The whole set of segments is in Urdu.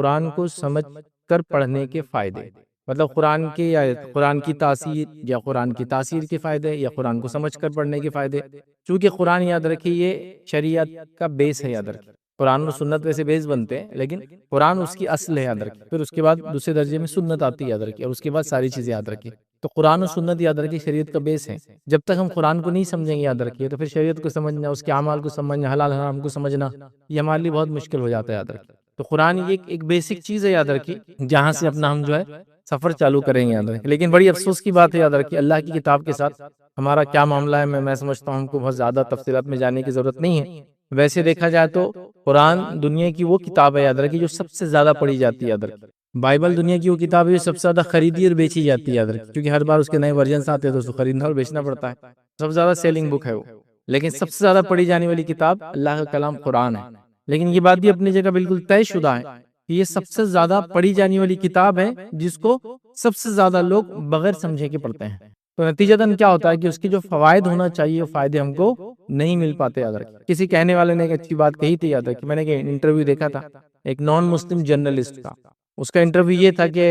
قرآن کو سمجھ کر پڑھنے کے فائدے، مطلب قرآن کے یا قرآن کی تاثیر یا قرآن کی تاثیر کے فائدے یا قرآن کو سمجھ کر پڑھنے کے فائدے۔ چونکہ قرآن یاد رکھیے یہ شریعت کا بیس ہے، یاد رکھیے قرآن و سنت ویسے بیس بنتے ہیں، لیکن قرآن اس کی اصل ہے، یاد رکھیے۔ پھر اس کے بعد دوسرے درجے میں سنت آتی ہے، یاد رکھیے، اور اس کے بعد ساری چیزیں یاد رکھیے۔ تو قرآن و سنت یاد رکھیے شریعت کا بیس ہے۔ جب تک ہم قرآن کو نہیں سمجھیں گے، یاد رکھیے، تو پھر شریعت کو سمجھنا، اس کے اعمال کو سمجھنا، حلال حرام کو سمجھنا، یہ ہمارے لیے بہت مشکل ہو جاتا ہے، یاد رکھیے۔ تو قرآن یہ ایک بیسک چیز ہے، یاد رکھیے، جہاں سے اپنا ہم جو ہے سفر چالو کریں گے، یاد رکھیے۔ لیکن بڑی افسوس کی بات ہے، یاد رکھیے، اللہ کی کتاب کے ساتھ ہمارا کیا معاملہ ہے، میں سمجھتا ہوں ہم کو بہت زیادہ تفصیلات میں جانے کی ضرورت نہیں ہے۔ ویسے دیکھا جائے تو قرآن دنیا کی وہ کتاب ہے، یاد رکھیے، جو سب سے زیادہ پڑھی جاتی ہے، یاد رکھیے۔ بائبل دنیا کی وہ کتاب ہے جو سب سے زیادہ خریدی اور بیچی جاتی ہے، یاد رکھیے، کیونکہ ہر بار اس کے نئے ورژنس آتے ہیں تو اس کو خریدنا اور بیچنا پڑتا ہے۔ سب سے زیادہ سیلنگ بک ہے وہ۔ لیکن سب سے زیادہ پڑھی جانے والی کتاب اللہ کا کلام قرآن ہے۔ لیکن یہ بات بھی اپنی جگہ بالکل طے شدہ ہے کہ یہ سب سے زیادہ پڑھی جانے والی کتاب ہے جس کو سب سے زیادہ لوگ بغیر سمجھے کے پڑھتے ہیں۔ تو نتیجتاً کیا ہوتا ہے کہ اس کے جو فوائد ہونا چاہیے وہ فائدے ہم کو نہیں مل پاتے، یاد رکھیں۔ کسی کہنے والے نے ایک اچھی بات کہی تھی، یاد رکھیں، میں نے ایک انٹرویو دیکھا تھا ایک نان مسلم جرنلسٹ کا۔ اس کا انٹرویو یہ تھا کہ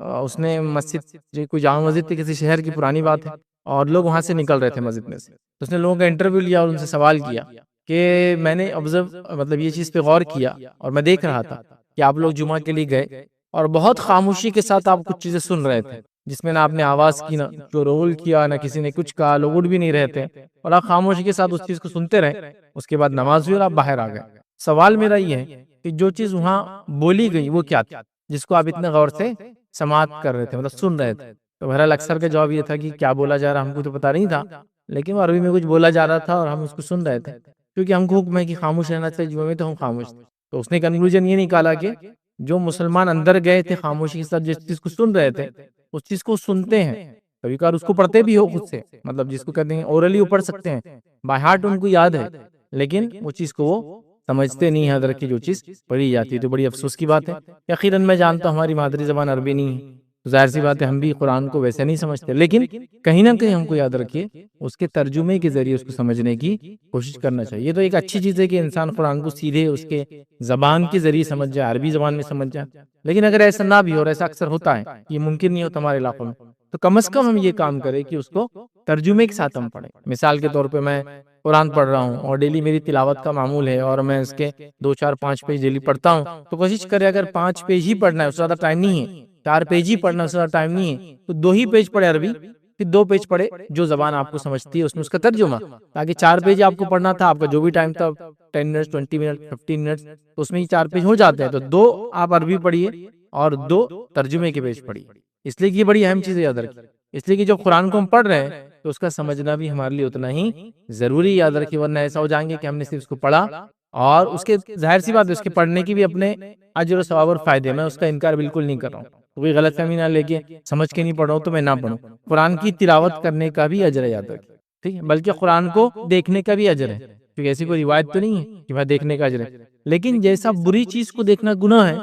اس نے مسجد، کوئی جامع مسجد تھی کسی شہر کی، پرانی بات ہے، اور لوگ وہاں سے نکل رہے تھے مسجد میں سے۔ تو اس نے لوگوں کا انٹرویو لیا اور ان سے سوال کیا کہ میں نے مطلب یہ چیز پہ غور کیا اور میں دیکھ رہا تھا کہ آپ لوگ جمعہ کے لیے گئے اور بہت خاموشی کے ساتھ آپ کچھ چیزیں سن رہے تھے، جس میں نہ آپ نے آواز کی، نہ جو رول کیا، نہ کسی نے کچھ کہا، لوگ اٹھ بھی نہیں رہے تھے، اور آپ خاموشی کے ساتھ اس چیز کو سنتے رہے۔ اس کے بعد نماز ہوئی اور آپ باہر آ گئے۔ سوال میرا یہ ہے کہ جو چیز وہاں بولی گئی وہ کیا تھی جس کو آپ اتنے غور سے سماعت کر رہے تھے، مطلب سن رہے تھے؟ تو بہرحال اکثر کا جواب یہ تھا کہ کیا بولا جا رہا ہم کو تو پتا نہیں تھا، لیکن وہ عربی میں کچھ بولا جا رہا تھا اور ہم اس کو سن رہے تھے، کیونکہ ہم کو حکم ہے کہ خاموش رہنا چاہیے جمعے میں، تو ہم خاموش تھے۔ تو اس نے کنکلوژن یہ نکالا کہ جو مسلمان اندر گئے تھے خاموشی کے ساتھ جس چیز کو سن رہے تھے اس چیز کو سنتے ہیں، کبھی کبھار اس کو پڑھتے بھی ہو خود سے، مطلب جس کو کہتے ہیں اورلی وہ پڑھ سکتے ہیں، بائی ہارٹ ان کو یاد ہے، لیکن وہ چیز کو وہ سمجھتے نہیں، یاد رکھیں، جو چیز پڑھی جاتی ہے۔ تو بڑی افسوس کی بات ہے۔ یقیناً میں جانتا ہوں ہماری مادری زبان عربی نہیں ہے، تو ظاہر سی بات ہے ہم بھی قرآن کو ویسے نہیں سمجھتے، لیکن کہیں نہ کہیں ہم کو یاد رکھیے اس کے ترجمے کے ذریعے اس کو سمجھنے کی کوشش کرنا چاہیے۔ یہ تو ایک اچھی چیز ہے کہ انسان قرآن کو سیدھے اس کے زبان کے ذریعے سمجھ جائے، عربی زبان میں سمجھ جائے، لیکن اگر ایسا نہ بھی ہو، اور ایسا اکثر ہوتا ہے، یہ ممکن نہیں ہوتا ہمارے علاقوں میں، تو کم از کم ہم یہ کام کریں کہ اس کو ترجمے کے ساتھ ہم پڑھیں۔ مثال کے طور پہ میں قرآن پڑھ رہا ہوں اور ڈیلی میری تلاوت کا معمول ہے اور میں اس کے 2 4 5 پیج ڈیلی پڑھتا ہوں، تو کوشش کرے اگر 5 پیج ہی پڑھنا ہے، اس سے زیادہ ٹائم نہیں ہے، 4 پیج ہی پڑھنا ہے، اس سے زیادہ ٹائم نہیں ہے، تو 2 ہی پیج پڑھے عربی، پھر 2 پیج پڑھے جو زبان آپ کو سمجھتی ہے اس میں اس کا ترجمہ، تاکہ 4 پیج آپ کو پڑھنا تھا، آپ کا جو بھی ٹائم تھا 10 منٹ 20 منٹ 15 منٹ، تو اس میں ہی 4 پیج ہو جاتے ہیں، تو 2 آپ عربی پڑھیے اور 2 ترجمے کے پیج پڑھیے۔ اس لیے کہ یہ بڑی اہم چیز ہے، یاد رکھیے، اس لیے کہ جو قرآن کو ہم پڑھ رہے ہیں تو اس کا سمجھنا بھی ہمارے لیے اتنا ہی ضروری، یاد رکھیے، ورنہ ایسا ہو جائیں گے کہ ہم نے صرف اس کو پڑھا اور اس کے ظاہر سی بات ہے اس کے پڑھنے کی بھی اپنے اجر و ثواب اور فائدے، میں اس کا انکار بالکل نہیں کر رہا ہوں، کوئی غلط فہمی نہ لے کے سمجھ کے نہیں پڑھ رہا ہوں تو میں نہ پڑھوں، قرآن کی تلاوت کرنے کا بھی اجر ہے، یاد رکھیے، ٹھیک ہے، بلکہ قرآن کو دیکھنے کا بھی اجر ہے، کیونکہ ایسی کوئی روایت تو نہیں ہے کہ بھائی دیکھنے کا اجر ہے، لیکن جیسا بری چیز کو دیکھنا گناہ ہے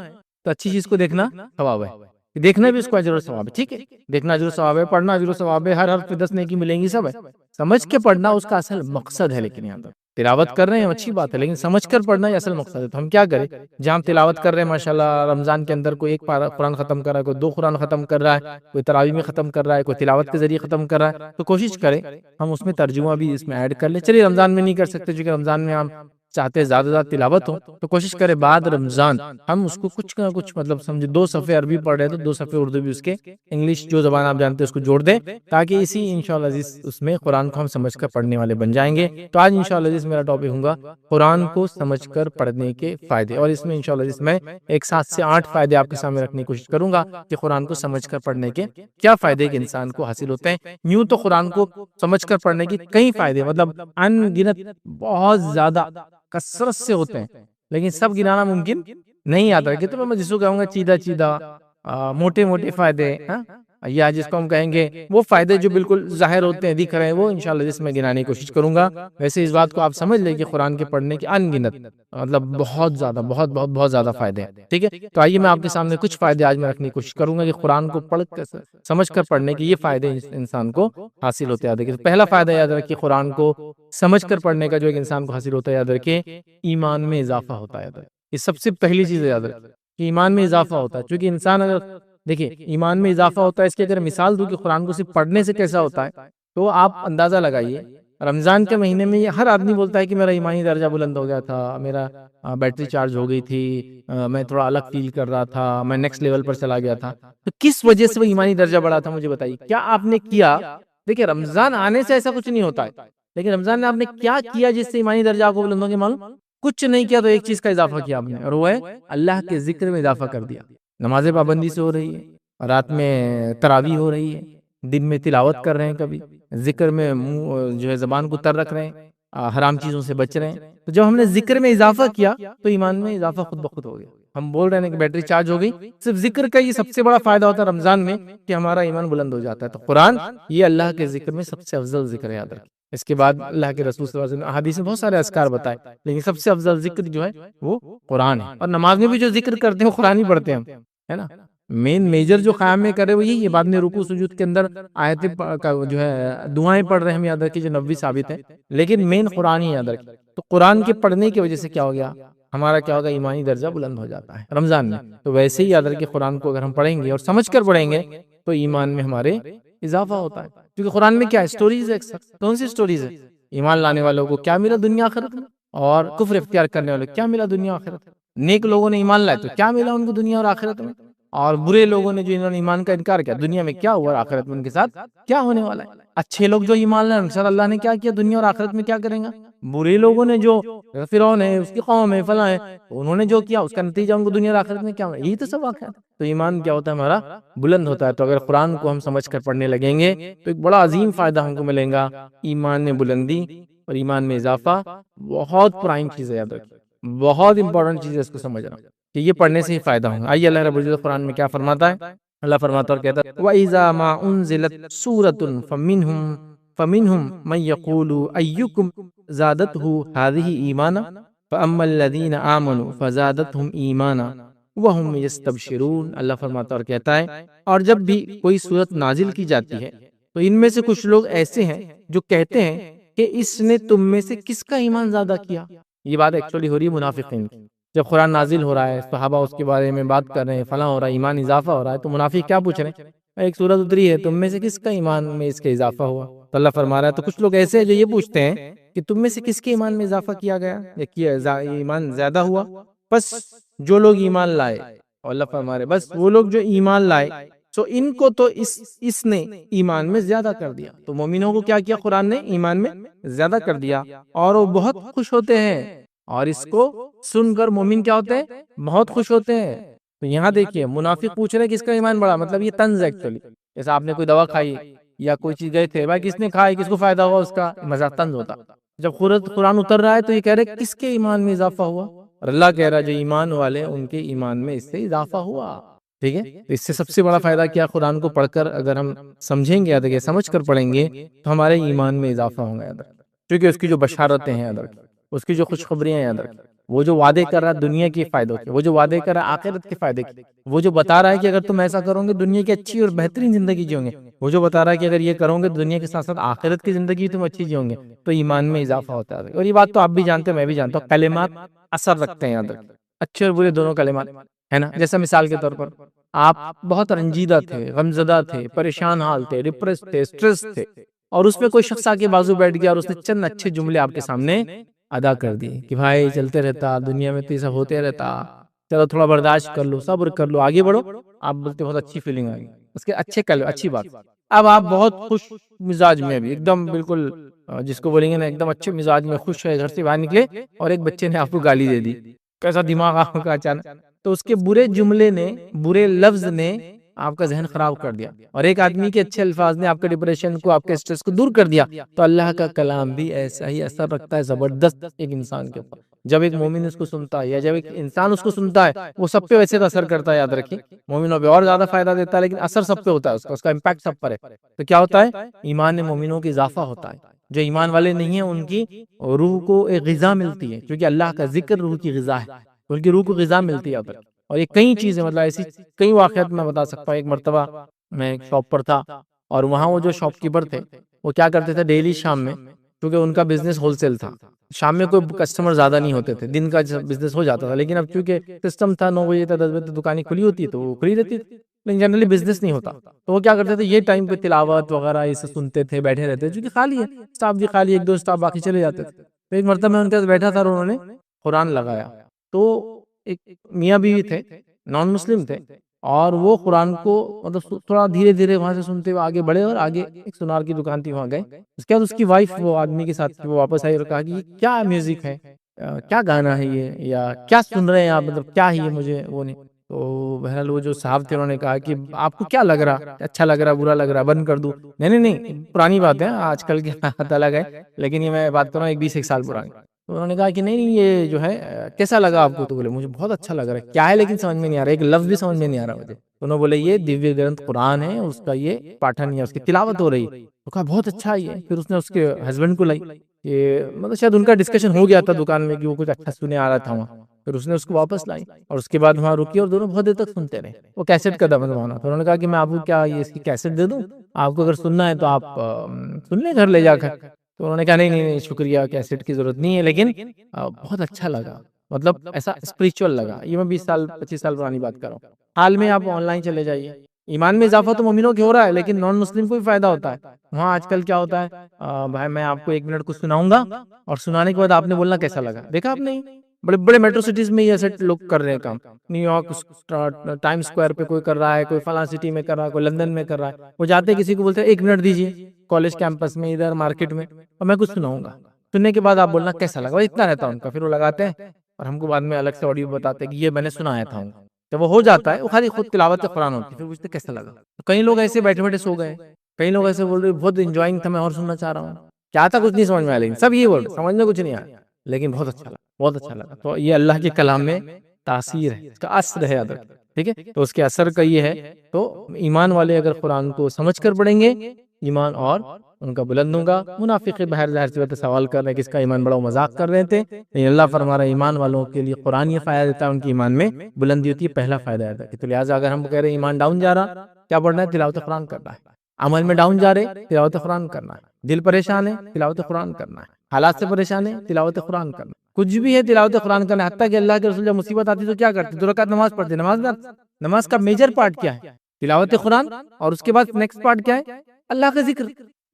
تو اچھی چیز کو دیکھنا ثواب ہے، دیکھنا بھی اس کو اجر و ثواب ہے، ٹھیک ہے، دیکھنا اجر و ثواب ہے، پڑھنا اجر و ثواب ہے، ہر حرف پہ 10 نیکی ملیں گی، سب ہے، سمجھ کے پڑھنا اس کا اصل مقصد ہے۔ لیکن یہاں تلاوت کر رہے ہیں اچھی بات ہے، لیکن سمجھ کر پڑھنا یہ اصل مقصد ہے۔ تو ہم کیا کریں، جہاں ہم تلاوت کر رہے ہیں ماشاءاللہ رمضان کے اندر کوئی 1 پارہ قرآن ختم کر رہا ہے، کوئی 2 قرآن ختم کر رہا ہے، کوئی تراویح میں ختم کر رہا ہے، کوئی تلاوت کے ذریعے ختم کر رہا ہے، تو کوشش کریں ہم اس میں ترجمہ بھی اس میں ایڈ کر لیں۔ چلیے رمضان میں نہیں کر سکتے کیونکہ رمضان میں ہم چاہتے ہیں زیادہ سے زیادہ تلاوت ہو، تو کوشش کریں بعد رمضان ہم اس کو کچھ نہ کچھ، مطلب سمجھے 2 صفحے عربی پڑھ رہے ہیں تو 2 صفحے اردو بھی اس کے، انگلش جو زبان آپ جانتے ہیں اس کو جوڑ دیں، تاکہ اسی انشاءاللہ عزیز اس میں قرآن کو ہم سمجھ کر پڑھنے والے بن جائیں گے۔ تو آج انشاءاللہ عزیز میرا ٹاپک ہوگا قرآن کو سمجھ کر پڑھنے کے فائدے، اور اس میں انشاءاللہ عزیز میں ایک 7 سے 8 فائدے آپ کے سامنے رکھنے کی کوشش کروں گا کہ قرآن کو سمجھ کر پڑھنے کے کیا فائدے کہ انسان کو حاصل ہوتے ہیں۔ یوں تو قرآن کو سمجھ کر پڑھنے کی کئی فائدے، مطلب ان گنت، بہت زیادہ کثرت سے ہوتے ہیں، لیکن سب گنانا ممکن نہیں آتا ہے، تو میں جس کو کہوں گا چیدہ موٹے موٹے فائدے، یا جس کو ہم کہیں گے وہ فائدے جو بالکل ظاہر ہوتے ہیں، دکھ رہے ہیں، وہ انشاءاللہ جس میں گنانے کی کوشش کروں گا۔ ویسے اس بات کو آپ سمجھ لیں کہ قرآن کے پڑھنے کے ان گنت، مطلب بہت زیادہ، بہت زیادہ فائدے ہیں، ٹھیک ہے۔ تو آئیے میں آپ کے سامنے کچھ فائدے آج میں رکھنے کی کوشش کروں گا کہ قرآن کو پڑھ کر سمجھ کر پڑھنے کے یہ فائدے انسان کو حاصل ہوتے ہیں۔ پہلا فائدہ یاد رکھیے، قرآن کو سمجھ کر پڑھنے کا جو ایک انسان کو حاصل ہوتا ہے، یاد رکھیے ایمان میں اضافہ ہوتا ہے۔ یہ سب سے پہلی چیز ہے، یاد رکھیے کہ ایمان میں اضافہ ہوتا ہے. چونکہ انسان اگر دیکھیں ایمان میں اضافہ ہوتا ہے، اس کی اگر مثال دوں کہ قرآن کو صرف پڑھنے سے کیسا ہوتا ہے، تو آپ اندازہ لگائیے. رمضان کے مہینے میں یہ ہر آدمی بولتا ہے کہ میرا ایمانی درجہ بلند ہو گیا تھا، میرا بیٹری چارج ہو گئی تھی، میں تھوڑا الگ فیل کر رہا تھا، میں نیکسٹ لیول پر چلا گیا تھا. تو کس وجہ سے وہ ایمانی درجہ بڑھا تھا مجھے بتائیے، کیا آپ نے کیا؟ دیکھیں رمضان آنے سے ایسا کچھ نہیں ہوتا ہے، لیکن رمضان میں آپ نے کیا کیا جس سے ایمانی درجہ آپ کو بلند ہو گیا؟ معلوم کچھ نہیں کیا، تو ایک چیز کا اضافہ کیا آپ نے، اور وہ ہے اللہ کے ذکر میں اضافہ کر دیا. نماز پابندی سے ہو رہی ہے، رات میں تراویح ہو رہی ہے، دن میں تلاوت کر رہے ہیں، کبھی ذکر میں منہ جو ہے زبان کو تر رکھ رہے ہیں، حرام چیزوں سے بچ رہے ہیں. تو جب ہم نے ذکر میں اضافہ کیا تو ایمان میں اضافہ خود بخود ہو گیا. ہم بول رہے ہیں کہ بیٹری چارج ہو گئی، صرف ذکر کا یہ سب سے بڑا فائدہ ہوتا ہے رمضان میں کہ ہمارا ایمان بلند ہو جاتا ہے. تو قرآن یہ اللہ کے ذکر میں سب سے افضل ذکر ہے، یاد رکھیں. اس کے بعد اللہ کے رسول صلی اللہ علیہ وسلم احادیث میں بہت سارے اذکار بتائے، لیکن سب سے افضل ذکر جو ہے وہ قرآن ہے. اور نماز میں بھی جو ذکر کرتے ہیں وہ قرآن ہی پڑھتے ہیں ہم، ہے نا. میجر جو قیام میں کرے وہ یہی ہے. بعد میں رکوع سجود کے اندر آیتیں جو ہے دعائیں پڑھ رہے ہیں، ہم یاد رکھیں جو نبوی ثابت ہے، لیکن مین قرآن ہی یاد رکھیں. تو قرآن کے پڑھنے کی وجہ سے کیا ہو گیا، ہمارا کیا ہوگا، ایمانی درجہ بلند ہو جاتا ہے رمضان میں. تو ویسے ہی یاد رکھیں قرآن کو اگر ہم پڑھیں گے اور سمجھ کر پڑھیں گے تو ایمان میں ہمارے اضافہ ہوتا ہے. کیونکہ قرآن میں کیا ہے، سٹوریز ہے. کون سی سٹوریز ہے؟ ایمان لانے والوں کو کیا ملا دنیا آخرت میں، اور کفر اختیار کرنے والوں کو کیا ملا دنیا آخرت میں. نیک لوگوں نے ایمان لائے تو کیا ملا ان کو دنیا اور آخرت میں، اور برے لوگوں نے جو انہوں نے ایمان کا انکار کیا، دنیا میں کیا ہوا اور آخرت میں ان کے ساتھ کیا ہونے والا ہے. اچھے لوگ جو ایمان لائے ان کے ساتھ اللہ نے کیا کیا، دنیا اور آخرت میں کیا کریں گا. برے لوگوں نے جو فرعون ہے، اس کی قوم ہے، فلاں ہے، انہوں نے جو کیا اس کا نتیجہ ان کو دنیا اور آخرت میں کیا ہوگا. یہی تو سب واقعہ ہے. تو ایمان کیا ہوتا ہے، ہمارا بلند ہوتا ہے. تو اگر قرآن کو ہم سمجھ کر پڑھنے لگیں گے تو ایک بڑا عظیم فائدہ ہم کو ملے گا، ایمان میں بلندی اور ایمان میں اضافہ. بہت پرائم چیز ہے، یاد رکھیں بہت امپورٹنٹ چیز ہے اس کو سمجھنا، کہ یہ پڑھنے سے ہی فائدہ ہوگا. آئیے اللہ رب العزت قرآن میں کیا فرماتا ہے. اللہ فرماتا اور کہتا ہے وَإِذَا مَا أُنزِلَتْ سُورَةٌ فَمِنْهُمْ مَنْ يَقُولُ أَيُّكُمْ زَادَتْهُ هَذِهِ إِيمَانًا فَأَمَّا الَّذِينَ آمَنُوا فَزَادَتْهُمْ إِيمَانًا وَهُمْ يَسْتَبْشِرُونَ. اللہ فرماتا اور کہتا ہے، اور جب بھی کوئی سورت نازل کی جاتی ہے تو ان میں سے کچھ لوگ ایسے ہیں جو کہتے ہیں کہ اس نے تم میں سے کس کا ایمان زیادہ کیا. یہ بات ایکچولی ہو رہی ہے منافقین کی. جب قرآن نازل ہو رہا ہے، صحابہ اس کے بارے میں بات کر رہے ہیں، فلاں ہو رہا ہے، ایمان اضافہ ہو رہا ہے، تو منافق کیا پوچھ رہے ہیں، ایک سورت اتری ہے، تم میں سے کس کا ایمان میں اس کے اضافہ ہوا. تو اللہ فرما رہا ہے تو کچھ لوگ ایسے ہیں جو یہ پوچھتے ہیں کہ تم میں سے کس کے ایمان میں اضافہ کیا گیا یا کیا ایمان زیادہ ہوا. بس جو لوگ ایمان لائے، اور اللہ فرما رہے بس وہ لوگ جو ایمان لائے تو ان کو تو اس نے ایمان میں زیادہ کر دیا. تو مومنوں کو کیا کیا، قرآن نے ایمان میں زیادہ کر دیا، اور وہ بہت خوش ہوتے ہیں. اور اس کو سن کر مومن کیا ہوتے ہیں، بہت خوش ہوتے ہیں. تو یہاں دیکھیے منافق پوچھ رہے ہیں کس کا ایمان بڑا، مطلب یہ طنز ہے ایکچولی. جیسا آپ نے کوئی دوا کھائی یا کوئی چیز گئے تھے، بھائی کس نے کھائی، کس کو فائدہ ہوا اس کا، مزاق طنز ہوتا. جب قرآن اتر رہا ہے تو یہ کہہ رہے کس کے ایمان میں اضافہ ہوا، اور اللہ کہہ رہا ہے جو ایمان والے ان کے ایمان میں اس سے اضافہ ہوا. ٹھیک ہے. تو اس سے سب سے بڑا فائدہ کیا، قرآن کو پڑھ کر اگر ہم سمجھیں گے، یاد رکھیں سمجھ کر پڑھیں گے تو ہمارے ایمان میں اضافہ ہوگا. یاد رکھیں کیونکہ اس کی جو بشارتیں ہیں، یاد رکھیں اس کی جو خوشخبریاں، یاد رکھیں وہ جو وعدے کر رہا ہے دنیا کے فائدوں کے، وہ جو وعدے کر رہا ہے آخرت کے فائدے کے، وہ جو بتا رہا ہے کہ اگر تم ایسا کرو گے دنیا کی اچھی اور بہترین زندگی جیو گے، وہ جو بتا رہا ہے کہ اگر یہ کرو گے دنیا کے ساتھ ساتھ آخرت کی زندگی تم اچھی جیو گے، تو ایمان میں اضافہ ہوتا ہے. اور یہ بات تو آپ بھی جانتے ہیں، میں بھی جانتا ہوں، کلمات اثر رکھتے ہیں. یاد رکھیں اچھے اور برے دونوں کلمات، ہے نا. جیسا مثال کے طور پر آپ بہت رنجیدہ تھے، غمزدہ تھے، پریشان حال تھے، ڈپریس تھے، سٹریس تھے، اور اس میں کوئی شخص آ کے بازو بیٹھ گیا اور اس نے چند اچھے جملے آپ کے سامنے ادا کر دیے کہ بھائی چلتے رہتا، دنیا میں تو یہ سب ہوتے رہتا، چلو تھوڑا برداشت کر لو، صبر کر لو، آگے بڑھو. آپ بولتے بہت اچھی فیلنگ آ گئی، اس کے اچھے کل اچھی بات. اب آپ بہت خوش مزاج میں بھی ایک دم بالکل جس کو بولیں گے نا ایک دم اچھے مزاج میں خوش ہے، گھر سے باہر نکلے اور ایک بچے نے آپ کو گالی دے دی، کیسا دماغ آپ کا اچانک. تو اس کے برے جملے نے، برے لفظ نے آپ کا ذہن خراب کر دیا، اور ایک آدمی کے اچھے الفاظ نے آپ کے ڈپریشن کو، آپ کے سٹریس کو دور کر دیا. تو اللہ کا کلام بھی ایسا ہی اثر رکھتا ہے زبردست ایک انسان کے اوپر. جب ایک مومن اس کو سنتا ہے یا جب ایک انسان اس کو سنتا ہے، وہ سب پہ ویسے تو اثر کرتا ہے. یاد رکھیں مومنوں پہ اور زیادہ فائدہ دیتا ہے، لیکن اثر سب پہ ہوتا ہے، اس کا امپیکٹ سب پر ہے. تو کیا ہوتا ہے، ایمان مومنوں کی اضافہ ہوتا ہے. جو ایمان والے نہیں ہیں ان کی روح کو ایک غذا ملتی ہے، کیونکہ اللہ کا ذکر روح کی غذا ہے، ان کی روح کو غذا ملتی ہے. اور یہ کئی چیزیں، مطلب ایسی کئی واقعات میں بتا سکتا ہوں. ایک مرتبہ میں ایک شاپ پر تھا، اور وہاں وہ جو شاپ کیپر تھے وہ کیا کرتے تھے، ڈیلی شام میں کیونکہ ان کا بزنس ہول سیل تھا، شام میں کوئی کسٹمر زیادہ نہیں ہوتے تھے، دن کا بزنس ہو جاتا تھا، لیکن اب چونکہ سسٹم تھا 9 بجے تک 10 بجے تک دکانیں کھلی ہوتی ہے تو وہ کھلی رہتی تھی، لیکن جنرلی بزنس نہیں ہوتا، تو وہ کیا کرتے تھے یہ ٹائم پہ تلاوت وغیرہ یہ سب سنتے تھے، بیٹھے رہتے تھے، چونکہ خالی ہے اسٹاف بھی خالی، ایک دو اسٹاف باقی چلے جاتے تھے۔ تو ایک مرتبہ میں ان کے ساتھ بیٹھا تھا اور انہوں نے قرآن لگایا، تو ایک میاں بیوی تھے، نان مسلم تھے، اور وہ قرآن کو مطلب تھوڑا دھیرے دھیرے وہاں سے سنتے ہوئے آگے بڑھے، اور آگے ایک سونار کی دکان تھی وہاں گئے۔ اس کے بعد اس کی وائف وہ آدمی کے ساتھ وہ واپس آئی اور کہا کہ یہ کیا میوزک ہے، کیا گانا ہے یہ، یا کیا سن رہے ہیں آپ، مطلب کیا ہے یہ، مجھے وہ نہیں۔ تو بہرحال وہ جو صاحب تھے انہوں نے کہا کہ آپ کو کیا لگ رہا، اچھا لگ رہا، برا لگ رہا، بند کر دوں؟ نہیں، پرانی بات ہے، آج کل کی بات الگ ہے، لیکن یہ میں بات کر رہا ہوں 21 سال پرانی۔ تو انہوں نے کہا کہ نہیں یہ جو ہے کیسا لگا آپ کو؟ تو بولے مجھے بہت اچھا لگ رہا ہے، کیا ہے لیکن سمجھ میں نہیں آ رہا، ایک لفظ بھی سمجھ میں نہیں آ رہا مجھے۔ تو انہوں نے بولے یہ دیویہ گرنتھ قرآن ہے، اس کا یہ پاٹھن ہے، اس کی تلاوت ہو رہی ہے۔ تو کہا بہت اچھا ہے یہ۔ پھر اس نے اس کے ہسبینڈ کو لائی، کہ مطلب شاید ان کا ڈسکشن ہو گیا تھا دکان میں کہ وہ کچھ اچھا سنے آ رہا تھا وہاں، پھر اس نے اس کو واپس لائی اور اس کے بعد وہاں رکی اور دونوں بہت دیر تک سنتے رہے۔ وہ کیسٹ کا دبدبانا تھا، انہوں نے کہا کہ میں آپ کو کیا یہ اس کی کیسٹ دے دوں، آپ کو اگر سننا ہے تو آپ سن لیں گھر لے جا کر۔ تو انہوں نے کہا نہیں شکریہ، کیسٹ کی ضرورت نہیں ہے، لیکن بہت اچھا لگا، مطلب ایسا اسپریچول لگا۔ یہ میں 20 سال 25 سال پرانی بات کر رہا ہوں۔ حال میں آپ آن لائن چلے جائیے، ایمان میں اضافہ تو مومنوں کے ہو رہا ہے، لیکن نان مسلم کو بھی فائدہ ہوتا ہے۔ وہاں آج کل کیا ہوتا ہے، بھائی میں آپ کو 1 منٹ کچھ سناؤں گا اور سنانے کے بعد آپ نے بولنا کیسا لگا۔ دیکھا آپ نے بڑے بڑے میٹرو سٹیز میں یہ ایسے لوگ کر رہے ہیں کام، نیو یارک ٹائم اسکوائر پہ کوئی کر رہا ہے، کوئی فلاں سٹی میں کر رہا ہے، کوئی لندن میں کر رہا ہے۔ وہ جاتے کسی کو بولتے ہیں 1 منٹ دیجیے کالج کیمپس میں، ادھر مارکیٹ میں، اور میں کچھ سناؤں گا، سننے کے بعد آپ بولنا کیسا لگا، اتنا رہتا ہے ان کا۔ پھر وہ لگاتے ہیں اور ہم کو بعد میں الگ سے آڈیو بتاتے ہیں کہ یہ میں نے سنایا تھا ان کو۔ جب وہ ہو جاتا ہے، وہ خالی خود تلاوت قرآن ہوتی ہے، پھر پوچھتے کیسا لگا۔ تو کئی لوگ ایسے بیٹھے بیٹھے سو گئے، کئی لوگ ایسے بول رہے بہت انجوائنگ تھا، میں اور سننا چاہ رہا ہوں، کیا تھا کچھ نہیں سمجھ میں آیا، لیکن سب یہ بول رہے سمجھ میں کچھ نہیں آیا، لیکن بہت اچھا لگا، بہت اچھا لگا۔ تو یہ اللہ کے کلام میں تاثیر ہے، اس کا اثر ہے، یاد رکھیں، ٹھیک ہے۔ تو اس کے اثر کا یہ ہے، تو ایمان والے اگر قرآن کو سمجھ کر پڑھیں گے، ایمان اور ان کا بلند ہوگا۔ منافق بہر ظاہر سی بات ہے سوال کر رہے ہیں کہ اس کا ایمان بڑا مذاق کر رہے تھے، لیکن اللہ فرما رہا ہے ایمان والوں کے لیے قرآن یہ فائدہ دیتا ہے، ان کی ایمان میں بلندی ہوتی ہے، پہلا فائدہ دیتا ہے۔ تو لہٰذا اگر ہم کہہ رہے ہیں ایمان ڈاؤن جا رہا، کیا پڑھنا ہے؟ تلاوت قرآن کرنا ہے۔ عمل میں ڈاؤن جا رہے، تلاوت قرآن کرنا ہے۔ دل پریشان ہے، تلاوت قرآن کرنا ہے۔ حالات سے پریشان ہے، تلاوت قرآن کرنا ہے۔ کچھ بھی ہے، تلاوت قرآن کرنا ہے۔ حتیٰ کہ اللہ کے رسول جب مصیبت آتی تو کیا کرتے؟ 2 رکعت نماز پڑھتے۔ نماز کا میجر پارٹ کیا ہے؟ تلاوت قرآن، اور اس کے بعد نیکسٹ پارٹ کیا ہے؟ اللہ کا ذکر،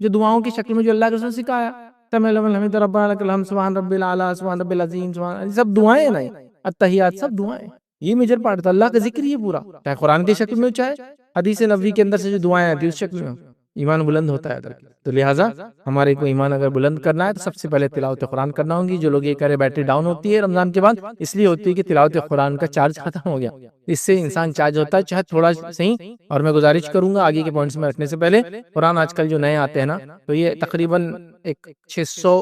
جو دعاؤں کی شکل میں جو اللہ کے رسول نے سکھایا، سمیع لمن حمید ربنا لک الحمد سبحان ربی الاعلیٰ سبحان ربی العظیم، سبحان، سب دعائیں ہیں، التحیات سب دعائیں، یہ میجر پارٹ تھا اللہ کا ذکر، یہ پورا، چاہے قرآن کی شکل میں چاہے حدیث نبوی کے اندر سے جو دعائیں آتی ہیں اس شکل میں، ایمان بلند ہوتا ہے ادھر۔ تو لہٰذا ہمارے کو ایمان اگر بلند کرنا ہے تو سب سے پہلے تلاوت قرآن کرنا ہوگی۔ جو لوگ یہ کرے بیٹری ڈاؤن ہوتی ہے رمضان کے بعد، اس لیے ہوتی ہے کہ تلاوت قرآن کا چارج ختم ہو گیا، اس سے انسان چارج ہوتا ہے، چاہے تھوڑا صحیح۔ اور میں گزارش کروں گا آگے کے پوائنٹس میں رکھنے سے پہلے، قرآن آج کل جو نئے آتے ہیں نا، تو یہ تقریباً ایک 600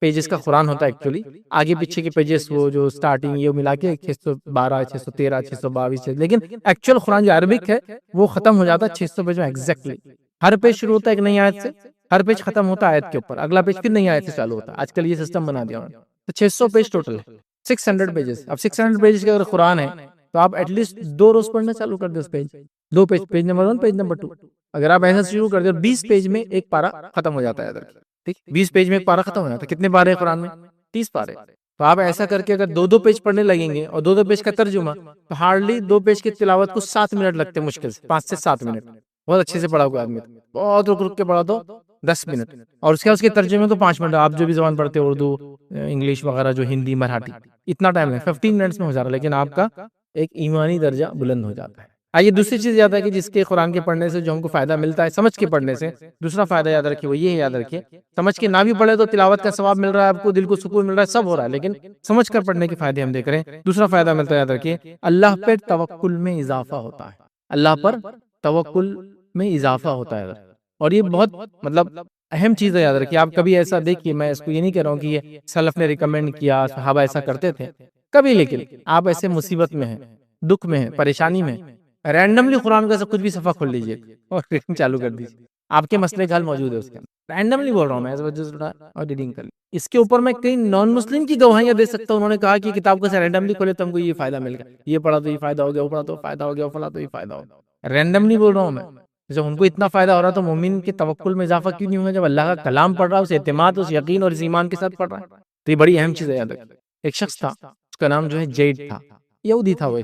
پیجز کا قرآن ہوتا ہے ایکچولی، آگے پیچھے کے پیجز وہ جو سٹارٹنگ یہ ملا کے 612 613 622، لیکن ایکچوئل قرآن جو عربک ہے وہ ختم ہو جاتا ہے 600 پیج میں ایگزیکٹلی۔ ہر پیج شروع ہوتا ہے ایک نئی آیت سے، ہر پیج ختم ہوتا ہے آیت کے اوپر، اگلا پیج پھر نئی آیت سے چالو ہوتا ہے، آج کل یہ سسٹم بنا دیا انہوں نے۔ تو 600 پیج ٹوٹل ہے، 600 پیجز۔ اب 600 پیجز کا اگر قرآن ہے تو آپ ایٹ لیسٹ 2 روز پڑھنا چالو کر دیں اس page, 2 page, page number 1 page number 2، اگر آپ ایسا شروع کر دیں 20 پیج میں ایک پارہ ختم ہو جاتا ہے ادھر، ٹھیک، 20 پیج میں ایک پارہ ختم ہو جاتا ہے۔ کتنے پارے ہیں قرآن میں؟ 30 پارے۔ تو آپ ایسا کر کے اگر 2 پیج پڑھنے لگیں گے اور 2 پیج کا ترجمہ، تو ہارڈلی 2 پیج کی تلاوت کو 7 منٹ لگتے ہیں، مشکل سے 5 سے 7 منٹ، بہت اچھے سے پڑھا ہوا آدمی، بہت رک رک کے پڑھا تو 10 منٹ، اور اس کے ترجمے تو 5 منٹ۔ آپ جو بھی زبان پڑھتے ہیں، اردو، انگلش وغیرہ، جو ہندی، مراٹھی، اتنا ٹائم نہیں، 15 منٹس میں ہو جا رہا ہے، لیکن آپ کا ایک ایمانی درجہ بلند ہو جاتا ہے۔ آئیے دوسری چیز یاد ہے کہ جس کے قرآن کے پڑھنے سے جو ہم کو فائدہ ملتا ہے، سمجھ کے پڑھنے سے، دوسرا فائدہ یاد رکھیے، وہ یہ ہے، یاد رکھیے، سمجھ کے نہ بھی پڑھے تو تلاوت کا ثواب مل رہا ہے آپ کو، دل کو سکون مل رہا ہے، سب ہو رہا ہے، لیکن سمجھ کر پڑھنے کے فائدے ہم دیکھ رہے ہیں۔ دوسرا فائدہ ملتا ہے، یاد رکھیے، اللہ پر توکل میں اضافہ ہوتا ہے، اللہ پر توکل میں اضافہ ہوتا ہے، اور یہ بہت مطلب اہم چیز ہے، یاد رکھیے۔ آپ کبھی ایسا دیکھیے، میں اس کو یہ نہیں کہہ رہا ہوں کہ یہ سلف نے ریکمینڈ کیا، صحابہ ایسا کرتے تھے کبھی، لیکن آپ ایسے مصیبت میں ہیں، دکھ میں ہیں، پریشانی میں، رینڈملی قرآن کا کچھ بھی صفحہ کھول لیجئے اور ریڈنگ چالو کر دیجیے، آپ کے مسئلے کا حل موجود ہے اس کے اندر۔ رینڈملی بول رہا ہوں میں، اور ریڈنگ کر لی۔ اس کے اوپر میں کئی نان مسلم کی گواہیاں دے سکتا ہوں، انہوں نے کہا کہ کتاب کو رینڈملی کھولے تو ہم کو یہ فائدہ مل گیا، یہ پڑھا تو یہ فائدہ ہو گیا، وہ پڑھا تو فائدہ ہو گیا، وہ پڑھا تو یہ فائدہ ہو گیا، رینڈملی بول رہا ہوں میں۔ جب ان کو اتنا فائدہ ہو رہا تو مومن کے توکل میں اضافہ کیوں نہیں ہوگا؟ جب اللہ کا کلام پڑھ رہا ہے، اس اعتماد، اس یقین اور اس ایمان کے ساتھ پڑھ رہا ہے، تو یہ بڑی اہم چیز ہے یاد رکھیں۔ ایک شخص تھا، اس کا نام جو ہے جیڈ تھا، یہودی تھا وہ،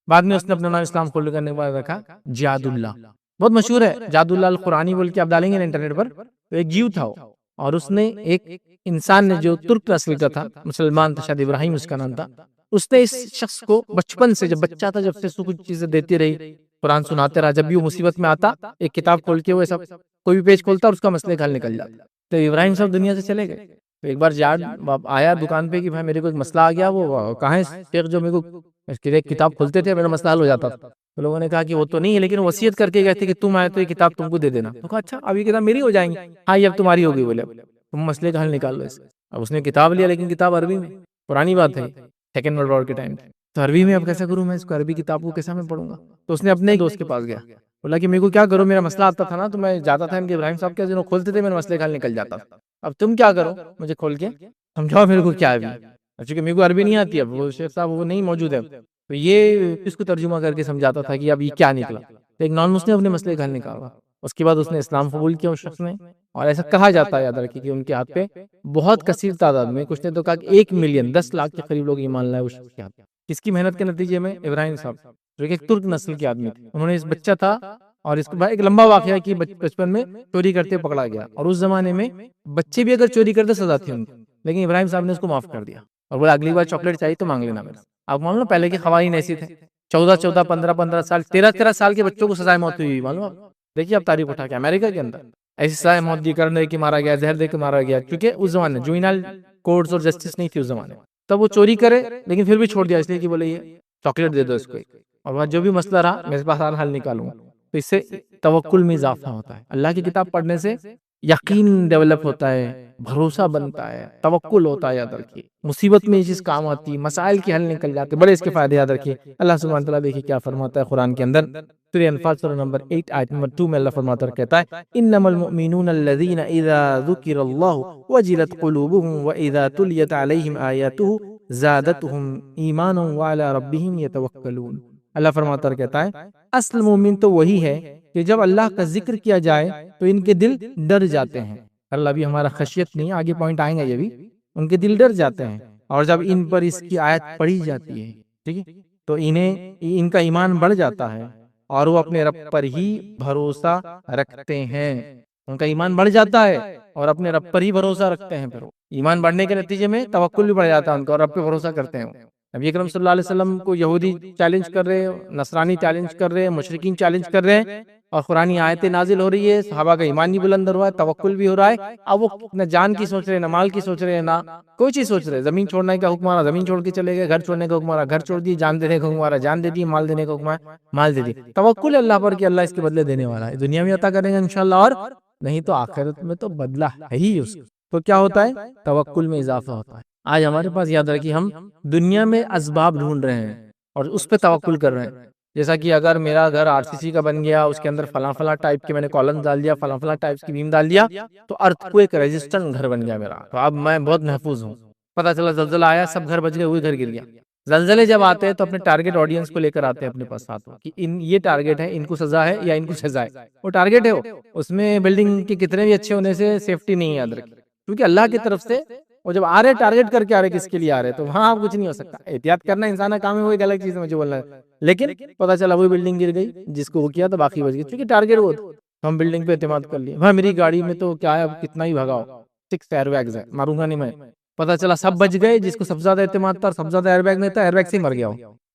بعد میں اس نے اپنا نام اسلام قبول کرنے کے بعد رکھا جاد اللہ، بہت مشہور ہے جاد اللہ القرآنی بول کے آپ ڈالیں گے نا انٹرنیٹ پر، تو ایک جیو تھا وہ، اور اس نے ایک انسان نے جو ترک نسل کا تھا، مسلمان تھا، شاید ابراہیم اس کا نام تھا، اس نے اس شخص کو بچپن سے، جب بچہ تھا، جب سے اس کو کچھ چیزیں دیتی رہی، قرآن سناتے رہا، جب بھی وہ مصیبت میں آتا ایک کتاب کھول کے وہ ایسا کوئی بھی پیج کھولتا اور اس کا مسئلے کا حل نکل جاتا۔ تو ابراہیم صاحب دنیا سے چلے گئے، تو ایک بار جاد آیا دکان پہ کہ بھائی میرے کو ایک مسئلہ آ گیا، وہ کہاں ہے شیخ جو میرے کو ایک کتاب کھولتے تھے، میرا مسئلہ حل ہو جاتا تھا۔ تو لوگوں نے کہا کہ وہ تو نہیں ہے، لیکن وصیت کر کے گئے تھے کہ تم آئے تو یہ کتاب تم کو دے دینا۔ تو کہا اچھا اب یہ کتاب میری ہو جائیں گی؟ ہاں یہ اب تمہاری ہوگی، بولے تم مسئلے کا حل نکال لو اس سے۔ اب اس نے کتاب لیا، لیکن کتاب عربی میں، پرانی بات ہے، سیکنڈ ورلڈ وار کے ٹائم، تو عربی میں اب کیسے کروں میں اس کو، عربی کتاب کو کیسے میں پڑھوں گا؟ تو اس نے اپنے ایک دوست کے پاس گیا، بولا کہ میرے کو کیا کروں، میرا مسئلہ آتا تھا نا تو میں جاتا تھا ان کے ابراہیم صاحب کے جنہوں کھولتے تھے، میرے مسئلے کا حل نکل جاتا تھا، اب تم کیا کرو، مجھے کھول کے سمجھاؤ میرے کو کیا ہے ابھی، چونکہ میرے کو عربی نہیں آتی، اب وہ شیخ صاحب وہ نہیں موجود ہے، تو یہ اس کو ترجمہ کر کے سمجھاتا تھا کہ اب یہ کیا نکلا، تو ایک نان مسلم اپنے مسئلے کا حل نکالا، اس کے بعد اس نے اسلام قبول کیا اس شخص نے، اور ایسا کہا جاتا ہے یاد رکھیے کہ ان کے ہاتھ پہ بہت کثیر تعداد میں، کچھ نے تو کہا کہ 1 ملین 10 لاکھ کے قریب لوگ ایمان لائے اس شخص کے ہاتھ، کس کی محنت کے نتیجے میں؟ ابراہیم صاحب، جو ایک ترک نسل کے آدمی تھے، انہوں نے اس بچہ تھا، اور اس کو ایک لمبا واقعہ کہ بچپن میں چوری کرتے پکڑا گیا، اور اس زمانے میں بچے بھی اگر چوری کرتے سزا تھی ان کو، لیکن ابراہیم صاحب نے اس کو معاف کر دیا اور بولا اگلی بار چاکلیٹ چاہیے تو مانگ لینا میرا۔ آپ مان لو پہلے کے خواتین ایسی تھے، 14 15 سال 13 سال کے بچوں کو سزائے موت ہوئی، معلوم آپ؟ دیکھیے آپ تاریخ اٹھا کے امریکہ کے اندر ایسی سزائے موت دی، کرنے کی مارا گیا، زہر دے کے مارا گیا، کیونکہ اس زمانے میں جوینائل کورٹس اور جسٹس نہیں تھی اس زمانے میں، تب وہ چوری کرے لیکن پھر بھی چھوڑ دیا اس لیے کہ بولے یہ چاکلیٹ دے دو اس کو، اور وہ جو بھی مسئلہ رہا میرے پاس حل نکالوں گا۔ تو اس سے توکل میں اضافہ ہوتا ہے، اللہ کی کتاب پڑھنے سے یقین ڈیولپ ہوتا ہے، بھروسہ بنتا ہے، توکل ہوتا ہے، یاد رکھیے مصیبت میں یہ چیز کام آتی، مسائل کے حل نکل جاتے، بڑے اس کے فائدے یاد رکھیے۔ اللہ سبحانہ تعالیٰ دیکھیے کیا فرماتا ہے قرآن کے اندر، سورہ انفال سورہ نمبر 8 آیت نمبر 2 میں اللہ فرماتا ہے، کہتا ہے انما المؤمنون الذین اذا ذکر اللہ وجلت قلوبهم واذا تلیت علیہم آیاتہ زادتهم ایمانا وعلی ربهم یتوکلون۔ اللہ فرماتا ہے، کہتا ہے اصل مومن تو وہی ہے کہ جب اللہ کا ذکر کیا جائے تو ان کے دل ڈر جاتے ہیں۔ اللہ بھی ہمارا خشیت نہیں، آگے پوائنٹ آئیں گا یہ بھی، ان کے دل ڈر جاتے ہیں، اور جب ان پر اس کی آیت پڑھی جاتی ہے، ٹھیک ہے، تو ان کا ایمان بڑھ جاتا ہے اور وہ اپنے رب پر ہی بھروسہ رکھتے ہیں، ان کا ایمان بڑھ جاتا ہے اور اپنے رب پر ہی بھروسہ رکھتے ہیں، پھر ایمان بڑھنے کے نتیجے میں توکل بھی بڑھ جاتا ہے ان کا، اور رب پہ بھروسہ کرتے ہیں۔ نبی اکرم صلی اللہ علیہ وسلم کو یہودی چیلنج کر رہے ہیں، نصرانی چیلنج کر رہے ہیں، مشرکین چیلنج کر رہے ہیں، اور قرآن آیتیں نازل ہو رہی ہے، صحابہ کا ایمان بھی بلند ہو رہا ہے، توکل بھی ہو رہا ہے، اب وہ نہ جان کی سوچ رہے ہیں، نہ مال کی سوچ رہے ہیں، نہ کوئی چیز سوچ رہے ہیں، زمین چھوڑنے کا حکم آ رہا زمین چھوڑ کے چلے گئے، گھر چھوڑنے کا حکم آ رہا گھر چھوڑ دی، جان دینے کا حکم آ رہا جان دے دی، مال دینے کا حکم آ رہا مال دے دی، توکل اللہ پر کہ اللہ اس کے بدلے دینے والا ہے، دنیا میں عطا کرے گا انشاءاللہ، اور نہیں تو آخرت میں تو بدلہ ہے ہی اس کا۔ تو کیا ہوتا ہے؟ توکل میں اضافہ ہوتا ہے۔ آج ہمارے پاس یاد رکھیے ہم دنیا میں اسباب ڈھونڈ رہے ہیں اور اس پہ توکل کر رہے ہیں، جیسا کہ اگر میرا گھر RCC کا بن گیا، اس کے اندر فلاں فلاں ٹائپ کے میں نے کالم ڈال دیا، فلاں فلاں ٹائپ کی بیم ڈال دیا، تو ارتھکویک ریزسٹنٹ گھر بن گیا میرا، تو اب میں بہت محفوظ ہوں۔ پتہ چلا زلزلہ آیا، سب گھر بچ گئے، وہی گھر گر گیا۔ زلزلے جب آتے ہیں تو اپنے ٹارگٹ آڈینس کو لے کر آتے ہیں اپنے پاس ساتھ، کہ یہ ٹارگٹ ہے، ان کو سزا ہے یا ان کو سزا ہے، وہ ٹارگٹ ہے، اس میں بلڈنگ کے کتنے بھی اچھے ہونے سے سیفٹی نہیں ہے، یاد رکھیں، کیونکہ اللہ کی طرف سے وہ جب آ رہے ٹارگٹ کر کے آ رہے کس کے لیے آ رہے، تو وہاں آپ کچھ نہیں ہو سکتا۔ احتیاط کرنا انسان کا کام ہے، وہ ایک الگ چیز ہے مجھے بولنا ہے، لیکن پتہ چلا وہی بلڈنگ گر گئی جس کو وہ کیا تو باقی بچ گئی، کیونکہ ٹارگٹ وہ تھا، ہم بلڈنگ پہ اعتماد کر لیے۔ بھائی میری گاڑی میں تو کیا ہے، اب کتنا ہی بھگاؤ 6 ایئر بیگز ہے، ماروں گا نہیں میں، پتہ چلا سب بچ گئے، جس کو سب سے زیادہ اعتماد تھا، سب سے زیادہ ایئر بیگ میں تھا، ایئر بیگ سے ہی مر گیا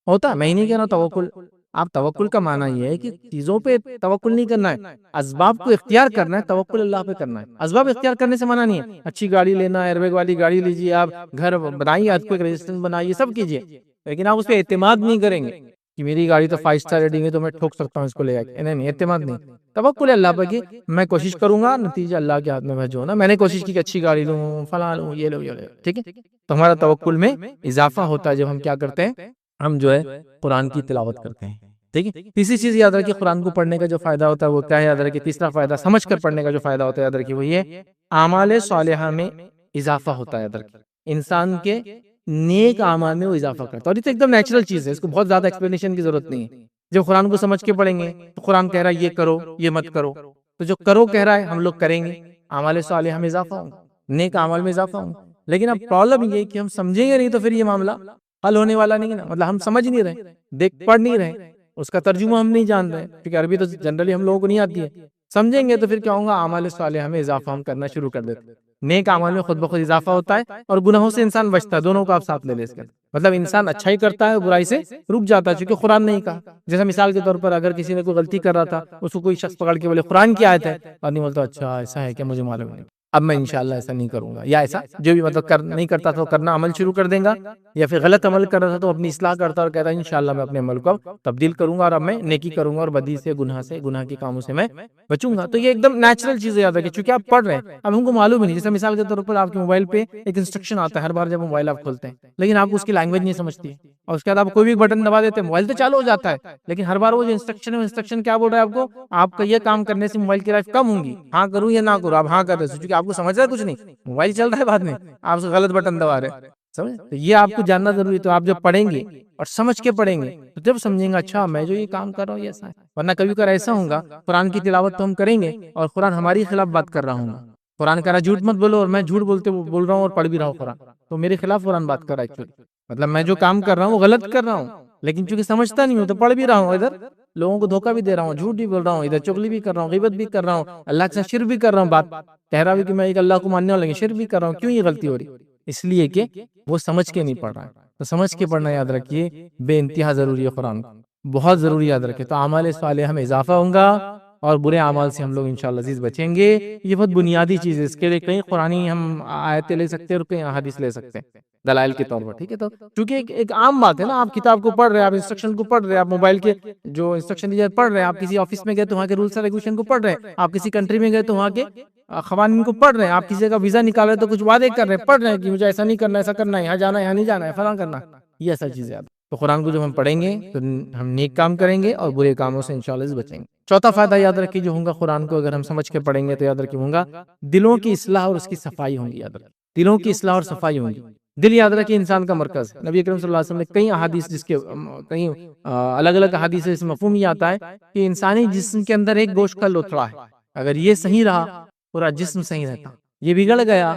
ہوتا۔ میں ہی نہیں کہہ رہا توکل، آپ توکل کا معنی یہ ہے کہ چیزوں پہ توکل نہیں کرنا ہے، اسباب کو اختیار کرنا ہے، توکل اللہ پہ کرنا ہے۔ اسباب اختیار کرنے سے منع نہیں ہے، اچھی گاڑی لینا، ایئر بیگ والی گاڑی لیجیے، آپ گھر بنائیے، ارتھکویک ریزسٹنس بنائیے، سب کیجیے، لیکن آپ اس پہ اعتماد نہیں کریں گے کہ میری گاڑی تو 5 اسٹار ریٹنگ ہے تو میں ٹھوک سکتا ہوں اس کو لے آ کے، نہیں، اعتماد نہیں۔ توکل اللہ پہ کہ میں کوشش کروں گا، نتیجہ اللہ کے ہاتھ میں ہے، جو نا میں نے کوشش کی کہ اچھی گاڑی لوں، فلاں لوں، یہ لوں، ٹھیک ہے، تو ہمارا توکل میں اضافہ ہوتا ہے جب ہم کیا کرتے ہیں، ہم جو ہے قرآن کی تلاوت کرتے ہیں، ٹھیک ہے۔ تیسری چیز یاد رکھیے قرآن کو پڑھنے کا جو فائدہ ہوتا ہے وہ کیا ہے، یاد رکھیے تیسرا فائدہ سمجھ کر پڑھنے کا جو فائدہ ہوتا ہے، یاد رکھیے وہ یہ اعمال صالحہ میں اضافہ ہوتا ہے، یاد رکھیے انسان کے نیک اعمال میں وہ اضافہ کرتا ہے، اور یہ تو ایک دم نیچرل چیز ہے، اس کو بہت زیادہ ایکسپلینیشن کی ضرورت نہیں ہے۔ جب قرآن کو سمجھ کے پڑھیں گے تو قرآن کہہ رہا ہے یہ کرو یہ مت کرو، تو جو کرو کہہ رہا ہے ہم لوگ کریں گے، اعمال صالحہ میں اضافہ ہوگا، نیک اعمال میں اضافہ ہوگا۔ لیکن اب پرابلم یہ ہے کہ ہم سمجھیں گے نہیں تو پھر یہ معاملہ حل ہونے والا نہیں ہے نا، مطلب ہم سمجھ نہیں رہے، دیکھ پڑھ نہیں رہے، اس کا ترجمہ ہم نہیں جان رہے، کیونکہ عربی تو جنرلی ہم لوگوں کو نہیں آتی ہے۔ سمجھیں گے تو پھر کیا ہوگا، اعمال صالحہ میں اضافہ ہم کرنا شروع کر دیتے ہیں، نیک اعمال میں خود بخود اضافہ ہوتا ہے، اور گناہوں سے انسان بچتا ہے، دونوں کو آپ ساتھ لے لیں اس کے، مطلب انسان اچھائی کرتا ہے برائی سے رک جاتا ہے، چونکہ قرآن نہیں کہا۔ جیسا مثال کے طور پر اگر کسی نے کوئی غلطی کر رہا تھا، اس کو کوئی شخص پکڑ کے بولے قرآن کی آیت ہے، اور نہیں بولتا اچھا ایسا ہے کیا، مجھے معلوم نہیں، اب میں انشاءاللہ ایسا نہیں کروں گا، یا ایسا جو بھی مطلب نہیں کرتا تھا وہ کرنا عمل شروع کر دیں گا، یا پھر غلط عمل کر رہا تھا تو اپنی اصلاح کرتا اور کہتا ہے انشاءاللہ میں اپنے عمل کو تبدیل کروں گا اور اب میں نیکی کروں گا اور بدی سے گناہ کے کاموں سے میں بچوں گا۔ تو یہ ایک دم نیچرل چیز یاد رکھیں، چونکہ آپ پڑھ رہے ہیں، اب ہم کو معلوم ہی نہیں، جیسے مثال کے طور پر آپ کے موبائل پہ ایک انسٹرکشن آتا ہے ہر بار جب موبائل آپ کھولتے ہیں، لیکن آپ اس کی لینگویج نہیں سمجھتی ہے، اور اس کے بعد آپ کوئی بھی بٹن دبا دیتے ہیں موبائل تو چالو ہو جاتا ہے، لیکن ہر بار وہ جو انسٹرکشن ہے، انسٹرکشن کیا بول رہا ہے آپ کو، آپ کا یہ کام کرنے سے موبائل کی لائف کم ہوں گی، ہاں کروں یا نہ کروں، آپ ہاں کر رہے ہیں، کیونکہ آپ کو سمجھ رہا ہے کچھ نہیں، موبائل چل رہا ہے بعد میں، آپ سے غلط بٹن دبا رہے ہیں، سمجھ؟ تو یہ آپ کو جاننا ضروری ہے، تو آپ جب پڑھیں گے اور سمجھ کے پڑھیں گے تو جب سمجھیں گے اچھا میں جو یہ کام کر رہا ہوں یہ ایسا ہے، ورنہ کبھی کبھار ایسا ہوگا قرآن کی تلاوت تو ہم کریں گے اور قرآن ہماری خلاف بات کر رہا ہوں گا، قرآن کہہ رہا جھوٹ مت بولو اور میں جھوٹ بول رہا ہوں اور پڑھ بھی رہا ہوں قرآن، تو میرے خلاف قرآن بات کر رہا ہے ایکچولی، مطلب میں جو کام کر رہا ہوں وہ غلط کر رہا ہوں، لیکن چونکہ سمجھتا نہیں ہوں تو پڑھ بھی رہا ہوں، ادھر لوگوں کو دھوکہ بھی دے رہا ہوں، جھوٹ بھی بول رہا ہوں، ادھر چغلی بھی کر رہا ہوں، غیبت بھی کر رہا ہوں، اللہ کے ساتھ شرک بھی کر رہا ہوں، بات کہہ رہا بھی کہ میں ایک اللہ کو ماننے والا، لیکن شرک بھی کر رہا ہوں، کیوں یہ غلطی ہو رہی؟ اس لیے کہ وہ سمجھ کے نہیں پڑھ رہا ہے، تو سمجھ کے پڑھنا یاد رکھیے بے انتہا ضروری ہے، قرآن بہت ضروری یاد رکھے، تو اعمال صالحہ میں اضافہ ہوگا اور برے اعمال سے ہم لوگ انشاءاللہ عزیز بچیں گے۔ یہ بہت بنیادی چیز ہے، اس کے لیے کہیں قرآنی ہم آیتیں لے سکتے ہیں اور کہیں احادیث لے سکتے ہیں دلائل کے طور پر، ٹھیک ہے؟ تو چونکہ ایک عام بات ہے نا، آپ کتاب کو پڑھ رہے ہیں، آپ انسٹرکشن کو پڑھ رہے ہیں، آپ موبائل کے جو انسٹرکشن دیے پڑھ رہے ہیں، آپ کسی آفس میں گئے تو وہاں کے رولس اینڈ ریگولیشن کو پڑھ رہے ہیں، آپ کسی کنٹری میں گئے تو وہاں کے قوانین کو پڑھ رہے ہیں، آپ کسی کا ویزا نکال رہے ہیں تو کچھ وعدے کر رہے ہیں، پڑھ رہے ہیں کہ مجھے ایسا نہیں کرنا، ایسا کرنا ہے، یہاں جانا ہے، یہاں نہیں جانا ہے، فلاں کرنا، یہ ایسا چیز ہے۔ تو قرآن کو جب ہم پڑھیں گے تو ہم نیک کام کریں گے اور برے کاموں سے انشاءاللہ بچیں گے۔ چوتھا فائدہ یاد رکھیے جو ہوگا، قرآن کو اگر ہم سمجھ کے پڑھیں گے تو یاد رکھیے ہوگا دلوں کی اصلاح اور اس کی صفائی ہوں گی، یاد رکھیے دلوں کی اصلاح اور صفائی ہوں گی۔ دل یاد رکھیے انسان کا مرکز ہے، نبی اکرم صلی اللہ علیہ وسلم نے کئی احادیث، جس کے کئی الگ الگ احادیث اس مفہوم یہ آتا ہے کہ انسانی جسم کے اندر ایک گوشت کا لوتھڑا ہے، اگر یہ صحیح رہا پورا جسم صحیح رہتا، یہ بگڑ گیا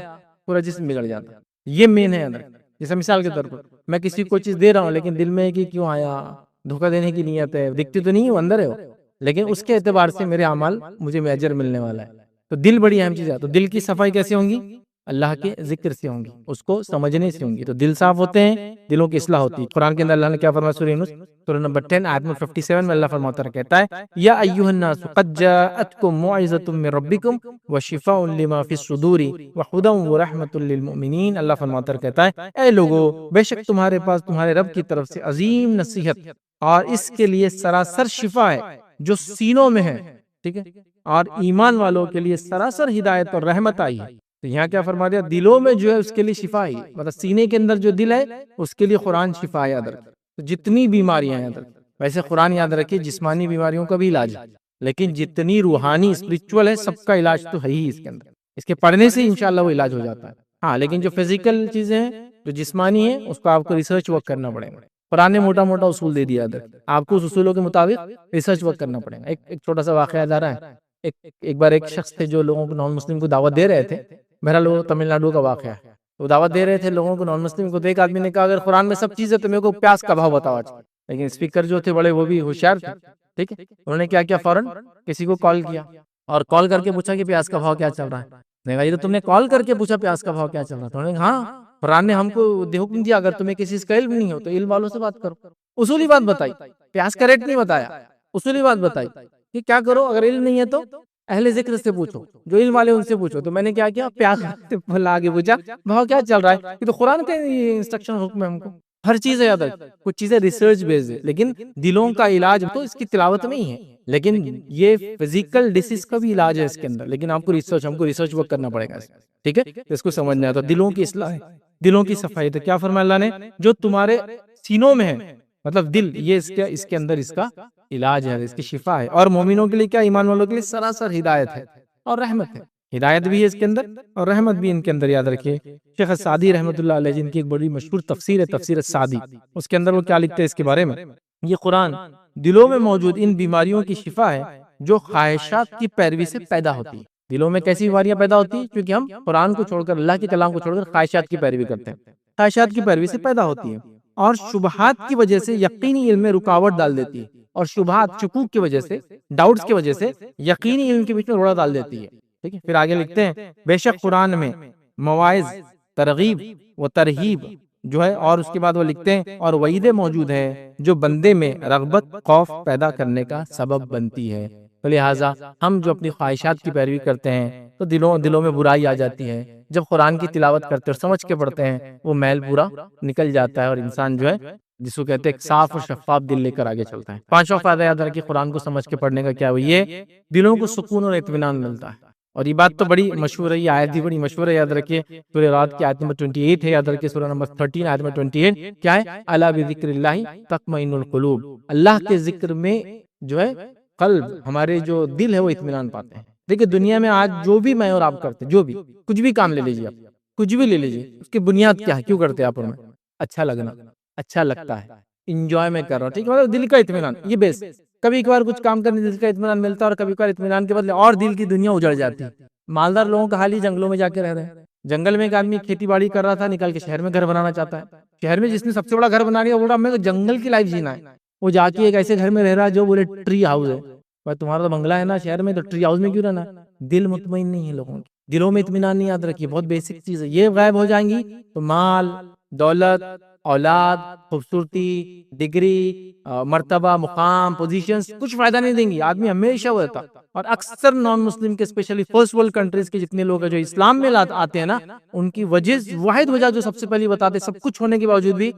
پورا جسم بگڑ جاتا، یہ مین ہے اندر۔ جیسے مثال کے طور پر میں کسی کو چیز دے رہا ہوں لیکن دل میں ہے کہ کیوں آیا، دھوکہ دینے کی نیت ہے، دکھتی تو نہیں ہو اندر ہے وہ، لیکن اس کے اعتبار سے میرے اعمال مجھے اجر ملنے والا ہے، تو دل بڑی اہم چیز ہے۔ تو دل کی صفائی کیسے ہوں گی؟ اللہ کے ذکر سے ہوں گی، اس کو سمجھنے سے ہوں گی، تو دل صاف ہوتے ہیں، دلوں کی اصلاح ہوتی ہے۔ قرآن کے اندر اللہ نے کیا فرمایا، سورہ یونس سورہ نمبر 10 آیت نمبر 57 میں اللہ فرماتا ہے، کہتا ہے یا ایھا الناس قد جاءتکم موعظۃ من ربکم وشفاء لما فی الصدور وہدی ورحمۃ للمؤمنین۔ اللہ فرماتا ہے، کہتا ہے اے لوگو بے شک تمہارے پاس تمہارے رب کی طرف سے عظیم نصیحت اور اس کے لیے سراسر شفا ہے جو سینوں میں ہے، ٹھیک ہے، اور ایمان والوں کے لیے سراسر ہدایت اور رحمت آئی ہے۔ تو یہاں کیا فرما دیا، دلوں میں جو ہے اس کے لیے شفا ہے، مطلب سینے کے اندر جو دل ہے اس کے لیے قرآن شفا ہے، یاد رکھیں۔ تو جتنی بیماریاں ہیں یاد رکھیں، ویسے قرآن یاد رکھیے جسمانی بیماریوں کا بھی علاج ہے، لیکن جتنی روحانی اسپرچول ہے سب کا علاج تو ہے ہی اس کے اندر، اس کے پڑھنے سے انشاءاللہ وہ علاج ہو جاتا ہے۔ ہاں لیکن جو فزیکل چیزیں ہیں جو جسمانی ہیں اس کو آپ کو ریسرچ ورک کرنا پڑے گا۔ قرآن نے موٹا موٹا اصول دے دیا ادھر، آپ کو اس اصولوں کے مطابق ریسرچ ورک کرنا پڑے گا۔ ایک چھوٹا سا واقعہ یاد آ رہا ہے، ایک بار ایک شخص تھے جو لوگوں کو نان مسلم کو دعوت دے رہے تھے، بہرحال وہ تمل ناڈو کا واقعہ ہے، وہ دعوت دے رہے تھے لوگوں کو نان مسلم کو، تو ایک آدمی نے کہا اگر قرآن میں سب چیز ہے تو میرے کو پیاز کا بھاؤ بتاؤ آج۔ لیکن اسپیکر جو تھے بڑے وہ بھی ہوشیار تھے، ٹھیک ہے، انہوں نے کیا کیا، فوراً کسی کو کال کیا اور کال کر کے پوچھا کہ پیاز کا بھاؤ کیا چل رہا ہے۔ نہیں بھائی، تو تم نے کال کر کے پوچھا پیاز کا بھاؤ کیا چل رہا ہے؟ تو انہوں نے کہا ہاں قرآن نے ہم کو حکم دیا اگر تمہیں کسی کا علم نہیں ہو تو علم والوں سے بات کرو۔ اصولی بات بتائی، پیاز کا ریٹ نہیں بتایا، اصولی بات بتائی کہ کیا کرو، اگر علم نہیں ہے تو اہل ذکر سے پوچھو، جو علم والے ان سے پوچھو۔ تو میں نے کیا کیا، پیاز سے لا کے پوچھا بھاؤ کیا چل رہا ہے، یہ تو قرآن کا انسٹرکشن حکم ہے ہم کو، ہر چیز ہے یاد رکھ، کچھ چیزیں ریسرچ بیس ہے، لیکن دلوں کا علاج تو اس کی تلاوت میں ہی ہے، لیکن یہ فزیکل ڈیسیز کا بھی علاج ہے اس کے اندر، لیکن آپ کو ہم کو ریسرچ ورک کرنا پڑے گا، ٹھیک ہے، اس کو سمجھنا ہے۔ تو دلوں کی اصلاح ہے، دلوں کی صفائی، تو کیا فرمایا اللہ نے، جو تمہارے سینوں میں ہے، مطلب دل، یہ اس کے اندر اس کا علاج ہے، اس کی شفا ہے، اور مومنوں کے لیے کیا، ایمان والوں کے لیے سراسر ہدایت ہے اور رحمت ہے، ہدایت بھی ہے اس کے اندر اور رحمت بھی ان کے اندر، یاد رکھیے۔ شیخ السعدی رحمۃ اللہ علیہ جن کی ایک بڑی مشہور تفسیر ہے، تفسیر السعدی، اس کے اندر وہ کیا لکھتے ہیں اس کے بارے میں، یہ قرآن دلوں میں موجود ان بیماریوں کی شفا ہے جو خواہشات کی پیروی سے پیدا ہوتی ہے۔ دلوں میں کیسی بیماریاں پیدا ہوتی ہیں؟ کیونکہ ہم قرآن کو چھوڑ کر، اللہ کے کلام کو چھوڑ کر خواہشات کی پیروی کرتے ہیں، خواہشات کی پیروی سے پیدا ہوتی ہیں، اور شبہات کی وجہ سے یقینی علم میں رکاوٹ ڈال دیتی ہے، اور شبہات، شکوک کی وجہ سے، ڈاؤٹس کی وجہ سے یقینی علم کے بیچ میں روڑا ڈال دیتی ہے۔ ٹھیک ہے، پھر آگے لکھتے ہیں بے شک قرآن میں مواعظ، ترغیب و ترہیب جو ہے، اور اس کے بعد وہ لکھتے ہیں اور وعیدیں موجود ہے جو بندے میں رغبت، خوف پیدا کرنے کا سبب بنتی ہے۔ تو لہٰذا ہم جو اپنی خواہشات کی پیروی کرتے ہیں تو دلوں میں برائی آ جاتی ہے۔ جب قرآن کی تلاوت کرتے اور سمجھ کے پڑھتے ہیں، وہ میل پورا نکل جاتا ہے، اور انسان جو ہے، جس کو کہتے ہیں ایک صاف اور شفاف دل لے کر آگے چلتا ہے۔ پانچواں فائدہ یاد رکھیے قرآن کو سمجھ کے پڑھنے کا، کیا وہ یہ دلوں کو سکون اور اطمینان ملتا ہے۔ اور یہ بات تو بڑی مشہور ہے، یہ آیت بھی بڑی مشہور ہے، یاد رکھیے سورہ رات کی آیت نمبر 28 ہے، یاد رکھیے سورہ نمبر 13 آیت نمبر 28 کیا ہے؟ الا بذکر اللہ تطمئن القلوب، اللہ کے ذکر میں جو ہے قلب، ہمارے جو دل ہے وہ اطمینان پاتے ہیں۔ دیکھیں دنیا میں آج جو بھی میں اور آپ کرتے ہیں، جو بھی کچھ بھی کام لے لیجیے، آپ کچھ بھی لے لیجیے، اس کی بنیاد کیا ہے؟ کیوں کرتے ہیں آپ اور میں؟ اچھا لگنا، اچھا لگتا ہے، انجوائے میں کر رہا ہوں، ٹھیک ہے، مطلب دل کا اطمینان، یہ بیس۔ کبھی کبھار کچھ کام کرنے دل کا اطمینان ملتا ہے، اور کبھی کبھار اطمینان کے بدلے اور دل کی دنیا اجڑ جاتی ہے۔ مالدار لوگوں کا حال ہی جنگلوں میں جا کے رہ رہے ہیں۔ جنگل میں ایک آدمی کھیتی باڑی کر رہا تھا، نکال کے شہر میں گھر بنانا چاہتا ہے۔ شہر میں جس نے سب سے بڑا گھر بنا لیا، بول رہا میں جنگل کی لائف جینا ہے، وہ جا کے ایک ایسے گھر میں رہ رہا ہے جو بولے ٹری ہاؤس ہے۔ بھائی تمہارا تو بنگلہ ہے نا شہر میں، تو ٹری ہاؤس میں کیوں رہنا ہے؟ دل مطمئن نہیں ہے لوگوں کی، دلوں میں اطمینان نہیں، یاد رکھیے بہت بیسک چیز ہے۔ یہ غائب ہو جائیں گی تو مال، دولت، اولاد، خوبصورتی، ڈگری، مرتبہ، مقام، پوزیشنز کچھ فائدہ نہیں دیں گی، آدمی ہمیشہ وہ رہتا۔ اور اکثر نان مسلم کے، اسپیشلی فرسٹ ورلڈ کنٹریز کے جتنے لوگ ہیں جو اسلام میں آتے ہیں نا، ان کی واحد وجہ جو سب سے پہلی بتاتے، سب کچھ ہونے کے باوجود بھی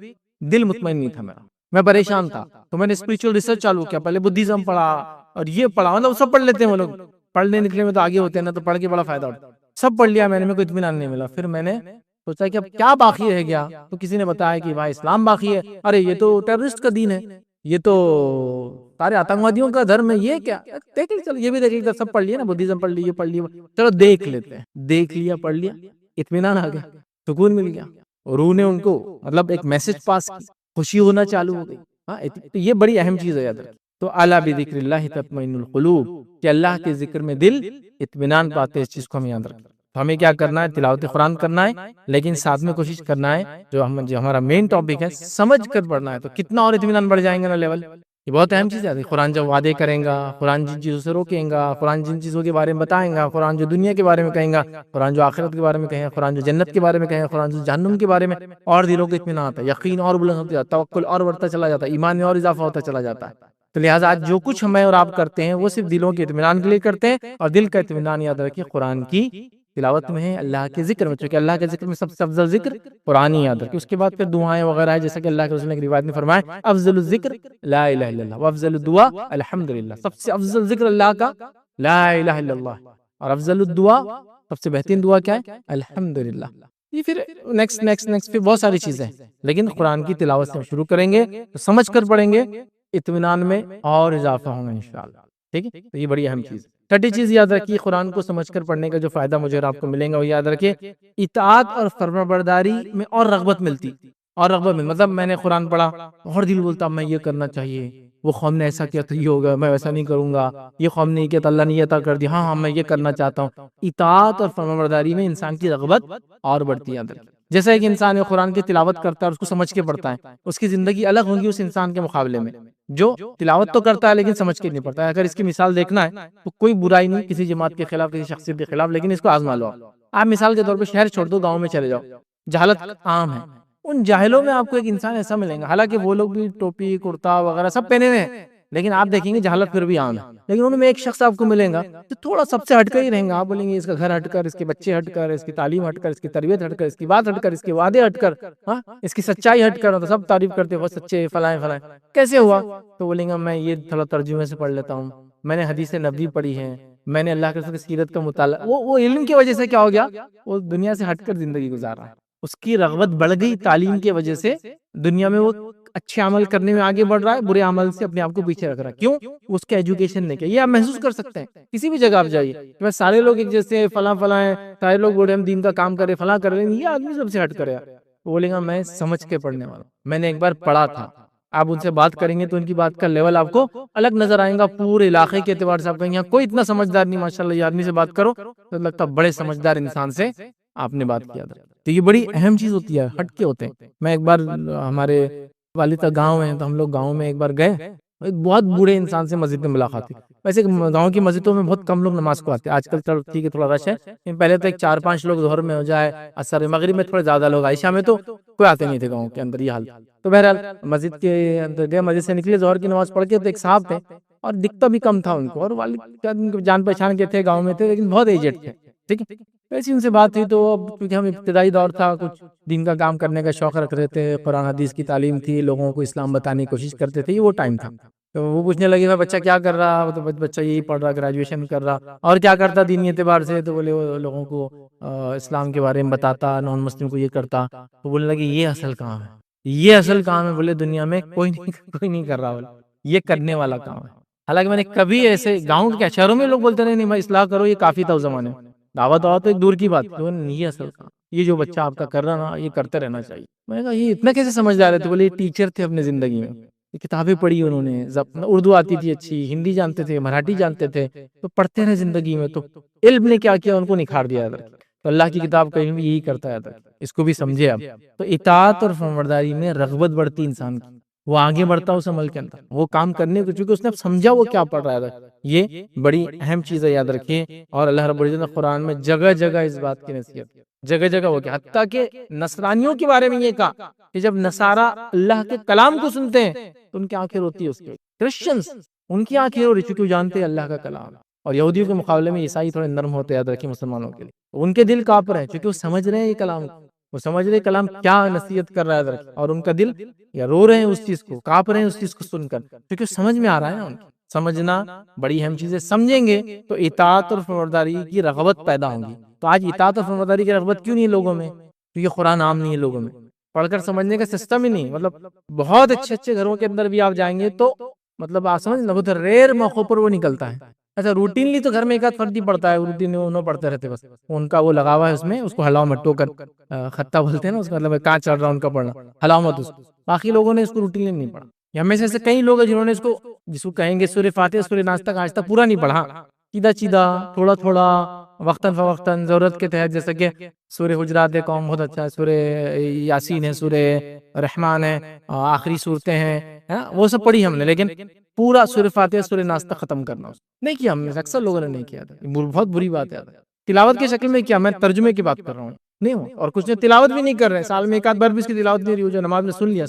دل مطمئن نہیں تھا میرا، میں پریشان تھا، تو میں نے اسپریچول ریسرچ چالو کیا، پہلے بدھزم پڑھا اور یہ پڑھا، مطلب سب پڑھ لیتے ہیں وہ لوگ، پڑھنے نکلنے میں تو آگے ہوتے ہیں نا، تو پڑھ کے بڑا فائدہ ہوتا ہے، سب پڑھ لیا میں نے، کوئی اطمینان نہیں ملا۔ پھر میں نے سوچا کہ اب کیا باقی رہ گیا، تو کسی نے بتایا کہ بھائی اسلام باقی ہے، ارے یہ تو ٹیررسٹ کا دین ہے، یہ تو سارے آتنکوادیوں کا دھرم ہے، یہ کیا؟ دیکھ لیں، چلو یہ بھی دیکھ لیتے، سب پڑھ لیا نا، بدھزم پڑھ لی، یہ پڑھ لیا، چلو دیکھ لیتے ہیں، دیکھ لیا، پڑھ لیا، اطمینان آ گیا، سکون مل گیا، روح نے ان کو مطلب ایک میسج پاس کی، خوشی ہونا چالو ہو گئی۔ ہاں، تو یہ بڑی اہم چیز ہے، یاد رکھیں۔ تو الا بذکر اللہ تطمئن القلوب، کہ اللہ کے ذکر میں دل اطمینان پاتے ہیں، اس چیز کو ہمیں یاد رکھنا۔ تو ہمیں کیا کرنا ہے؟ تلاوت قرآن کرنا ہے، لیکن ساتھ میں کوشش کرنا ہے جو ہمارا مین ٹاپک ہے، سمجھ کر پڑھنا ہے، تو کتنا اور اطمینان بڑھ جائیں گے نا لیول۔ یہ بہت اہم چیز ہے، قرآن جب وعدے کریں گا، قرآن جن چیزوں سے روکیں گا، قرآن جن چیزوں کے بارے میں بتائیں گا، قرآن جو دنیا کے بارے میں کہیں گا، قرآن جو آخرت کے بارے میں کہیں گا، قرآن جو جنت کے بارے میں کہیں گا، قرآن جو جہنم کے بارے میں، اور دلوں کو اطمینان آتا ہے، یقین اور بلند ہوتا جاتا ہے، توکل اور بڑھتا چلا جاتا ہے، ایمان میں اور اضافہ ہوتا چلا جاتا ہے۔ تو لہٰذا آج جو کچھ ہمیں اور آپ کرتے ہیں وہ صرف دلوں کے اطمینان کے لیے کرتے ہیں، اور دل کا اطمینان یاد رکھیے قرآن کی تلاوت میں ہے، اللہ کے ذکر میں، چونکہ اللہ کے ذکر میں سب سے افضل ذکر قرآن ہی یاد رکھیے۔ اس کے بعد پھر دعائیں وغیرہ ہے، جیسا کہ اللہ کے رسول نے ایک روایت میں فرمایا افضل الذکر لا الہ الا اللہ وافضل الدعاء الحمدللہ، سب سے افضل ذکر اللہ کا لا الہ الا اللہ، اور افضل الدعاء، سب سے بہترین دعا کیا ہے؟ الحمدللہ۔ یہ پھر نیکسٹ پھر بہت ساری چیزیں ہیں، لیکن قرآن کی تلاوت سے ہم شروع کریں گے تو سمجھ کر پڑھیں گے، اطمینان میں اور اضافہ ہوگا انشاءاللہ، ٹھیک ہے؟ تو یہ بڑی اہم چیز ہے۔ چھٹی چیز یاد رکھیے، قرآن کو سمجھ کر پڑھنے کا جو فائدہ مجھے اور آپ کو ملے گا وہ یاد رکھیے، اطاعت اور فرمانبرداری میں اور رغبت ملتی، اور رغبت ملتی، مطلب میں نے قرآن پڑھا اور دل بولتا میں یہ کرنا چاہیے، وہ قوم نے ایسا کیا تو یہ ہوگا، میں ویسا نہیں کروں گا، یہ قوم نے کیا تو اللہ نے یہ عطا کر دیا، ہاں میں یہ کرنا چاہتا ہوں۔ اطاعت اور فرمانبرداری میں انسان کی رغبت اور بڑھتی ہے۔ جیسا ایک انسان قرآن کی تلاوت کرتا ہے اور اس کو سمجھ کے پڑھتا ہے، اس کی زندگی الگ ہوگی اس انسان کے مقابلے میں جو تلاوت تو کرتا ہے لیکن سمجھ کے نہیں پڑھتا ہے۔ اگر اس کی مثال دیکھنا ہے تو کوئی برائی نہیں کسی جماعت کے خلاف، کسی شخصیت کے خلاف، لیکن اس کو آزما لو۔ آپ مثال کے طور پہ شہر چھوڑ دو، گاؤں میں چلے جاؤ، جہالت عام ہے، ان جاہلوں میں آپ کو ایک انسان ایسا ملے گا، حالانکہ وہ لوگ بھی ٹوپی کرتا وغیرہ سب پہنے ہوئے ہیں، لیکن آپ دیکھیں گے جہالت پھر بھی عام ہے، لیکن ان میں ایک شخص آپ کو ملے گا تو تھوڑا سب سے ہٹ کر ہی رہیں گا۔ آپ بولیں گے اس کا گھر ہٹ کر، اس کے بچے ہٹ کر، اس کی تعلیم ہٹ کر، اس کی تربیت ہٹ کر، اس کی بات ہٹ کر، اس کے وعدے ہٹ کر، اس کی سچائی ہٹ کر، تو سب تعریف کرتے ہیں وہ سچے فلائیں فلائیں، کیسے ہوا؟ تو بولیں گا میں یہ تھوڑا ترجمے سے پڑھ لیتا ہوں، میں نے حدیث نبوی پڑھی ہے، میں نے اللہ کے رسول کی سیرت کا مطالعہ، وہ علم کی وجہ سے کیا ہو گیا؟ وہ دنیا سے ہٹ کر زندگی گزار رہا ہے، اس کی رغبت بڑھ گئی تعلیم کی وجہ سے، دنیا میں وہ اچھے عمل کرنے میں آگے بڑھ رہا ہے، برے عمل سے اپنے آپ کو پیچھے رکھ رہا ہے۔ کیوں؟ اس کے ایجوکیشن نے کیا، یہ آپ محسوس کر سکتے ہیں کسی بھی جگہ آپ جائیے، سارے لوگ ایک جیسے فلاں فلاں ہیں، سارے لوگ بولے ہم دین کا کام کرے، فلاں کر رہے ہیں، یہ آدمی سب سے ہٹ کرے، بولے گا میں سمجھ کے پڑھنے والا ہوں، میں نے ایک بار پڑھا تھا، آپ ان سے بات کریں گے تو ان کی بات کا لیول آپ کو الگ نظر آئے گا، پورے علاقے کے اعتبار سے آپ کہیں گے یہاں کوئی اتنا سمجھدار نہیں، ماشاءاللہ یہ آدمی سے بات کرو تو لگتا بڑے سمجھدار انسان سے آپ نے بات کیا تھا۔ تو یہ بڑی اہم چیز ہوتی ہے، ہٹ کے ہوتے ہیں۔ میں ایک بار ہمارے والد کا گاؤں ہے تو ہم لوگ گاؤں میں ایک بار گئے، ایک بہت بوڑھے انسان سے مسجد میں ملاقات ہوئی۔ ویسے گاؤں کی مسجدوں میں بہت کم لوگ نماز کو آتے ہیں، آج کل ٹھیک ہے تھوڑا رش ہے، لیکن پہلے تو ایک 4-5 لوگ ظہر میں ہو جائے، عصر مغرب میں تھوڑے زیادہ لوگ، عشاء میں تو کوئی آتے نہیں تھے گاؤں کے اندر، یہ حال۔ تو بہرحال مسجد کے اندر گئے، مسجد سے نکلے ظہر کی نماز پڑھ کے، تو ایک صاحب تھے اور دکھتا بھی کم تھا ان کو، اور والد جان پہچان کے تھے، گاؤں میں تھے لیکن بہت ایجڈ تھے، ٹھیک ہے۔ ویسے ان سے بات ہوئی تو اب کیونکہ ہم ابتدائی دور تھا، کچھ دین کا کام کرنے کا شوق رکھ رہے تھے، قرآن حدیث کی تعلیم تھی، لوگوں کو اسلام بتانے کی کوشش کرتے تھے، یہ وہ ٹائم تھا۔ تو وہ پوچھنے لگے بھائی بچہ کیا کر رہا، تو بچہ یہی پڑھ رہا، گریجویشن کر رہا، اور کیا کرتا دینی اعتبار سے، تو بولے وہ لوگوں کو اسلام کے بارے میں بتاتا، نان مسلم کو یہ کرتا۔ تو بولنے لگے یہ اصل کام ہے، یہ اصل کام ہے، بولے دنیا میں کوئی نہیں کر رہا، بولے یہ کرنے والا کام ہے۔ حالانکہ میں نے کبھی ایسے گاؤں کے شہروں میں لوگ بولتے نہیں بھائی اصلاح کرو، یہ کافی تھا اس زمانے میں، دعوت تو ایک دور کی بات، یہ اصل کام، یہ جو بچہ آپ کا کر رہا نا، یہ کرتے رہنا چاہیے۔ میں نے کہا یہ اتنا کیسے سمجھدار ہے؟ تو بولے یہ ٹیچر تھے اپنے زندگی میں، یہ کتابیں پڑھی انہوں نے، اردو آتی تھی اچھی، ہندی جانتے تھے، مراٹھی جانتے تھے، تو پڑھتے رہے زندگی میں، تو علم نے کیا کیا ان کو نکھار دیا ادھر۔ تو اللہ کی کتاب کہیں بھی یہی کرتا ہے ادھر، اس کو بھی سمجھے آپ۔ تو اطاعت اور فرمانبرداری میں رغبت بڑھتی انسان کی، وہ آگے بڑھتا اس عمل کے اندر، وہ کام کرنے کو، چونکہ اس نے اب سمجھا وہ کیا پڑھ رہا ہے، یہ بڑی اہم چیز ہے، یاد رکھیے۔ اور اللہ رب العزت نے قرآن میں جگہ جگہ اس بات کی نصیحت، جگہ جگہ وہ کیا، حتیٰ کہ نصرانیوں کے بارے میں یہ کہا کہ جب نصارہ اللہ کے کلام کو سنتے ہیں تو ان کی آنکھیں روتی ہے، اس کے کرسچنز ان کی آنکھیں رو رہی، چونکہ وہ جانتے ہیں اللہ کا کلام۔ اور یہودیوں کے مقابلے میں عیسائی تھوڑے نرم ہوتے ہیں، یاد رکھیے مسلمانوں کے لیے، ان کے دل کانپ رہے ہیں چونکہ وہ سمجھ رہے ہیں یہ کلام، وہ سمجھ رہے کلام کیا نصیحت کر رہا ہے، اور ان کا دل یا رو رہے ہیں اس چیز کو، کانپ رہے ہیں اس چیز کو سن کر، کیونکہ سمجھ میں آ رہا ہے نا ان کی۔ سمجھنا بڑی اہم چیز ہے، سمجھیں گے تو اطاعت اور فرمانبرداری کی رغبت پیدا ہوگی۔ تو آج اطاعت اور فرمانبرداری کی رغبت کیوں نہیں ہے لوگوں میں؟ کیونکہ قرآن عام نہیں ہے لوگوں میں، پڑھ کر سمجھنے کا سسٹم ہی نہیں، مطلب بہت اچھے اچھے گھروں کے اندر بھی آپ جائیں گے تو مطلب آپ سمجھ لو تو ریئر موقعوں پر وہ نکلتا ہے۔ اچھا روٹینلی تو گھر میں ایک آدھ فرد ہی پڑھتا ہے، روٹین انہوں پڑھتے رہتے، بس ان کا وہ لگا ہوا ہے اس میں، اس کو ہلاؤ مت، ٹوکر خطہ بولتے ہیں نا، اس کا مطلب کہاں چل رہا ان کا پڑھنا، ہلاؤ مت اس کو۔ باقی لوگوں نے اس کو روٹینلی نہیں پڑھا، یا ہمیں سے ایسے کئی لوگ ہیں جنہوں نے اس کو، جس کو کہیں گے سورہ فاتحہ سورہ ناس تک آج تک پورا نہیں پڑھا، سیدھا سیدھا تھوڑا تھوڑا وقتاً فوقتاً ضرورت کے تحت، جیسا کہ سورہ حجرات قوم بہت اچھا ہے، سورہ یاسین ہے، سورہ رحمان ہے، آخری صورتیں ہیں، وہ سب پڑھی ہم نے، لیکن پورا سورہ فاتحہ سورہ ناس تک ختم کرنا نہیں کیا ہم نے، اکثر لوگوں نے نہیں کیا تھا، بہت بری بات ہے۔ تلاوت کی شکل میں کیا، میں ترجمے کی بات کر رہا ہوں، نہیں ہوں، اور کچھ نے تلاوت بھی نہیں کر رہے، سال میں ایک آدھ بار بھی اس کی تلاوت نہیں رہی، جو نماز میں سن لیا،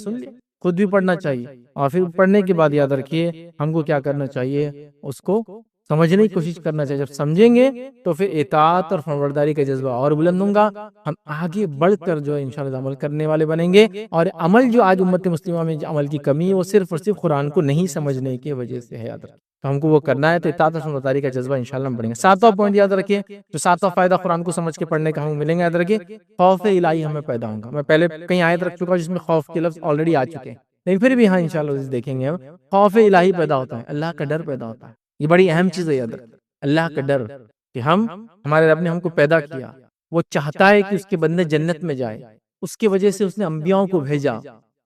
خود بھی پڑھنا چاہیے۔ اور پھر پڑھنے کے بعد یاد رکھیے ہم کو کیا کرنا چاہیے، اس کو سمجھنے کی کوشش کرنا چاہیے۔ جب سمجھیں گے تو پھر اطاعت اور فرمانبرداری کا جذبہ اور بلند ہوگا، ہم آگے بڑھ کر جو ہے انشاءاللہ عمل کرنے والے بنیں گے۔ اور عمل جو آج امت مسلمہ میں عمل کی کمی ہے، وہ صرف اور صرف قرآن کو نہیں سمجھنے کی وجہ سے ہے، یاد رکھیں۔ تو ہم کو وہ کرنا ہے، تو اطاعت اور فرمانبرداری کا جذبہ انشاءاللہ ہم بڑھیں گے۔ ساتواں پوائنٹ یاد رکھیے، جو ساتواں فائدہ قرآن کو سمجھ کے پڑھنے کا ہمیں ملیں گے، یاد رکھیے خوف الہی ہمیں پیدا ہوگا۔ میں پہلے کہیں آیت رکھ چکا ہوں جس میں خوف کے لفظ آلریڈی آ چکے ہیں، لیکن پھر بھی ہاں انشاءاللہ دیکھیں گے ہم، خوف الہی پیدا ہوتا ہے، اللہ کا ڈر پیدا ہوتا ہے، یہ بڑی اہم چیز ہے، یاد رکھیں اللہ کا ڈر، کہ ہمارے رب نے ہم کو پیدا کیا، وہ چاہتا ہے کہ اس کے بندے جنت میں جائے، اس کی وجہ سے اس نے انبیاءوں کو بھیجا،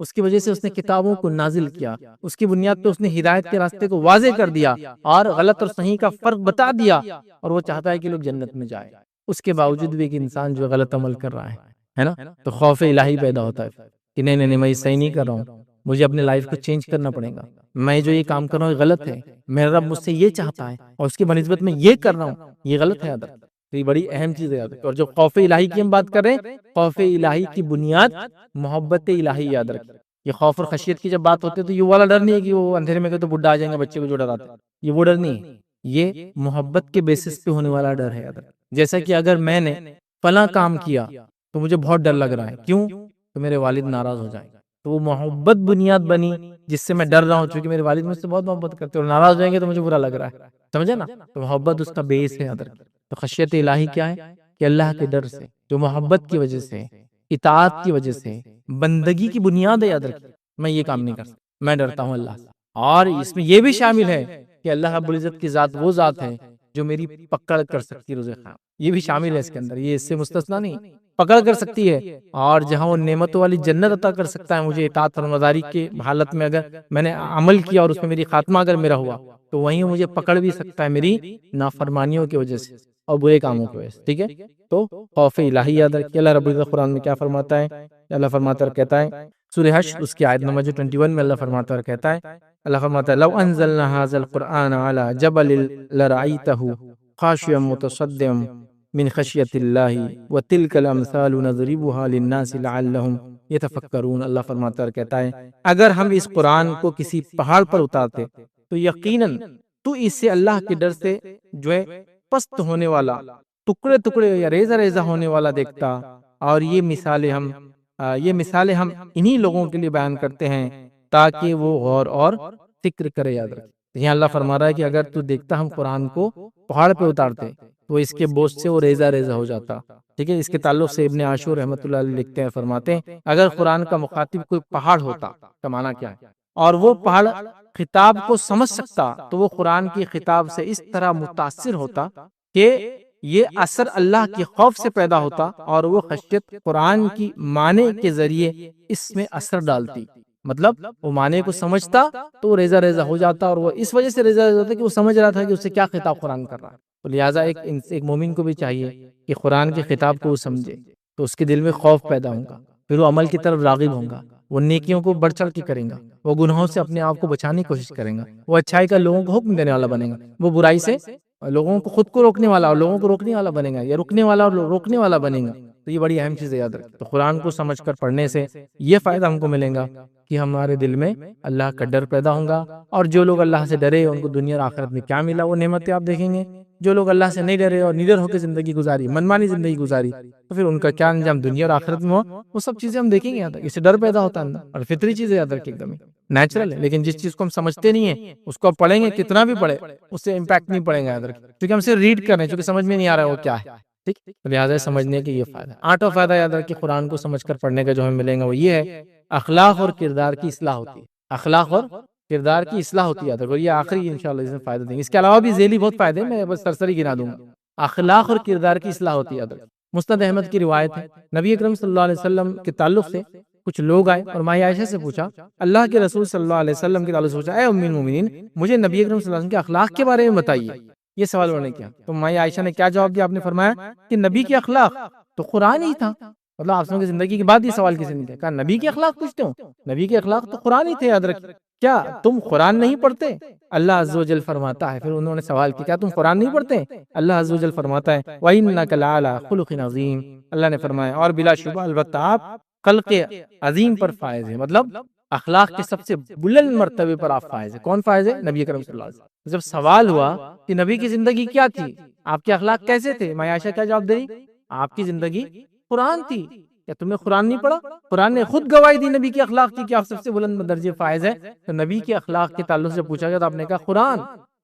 اس کی وجہ سے اس نے کتابوں کو نازل کیا، اس کی بنیاد پہ اس نے ہدایت کے راستے کو واضح کر دیا اور غلط اور صحیح کا فرق بتا دیا، اور وہ چاہتا ہے کہ لوگ جنت میں جائیں۔ اس کے باوجود بھی ایک انسان جو غلط عمل کر رہا ہے نا، تو خوف الہی پیدا ہوتا ہے کہ نہیں نہیں نہیں، میں یہ صحیح نہیں کر رہا ہوں، مجھے اپنے لائف کو چینج کرنا پڑے گا، میں جو یہ کام کر رہا ہوں یہ غلط ہے، میرا رب مجھ سے یہ چاہتا ہے اور اس کی بنسبت میں یہ کر رہا ہوں، یہ غلط ہے، یاد رکھیں۔ تو یہ بڑی اہم چیز ہے، یاد رکھیں۔ اور جو خوف الہی کی ہم بات کر رہے ہیں، خوف الہی کی بنیاد محبت الہی، یاد رکھیں۔ یہ خوف اور خشیت کی جب بات ہوتی ہے تو یہ والا ڈر نہیں ہے کہ وہ اندھیرے میں گئے تو بڈھا آ جائیں گے بچے کو جو ڈراتے ہیں، یہ وہ ڈر نہیں ہے، یہ محبت کے بیسس پہ ہونے والا ڈر ہے، یاد رکھیں۔ جیسا کہ اگر میں نے فلاں کام کیا تو مجھے بہت ڈر لگ رہا ہے، کیوں؟ تو میرے والد ناراض ہو جائیں گے، تو وہ محبت بنیاد بنی جس سے میں ڈر رہا ہوں، چونکہ میرے والد مجھ سے بہت محبت کرتے ہیں، اور ناراض ہو جائیں گے تو مجھے برا لگ رہا ہے، سمجھے نا؟ تو محبت اس کا بیس ہے، یاد رکھیں۔ تو خشیت الہی کیا ہے کہ اللہ کے ڈر سے، جو محبت کی وجہ سے، اطاعت کی وجہ سے، بندگی کی بنیاد ہے، یاد رکھیں۔ میں یہ کام نہیں کر سکتا، میں ڈرتا ہوں اللہ سے، اور اس میں یہ بھی شامل ہے کہ اللہ رب العزت کی ذات وہ ذات ہے جو میری پکڑ کر سکتی روز قیامت، یہ بھی شامل ہے اس کے اندر، یہ اس سے مستثنا نہیں۔ پکڑ کر سکتی ہے، اور جہاں وہ نعمتوں والی جنت عطا کر سکتا ہے مجھے اطاعت فرماداری کی حالت میں، اگر میں نے عمل کیا اور اس میں میری خاتمہ اگر میرا ہوا، تو وہیں مجھے پکڑ بھی سکتا ہے میری نافرمانیوں کی وجہ سے اور برے کاموں کی وجہ سے، ٹھیک ہے؟ تو خوف الہی یاد رکھیے۔ اللہ رب العزت قرآن میں کیا فرماتا ہے؟ اللہ فرماتا ہے اور کہتا ہے، سورہ حشر اس کی آیت نمبر 21 میں اللہ فرماتا ہے اور کہتا ہے، اللہ فرماتا ہے، لو انزلنا هذا القرآن على جبل لرأيته خاشعا متصدعا من خشیت اللہ وتلک الامثال نضربها للناس لعلهم یتفکرون۔ اللہ فرماتا ہے اور کہتا ہے، اگر ہم اس قرآن کو کسی پہاڑ پر اتارتے تو یقیناً تو اس سے اللہ کے ڈر سے جو ہے پست ہونے والا، ٹکڑے ٹکڑے یا ریزہ ریزہ ہونے والا دیکھتا، اور یہ مثالیں ہم انہی لوگوں کے لیے بیان کرتے ہیں تاکہ وہ غور اور فکر کرے۔ یاد رکھیں، یہاں اللہ فرما رہا ہے کہ اگر تو دیکھتا ہم قرآن کو پہاڑ پہ اتارتے تو اس کے بوجھ سے وہ ریزہ ریزہ ہو جاتا، ٹھیک ہے؟ اس کے تعلق سے ابن عاشور رحمۃ اللہ علیہ لکھتے ہیں، فرماتے ہیں، اگر قرآن کا مخاطب کوئی پہاڑ ہوتا کا معنی کیا ہے، اور وہ پہاڑ خطاب کو سمجھ سکتا تو وہ قرآن کی خطاب سے اس طرح متاثر ہوتا کہ یہ اثر اللہ کے خوف سے پیدا ہوتا، اور وہ خشیت قرآن کی معنی کے ذریعے اس میں اثر ڈالتی، مطلب وہ معنی کو سمجھتا تو وہ ریزہ ریزہ ہو جاتا، اور وہ اس وجہ سے ریزہ ریزہ ہوتا کہ وہ سمجھ رہا تھا کہ اس سے کیا خطاب قرآن کر رہا ہے۔ تو لہٰذا ایک مومن کو بھی چاہیے کہ قرآن کے خطاب کو وہ سمجھے، تو اس کے دل میں خوف پیدا ہوگا، پھر وہ عمل کی طرف راغب ہوگا، وہ نیکیوں کو بڑھ چڑھ کے کرے گا، وہ گناہوں سے اپنے آپ کو بچانے کی کوشش کرے گا، وہ اچھائی کا لوگوں کو حکم دینے والا بنے گا، وہ برائی سے لوگوں کو خود کو روکنے والا اور لوگوں کو روکنے والا بنے گا، یا رکنے والا اور روکنے والا بنے گا۔ تو یہ بڑی اہم چیز ہے، یاد رکھیں۔ تو قرآن کو سمجھ کر پڑھنے سے یہ فائدہ ہم کو ملے گا کہ ہمارے دل میں اللہ کا ڈر پیدا ہوگا، اور جو لوگ اللہ سے ڈرے ان کو دنیا اور آخرت میں کیا ملا وہ نعمتیں آپ دیکھیں گے۔ جو لوگ اللہ سے نہیں ڈرے اور نڈر ہو کے زندگی گزاری، منمانی زندگی گزاری، تو پھر ان کا کیا انجام دنیا اور آخرت میں ہو، وہ سب چیزیں ہم دیکھیں گے۔ یاد رکھیں، اس سے ڈر پیدا ہوتا ہے، اور فطری چیز ہے، یاد رکھیں، ایک دم نیچرل ہے۔ لیکن جس چیز کو ہم سمجھتے نہیں ہیں اس کو پڑھیں گے، کتنا بھی پڑھے اس سے امپیکٹ نہیں پڑے گا، یاد رکھیں، کیونکہ ہم سے ریڈ کر رہے ہیں، چونکہ سمجھ میں نہیں آ رہا ہے وہ کیا ہے، ٹھیک؟ لہٰذا سمجھنے کے یہ فائدہ، آٹھواں فائدہ یاد رکھیں قرآن کو سمجھ کر پڑھنے کا جو ہمیں ملے گا وہ یہ ہے، اخلاق اور کردار کی اصلاح ہوتی ہے۔ اخلاق اور کردار کی اصلاح ہوتی ہے، اور یہ آخری انشاءاللہ اس میں فائدہ دیں گے۔ اس کے علاوہ بھی ذیلی بہت فائدے، میں بس سرسری گنا دوں گا۔ اخلاق اور کردار کی اصلاح ہوتی ہے۔ مسند احمد کی روایت ہے، نبی اکرم صلی اللہ علیہ وسلم کے تعلق سے کچھ لوگ آئے اور ماں عائشہ سے پوچھا، اللہ کے رسول صلی اللہ علیہ وسلم کے تعلق سے پوچھا، اے ام المومنین، مجھے نبی اکرم صلی اللہ علیہ وسلم کے اخلاق کے بارے میں بتائیے۔ یہ سوال انہوں نے کیا، تو ماں عائشہ نے کیا جواب دیا؟ آپ نے فرمایا کہ نبی کے اخلاق تو قرآن ہی تھا، مطلب آپ کی زندگی کے بعد یہ سوال کسی نے کیا، کہا نبی کے اخلاق پوچھتے ہو؟ نبی کے اخلاق تو قرآن ہی تھے، یاد رکھیں، کیا تم قرآن نہیں پڑھتے؟ اللہ عز و جل فرماتا ہے، پھر انہوں نے سوال کیا، کیا تم قرآن نہیں پڑھتے؟ اللہ عز و جل فرماتا ہے وَإِنَّكَ لَعَلَىٰ خُلُقٍ عَظِيمٍ، اللہ نے فرمایا اور بلا شبہ البتہ آپ خلق عظیم پر فائز ہیں، مطلب اخلاق کے سب سے بلند مرتبے پر آپ فائز ہیں۔ کون فائز ہے؟ نبی کریم صلی اللہ علیہ وسلم۔ جب سوال ہوا کہ نبی کی زندگی کیا تھی، آپ کے اخلاق کیسے تھے، ماں عائشہ کیا جواب دے رہی؟ آپ کی زندگی قرآن تھی۔ کیا تم نے قرآن نہیں پڑھا؟ قرآن نے خود گواہی دی نبی کے اخلاق کی کہ آپ سب سے بلند درجے فائز ہے۔ تو نبی کے اخلاق کے تعلق سے پوچھا گیا تو آپ نے کہا قرآن۔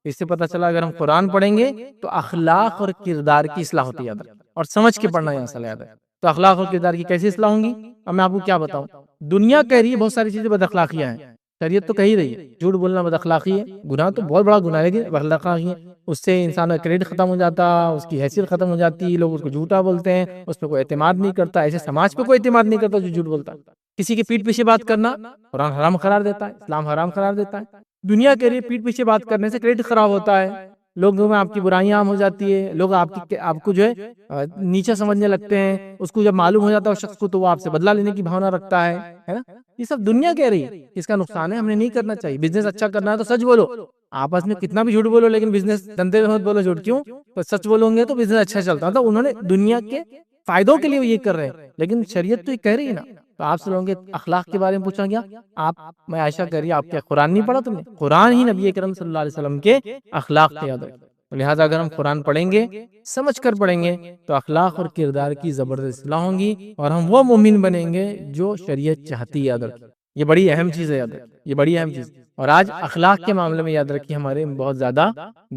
اس سے پتہ چلا اگر ہم قرآن پڑھیں گے تو اخلاق اور کردار کی اصلاح ہوتی ہے، اور سمجھ کے پڑھنا یہاں سے یاد ہے۔ تو اخلاق اور کردار کی کیسی اصلاح ہوں گی؟ اب میں آپ کو کیا بتاؤں، دنیا کہہ رہی ہے بہت ساری چیزیں بد اخلاقیاں ہیں، شریعت تو کہی رہی ہے جھوٹ بولنا بد اخلاقی ہے، گناہ تو بہت بڑا گناہ ہے لیکن بد اخلاقی ہے، اس سے انسان کا کریڈٹ ختم ہو جاتا، اس کی حیثیت ختم ہو جاتی، لوگ اس کو جھوٹا بولتے ہیں، اس پہ کوئی اعتماد نہیں کرتا، ایسے سماج پہ کوئی اعتماد نہیں کرتا جو جھوٹ بولتا۔ کسی کی پیٹھ پیچھے بات کرنا قرآن حرام قرار دیتا ہے، اسلام حرام قرار دیتا ہے۔ دنیا کہہ رہی ہے پیٹھ پیچھے بات کرنے سے کریڈٹ خراب ہوتا ہے، لوگوں میں آپ کی برائیاں عام ہو جاتی ہے، لوگ آپ کو جو ہے نیچا سمجھنے لگتے ہیں، اس کو جب معلوم ہو جاتا ہے اس شخص کو تو وہ آپ سے بدلہ لینے کی بھاونا رکھتا ہے نا۔ یہ سب دنیا کہہ رہی ہے، اس کا نقصان ہے، ہم نے نہیں کرنا چاہیے۔ بزنس اچھا کرنا ہے تو سچ بولو، آپس میں کتنا بھی جھوٹ بولو لیکن بزنس دندے میں مت بولو جھوٹ، کیوں؟ تو سچ بولو گے تو بزنس اچھا چلتا ہے۔ تو انہوں نے دنیا کے فائدوں کے لیے یہ کر رہے ہیں، لیکن شریعت تو یہ کہہ رہی ہے نا۔ تو آپ سے لوگوں کے اخلاق کے بارے میں پوچھا گیا، میں عائشہ کہہ رہی ہے آپ کیا قرآن نہیں پڑھا تم نے؟ قرآن ہی نبی کرم صلی اللہ علیہ وسلم کے اخلاق تھے، یاد رکھیں۔ لہٰذا اگر ہم قرآن پڑھیں گے، سمجھ کر پڑھیں گے تو اخلاق اور کردار کی زبردست اصلاح ہوں گی، اور ہم وہ مومن بنیں گے جو شریعت چاہتی ہے، یاد رکھیں۔ یہ بڑی اہم چیز ہے، یاد رکھیں، یہ بڑی اہم چیز۔ اور آج اخلاق کے معاملے میں یاد رکھیے ہمارے بہت زیادہ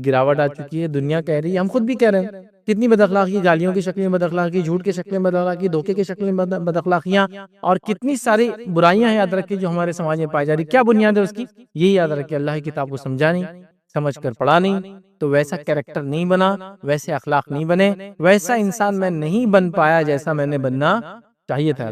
گراوٹ آ چکی ہے، دنیا کہہ رہی ہے، ہم خود بھی کہہ رہے ہیں، کتنی بد اخلاقی، گالیوں کی شکل میں بد اخلاقی، جھوٹ کی شکل میں بد اخلاقی، دھوکے کی شکل میں بد اخلاقیاں، اور کتنی ساری برائیاں ہیں، یاد رکھیے جو ہمارے سماج میں پائی جا رہی۔ کیا بنیاد ہے اس کی؟ یہی یاد رکھیے اللہ کی کتاب کو سمجھا نہیں، سمجھ کر پڑھا نہیں، تو ویسا کیریکٹر نہیں بنا، ویسے اخلاق نہیں بنے، ویسا انسان میں نہیں بن پایا جیسا میں نے بننا چاہیے تھا۔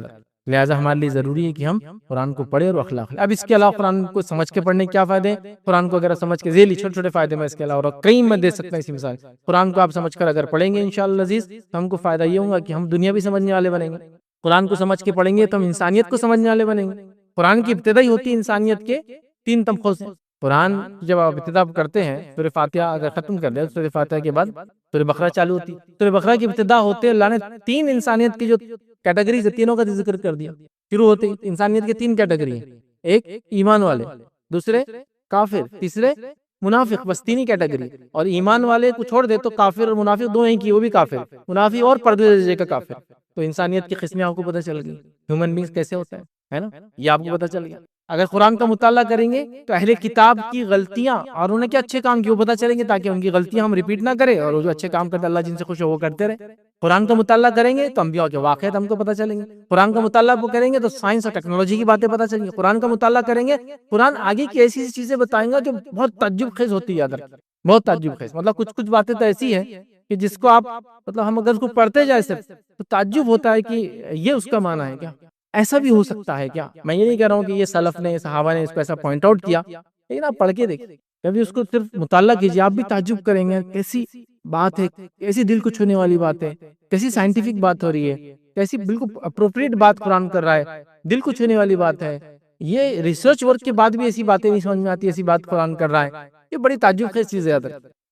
لہٰذا ہمارے لیے ضروری ہے کہ ہم قرآن کو پڑھیں اور اخلاق لیں۔ اب اس کے علاوہ قرآن کو سمجھ کے پڑھنے کے کیا فائدے ہیں؟ قرآن کو اگر سمجھ کے ذیلی چھوٹے چھوٹے فائدے میں اس کے علاوہ کئی میں دے سکتا ہوں اسی مثال۔ قرآن کو آپ سمجھ کر اگر پڑھیں گے انشاءاللہ عزیز تو ہم کو فائدہ یہ ہوگا کہ ہم دنیا بھی سمجھنے والے بنیں گے۔ قرآن کو سمجھ کے پڑھیں گے تو ہم انسانیت کو سمجھنے والے بنیں گے۔ قرآن کی ابتدا ہی ہوتی ہے انسانیت کے 3 طبقوں سے۔ قرآن جب آپ ابتدا کرتے ہیں سورہ فاتحہ اگر ختم کر دیں، سورہ فاتحہ کے بعد سورہ بقرہ چالو ہوتی ہے۔ سورہ بقرہ کی ابتدا ہوتے اللہ نے 3 انسانیت کی جو کیٹیگریز ہے تینوں کا ذکر کر دیا۔ شروع ہوتے انسانیت کے 3 کیٹیگری ہیں، ایک ایمان والے، دوسرے کافر، تیسرے منافق، بس 3 ہی کیٹیگری۔ اور ایمان والے کو چھوڑ دے تو کافر اور منافق 2 ہیں کی، وہ بھی کافر، منافق اور پردے درجے کا کافر۔ تو انسانیت کی قسمیں آپ کو پتہ چل گئی، ہیومن بینگز کیسے ہوتا ہے نا، یہ آپ کو پتہ چل گیا۔ اگر قرآن کا مطالعہ کریں گے تو اہل کتاب کی غلطیاں اور انہیں کیا اچھے کام کیے وہ پتہ چلیں گے، تاکہ ان کی غلطیاں ہم ریپیٹ نہ کریں، اور وہ جو اچھے کام کرتے اللہ جن سے خوش ہو وہ کرتے رہے۔ قرآن کا مطالعہ کریں گے تو انبیاء کے واقعات ہم کو پتہ چلیں گے۔ قرآن کا مطالعہ وہ کریں گے تو سائنس اور ٹیکنالوجی کی باتیں پتہ چلیں گی۔ قرآن کا مطالعہ کریں گے، قرآن آگے کی ایسی چیزیں بتائیں گا جو بہت تعجب خیز ہوتی ہے، یاد رکھیں بہت تعجب خیز، مطلب کچھ باتیں تو ایسی ہیں کہ جس کو آپ مطلب ہم اگر اس کو پڑھتے جائیں صرف تو تعجب ہوتا ہے کہ یہ اس کا معنی ہے کیا، ایسا بھی ہو سکتا ہے کیا۔ میں یہ نہیں کہہ رہا ہوں کہ یہ سلف نے صحابہ نے اس کو ایسا پوائنٹ آؤٹ کیا، لیکن آپ پڑھ کے دیکھیں، کبھی اس کو صرف مطالعہ کیجیے، آپ بھی تعجب کریں گے کیسی بات ہے، کیسی دل کو چھونے والی بات ہے، کیسی سائنٹیفک بات ہو رہی ہے، کیسی بالکل اپروپریٹ بات قرآن کر رہا ہے، دل کو چھونے والی بات ہے۔ یہ ریسرچ ورک کے بعد بھی ایسی باتیں نہیں سمجھ میں آتی، ایسی بات قرآن کر رہا ہے، یہ بڑی تعجب خیز چیز ہے۔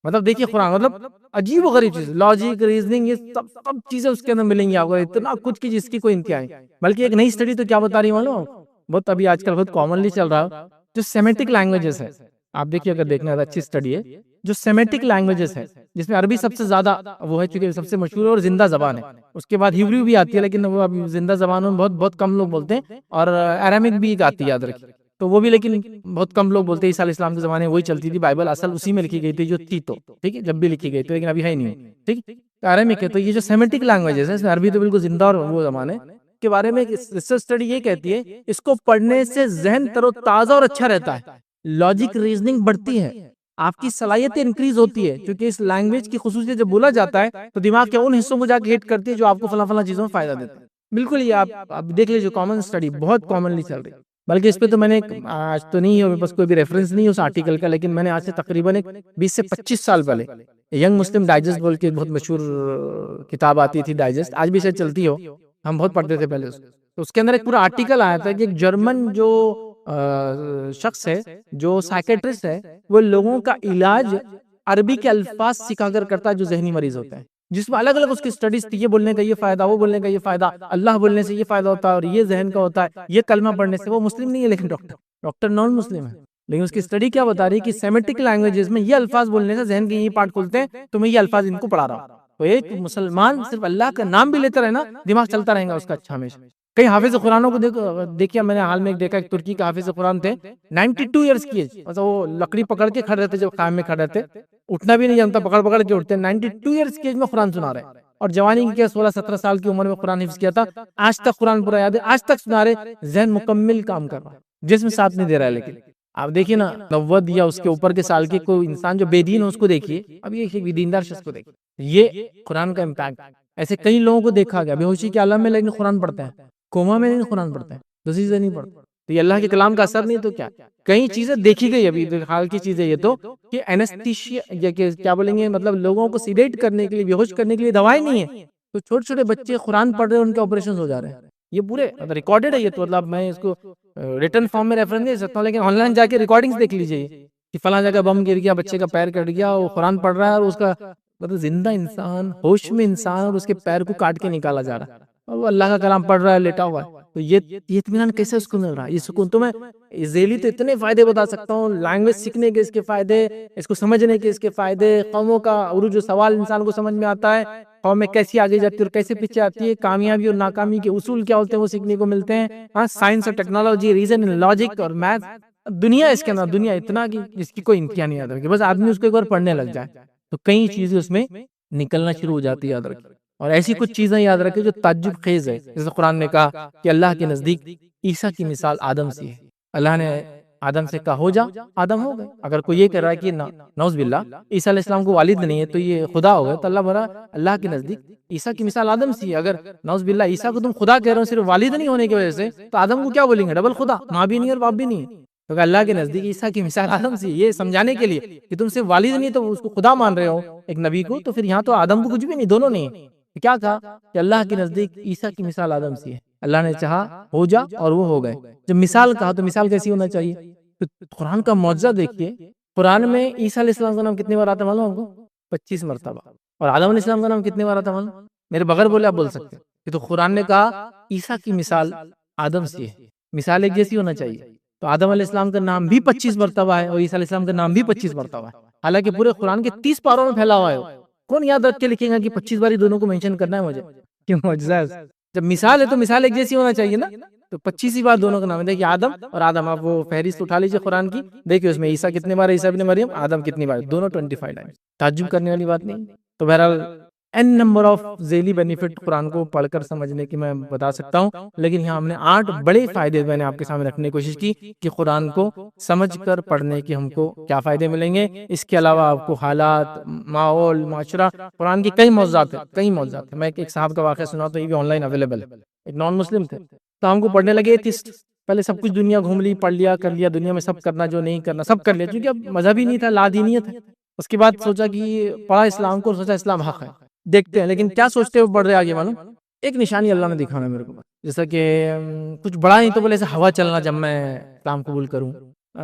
مطلب دیکھیے قرآن مطلب عجیب و غریب چیز، لاجک، ریزننگ، یہ سب چیزیں اس کے اندر ملیں گی آپ کو، اتنا کچھ کی جس کی کوئی انتہا نہیں۔ بلکہ ایک نئی اسٹڈی تو کیا بتا رہی معلوم، بہت ابھی آج کل بہت کامنلی چل رہا ہے، جو سیمیٹک لینگویجز ہے، آپ دیکھیے اگر دیکھنا ہے اچھی اسٹڈی ہے، جو سیمیٹک لینگویجز ہے جس میں عربی سب سے زیادہ وہ ہے چونکہ سب سے مشہور اور زندہ زبان ہے، اس کے بعد ہیبریو بھی آتی ہے لیکن وہ ابھی زندہ زبان میں بہت کم لوگ بولتے ہیں، اور اریمک بھی ایک آتی ہے یاد رکھیے، تو وہ بھی لیکن بہت کم لوگ بولتے ہیں۔ عیسیٰ علیہ السلام کے زمانے میں وہی چلتی تھی، بائبل اصل اسی میں لکھی گئی تھی جو تھی، تو ٹھیک ہے جب بھی لکھی گئی تھی لیکن ابھی ہے ہی نہیں، ٹھیک اریمک ہے۔ تو یہ جو سیمیٹک لینگویجز ہے اس میں عربی تو بالکل زندہ اور وہ زبان ہے کے بارے میں ریسرچ اسٹڈی یہ کہتی ہے اس کو پڑھنے سے ذہن تر و تازہ اور اچھا رہتا ہے، لاجک ریزننگ بڑھتی ہے، آپ کی صلاحیتیں انکریز ہوتی ہے، کیونکہ اس لینگویج کی خصوصیت جب بولا جاتا ہے تو دماغ کے ان حصوں کو جا کے ہٹ کرتی ہے جو آپ کو فلاں فلاں چیزوں میں فائدہ دیتا ہے۔ بالکل یہ آپ دیکھ لیجیے کامن اسٹڈی بہت کامنلی چل رہی ہے، بلکہ اس پہ تو میں نے آج تو نہیں ہے میرے پاس کوئی بھی ریفرنس نہیں ہے اس آرٹیکل کا، لیکن میں نے آج سے تقریباً 20 سے 25 سال پہلے ینگ مسلم ڈائجسٹ بول کے بہت مشہور کتاب آتی تھی ڈائجسٹ، آج بھی شاید چلتی ہو، ہم بہت پڑھتے تھے پہلے اس کو، تو اس کے اندر ایک پورا آرٹیکل آیا تھا کہ ایک جرمن جو شخص ہے جو سائیکیٹرسٹ ہے وہ لوگوں کا علاج عربی کے الفاظ سکھا کر کرتا ہے جو ذہنی مریض ہوتے ہیں، جس میں الگ الگ اس کی اسٹڈیز تھی، یہ بولنے کا یہ فائدہ، وہ بولنے کا یہ فائدہ، اللہ بولنے سے یہ فائدہ ہوتا ہے اور یہ ذہن کا ہوتا ہے، یہ کلمہ پڑھنے سے۔ وہ مسلم نہیں ہے لیکن ڈاکٹر نان مسلم ہے، لیکن اس کی اسٹڈی کیا بتا رہی ہے کہ سیمیٹک لینگویجز میں یہ الفاظ بولنے سے ذہن کے یہ پارٹ کھلتے ہیں، تو میں یہ الفاظ ان کو پڑھا رہا ہوں۔ تو ایک مسلمان صرف اللہ کا نام بھی لیتا رہے نا، دماغ چلتا رہے گا اس کا اچھا ہمیشہ۔ کئی حافظ قرآنوں کو دیکھیا میں نے حال میں دیکھا، ایک ترکی کا حافظ قرآن تھے، 92 ایئرس کی ایج، مطلب وہ لکڑی پکڑ کے کھڑے رہتے، جب قائم میں کھڑے رہتے اٹھنا بھی نہیں جانتا، پکڑ کے اٹھتے، 92 ایئرس کی ایج میں قرآن سنا رہے، اور جوانی کی کیا 16-17 سال کی عمر میں قرآن حفظ کیا تھا، آج تک قرآن پورا یاد ہے، آج تک سنا رہے، ذہن مکمل کام کر رہا ہے، جسم ساتھ نہیں دے رہا ہے۔ لیکن آپ دیکھیے نا 90 یا اس کے اوپر کے سال کے کوئی انسان جو بے دین ہو اس کو دیکھیے، اب یہ دیندار شخص کو دیکھیے، یہ قرآن کا امپیکٹ۔ ایسے کئی لوگوں کو دیکھا گیا بے ہوشی کے عالم میں لیکن قرآن پڑھتے ہیں، کوما میں لیکن قرآن پڑھتے ہیں، دوسری چیزیں نہیں پڑھتے، تو یہ اللہ کے کلام کا اثر نہیں تو کیا؟ کئی چیزیں دیکھی گئی ابھی حال کی چیزیں یہ تو کہ اینستھیشیا یا کیا بولیں گے، مطلب لوگوں کو سیڈیٹ کرنے کے لیے، بے ہوش کرنے کے لیے دوائیں نہیں ہیں، تو چھوٹے چھوٹے بچے قرآن پڑھ رہے ہیں، ان کے آپریشن ہو جا رہے ہیں، یہ پورے ریکارڈڈ ہے، یہ تو مطلب میں اس کو ریٹن فارم میں ریفرنس دے سکتا ہوں، لیکن آن لائن جا کے ریکارڈنگز دیکھ لیجیے کہ فلاں جگہ بم گر گیا، بچے کا پیر کٹ گیا، وہ قرآن پڑھ رہا ہے اور اس کا مطلب زندہ انسان، ہوش میں انسان، اور اس کے پیر کو کاٹ کے نکالا جا رہا ہے، اور وہ اللہ کا کلام پڑھ رہا ہے لیٹا ہوا ہے، تو یہ اطمینان کیسے اس کو مل رہا ہے؟ یہ سکون تو میں ذیلی تو اتنے فائدے بتا سکتا ہوں، لینگویج سیکھنے کے اس کے فائدے، اس کو سمجھنے کے اس کے فائدے، قوموں کا عروج و سوال انسان کو سمجھ میں آتا ہے، قوم میں کیسی آگے جاتی ہے اور کیسے پیچھے آتی ہے، کامیابی اور ناکامی کے اصول کیا ہوتے ہیں وہ سیکھنے کو ملتے ہیں، ہاں سائنس اور ٹیکنالوجی، ریزن، لاجک اور میتھ، دنیا اس کے اندر دنیا اتنا کی جس کی کوئی انتہا نہیں، یاد رکھے بس آدمی اس کو ایک بار پڑھنے لگ جائے تو کئی چیزیں اس میں نکلنا شروع ہو جاتی ہے، یاد رکھے۔ اور ایسی کچھ چیزیں یاد رکھے جو تعجب خیز ہے، جیسے قرآن نے کہا کہ اللہ کے نزدیک عیسیٰ کی مثال آدم سی ہے، اللہ نے آدم سے کہا ہو جا، آدم ہو گئے۔ اگر کوئی یہ کہہ رہا ہے کہ نعوذ باللہ عیسیٰ علیہ السلام کو والد نہیں ہے تو یہ خدا ہو گئے، تو اللہ کے نزدیک عیسیٰ کی مثال آدم سی ہے۔ اگر نعوذ باللہ عیسیٰ کو تم خدا کہہ رہے ہو صرف والد نہیں ہونے کی وجہ سے، تو آدم کو کیا بولیں گے؟ ڈبل خدا، ماں بھی نہیں اور باپ بھی نہیں ہے۔ تو اللہ کے نزدیک عیسیٰ کی مثال آدم سی، یہ سمجھانے کے لیے کہ تم سے والد نہیں تو اس کو خدا مان رہے ہو ایک نبی کو، تو پھر یہاں تو آدم کو کچھ بھی نہیں، دونوں نہیں ہے۔ کیا کہا کہ اللہ کے نزدیک عیسیٰ کی مثال آدم سی ہے، اللہ نے چاہا ہو جا اور وہ ہو گئے۔ جب مثال کہا تو مثال کیسی ہونا چاہیے؟ تو قرآن کا معجزہ دیکھیے، قرآن میں عیسیٰ علیہ السلام کا نام کتنی بار آتا ہے معلوم آپ کو؟ 25 مرتبہ۔ اور آدم علیہ السلام کا نام کتنی بار آتا ہے معلوم؟ میرے بغیر بولے آپ بول سکتے ہیں۔ تو قرآن نے کہا عیسیٰ کی مثال آدم سی ہے، مثال ایک جیسی ہونا چاہیے۔ تو آدم علیہ السلام کا نام بھی 25 مرتبہ ہے اور عیسیٰ علیہ السلام کا نام بھی 25 مرتبہ ہے، حالانکہ پورے قرآن کے 30 پاروں میں پھیلا ہوا ہے۔ کون یاد رکھ کے لکھے گا کہ 25 بار دونوں کو مینشن کرنا ہے مجھے؟ کیوں معجزہ ہے؟ جب مثال ہے تو مثال ایک جیسی ہونا چاہیے نا، تو 25 بار دونوں کا نام ہے۔ دیکھیے آدم اور آدم، آپ وہ فہرست اٹھا لیجیے قرآن کی، دیکھیے اس میں عیسیٰ کتنے بار، عیسیٰ ابن مریم، آدم کتنی بار، دونوں 25 ٹائم۔ تعجب کرنے والی بات نہیں۔ تو بہرحال این نمبر آف ذیلی بینیفٹ قرآن کو پڑھ کر سمجھنے کی میں بتا سکتا ہوں، لیکن یہاں ہم نے 8 بڑے فائدے میں نے آپ کے سامنے رکھنے کی کوشش کی کہ قرآن کو سمجھ کر پڑھنے کے ہم کو کیا فائدے ملیں گے۔ اس کے علاوہ آپ کو حالات، ماحول، معاشرہ، قرآن کی کئی موضوعات ہیں۔ میں ایک صاحب کا واقعہ سنا تو یہ بھی آن لائن اویلیبل ہے۔ ایک نان مسلم تھے، تو ہم کو پڑھنے لگے ایتھسٹ، پہلے سب کچھ دنیا گھوم لی، پڑھ لیا، کر لیا، دنیا میں سب کرنا جو نہیں کرنا سب کر لیا، کیونکہ اب مذہب ہی نہیں تھا، لا دینیت ہے۔ اس کے بعد سوچا کہ پڑھا اسلام کو اور سوچا اسلام حق ہے، دیکھتے ہیں۔ لیکن کیا سوچتے ہوئے پڑھ رہے آگے معلوم؟ ایک نشانی اللہ نے دکھانا میرے کو، جیسا کہ کچھ بڑا نہیں تو بولے ایسے ہوا چلنا جب میں اسلام قبول کروں،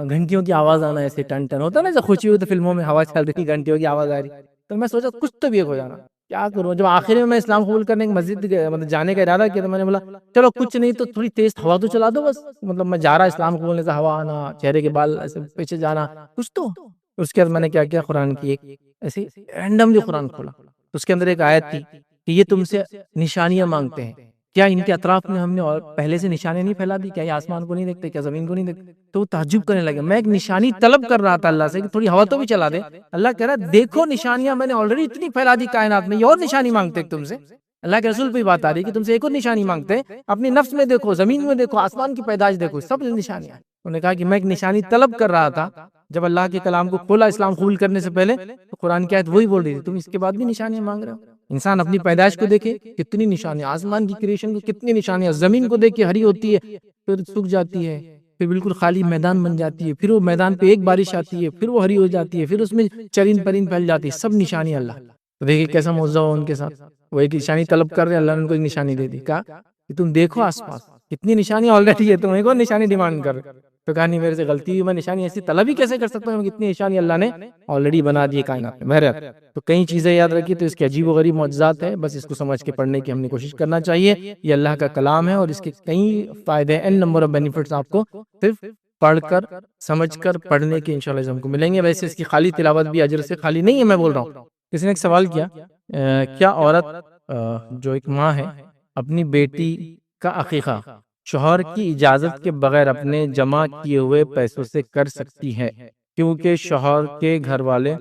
گھنٹیوں کی آواز آنا، ایسے ٹن ٹن ہوتا ہے نا، جیسے خوشی ہوئی تو فلموں میں ہوا چل رہی، گھنٹیوں کی آواز آ رہی، تو میں سوچا کچھ تو بھی ایک ہو جانا، کیا کروں؟ جب آخر میں اسلام قبول کرنے کی مسجد مطلب جانے کا ارادہ کیا تو میں نے بولا چلو کچھ نہیں تو تھوڑی تیز ہوا تو چلا دو بس، مطلب میں جا رہا اسلام قبول سے، ہوا آنا، چہرے کے بال ایسے پیچھے جانا، کچھ تو۔ اس کے بعد میں نے کیا کیا، قرآن کی ایک ایسے رینڈملی قرآن کھولا، اس کے اندر ایک آیت تھی کہ یہ تم سے نشانیاں مانگتے ہیں، کیا ان کے اطراف میں ہم نے اور پہلے سے نشانیاں نہیں پھیلا دی؟ کیا یہ آسمان کو نہیں دیکھتے؟ کیا زمین کو نہیں دیکھتے؟ تو وہ تعجب کرنے لگے۔ میں ایک نشانی طلب کر رہا تھا اللہ سے کہ تھوڑی ہوا تو بھی چلا دے، اللہ کہہ رہا ہے دیکھو نشانیاں میں نے آلریڈی اتنی پھیلا دی کائنات میں، یہ اور نشانی مانگتے تم سے؟ اللہ کے رسول پہ بات آ رہی ہے کہ تم سے ایک اور نشانی مانگتے، اپنی نفس میں دیکھو، زمین میں دیکھو، آسمان کی پیدائش دیکھو، سب نشانیاں۔ انہوں نے کہا کہ میں ایک نشانی طلب کر رہا تھا، جب اللہ کے کلام کو کھولا اسلام قبول کرنے سے پہلے تو قرآن کی آیت وہی بول رہی تھی، تم اس کے بعد بھی نشانیاں مانگ رہے ہو۔ انسان اپنی پیدائش کو دیکھے کتنی نشانیاں، آسمان کی کریشن کو کتنی نشانیاں، زمین کو دیکھے ہری ہوتی ہے پھر سوکھ جاتی ہے، پھر بالکل خالی میدان بن جاتی ہے، پھر وہ میدان پہ ایک بارش آتی ہے، پھر وہ ہری ہو جاتی ہے، پھر اس میں چرند پرند پھیل جاتی ہے، سب نشانی اللہ۔ تو دیکھیے کیسا معجزہ ہو ان کے ساتھ، وہ ایک نشانی طلب کر رہے، اللہ نے ان کو ایک نشانی دے دی، کہا کہ تم دیکھو آس پاس کتنی نشانی آلریڈی ہے، تم ایک اور نشانی ڈیمانڈ کر رہے۔ تو کہا نہیں میرے سے غلطی ہوئی، میں نشانی ایسی طلب ہی کیسے کر سکتا ہوں، کتنی نشانی اللہ نے آلریڈی بنا دی کائنات میں۔ بہرحال تو کئی چیزیں یاد رکھیے، تو اس کے عجیب و غریب معجزات ہیں، بس اس کو سمجھ کے پڑھنے کی ہم نے کوشش کرنا چاہیے۔ یہ اللہ کا کلام ہے اور اس کے کئی فائدے، این نمبر آف بینیفٹس آپ کو صرف پڑھ کر سمجھ کر پڑھنے کے انشاءاللہ ہم کو ملیں گے۔ ویسے اس کی خالی تلاوت بھی اجر سے خالی نہیں ہے، میں بول رہا ہوں۔ کسی نے ایک سوال کیا، کیا عورت جو ایک ماں ہے اپنی بیٹی کا عقیقہ شوہر کی اجازت کے بغیر اپنے جمع کیے ہوئے پیسوں سے کر سکتی ہے؟ کیونکہ شوہر کے گھر والے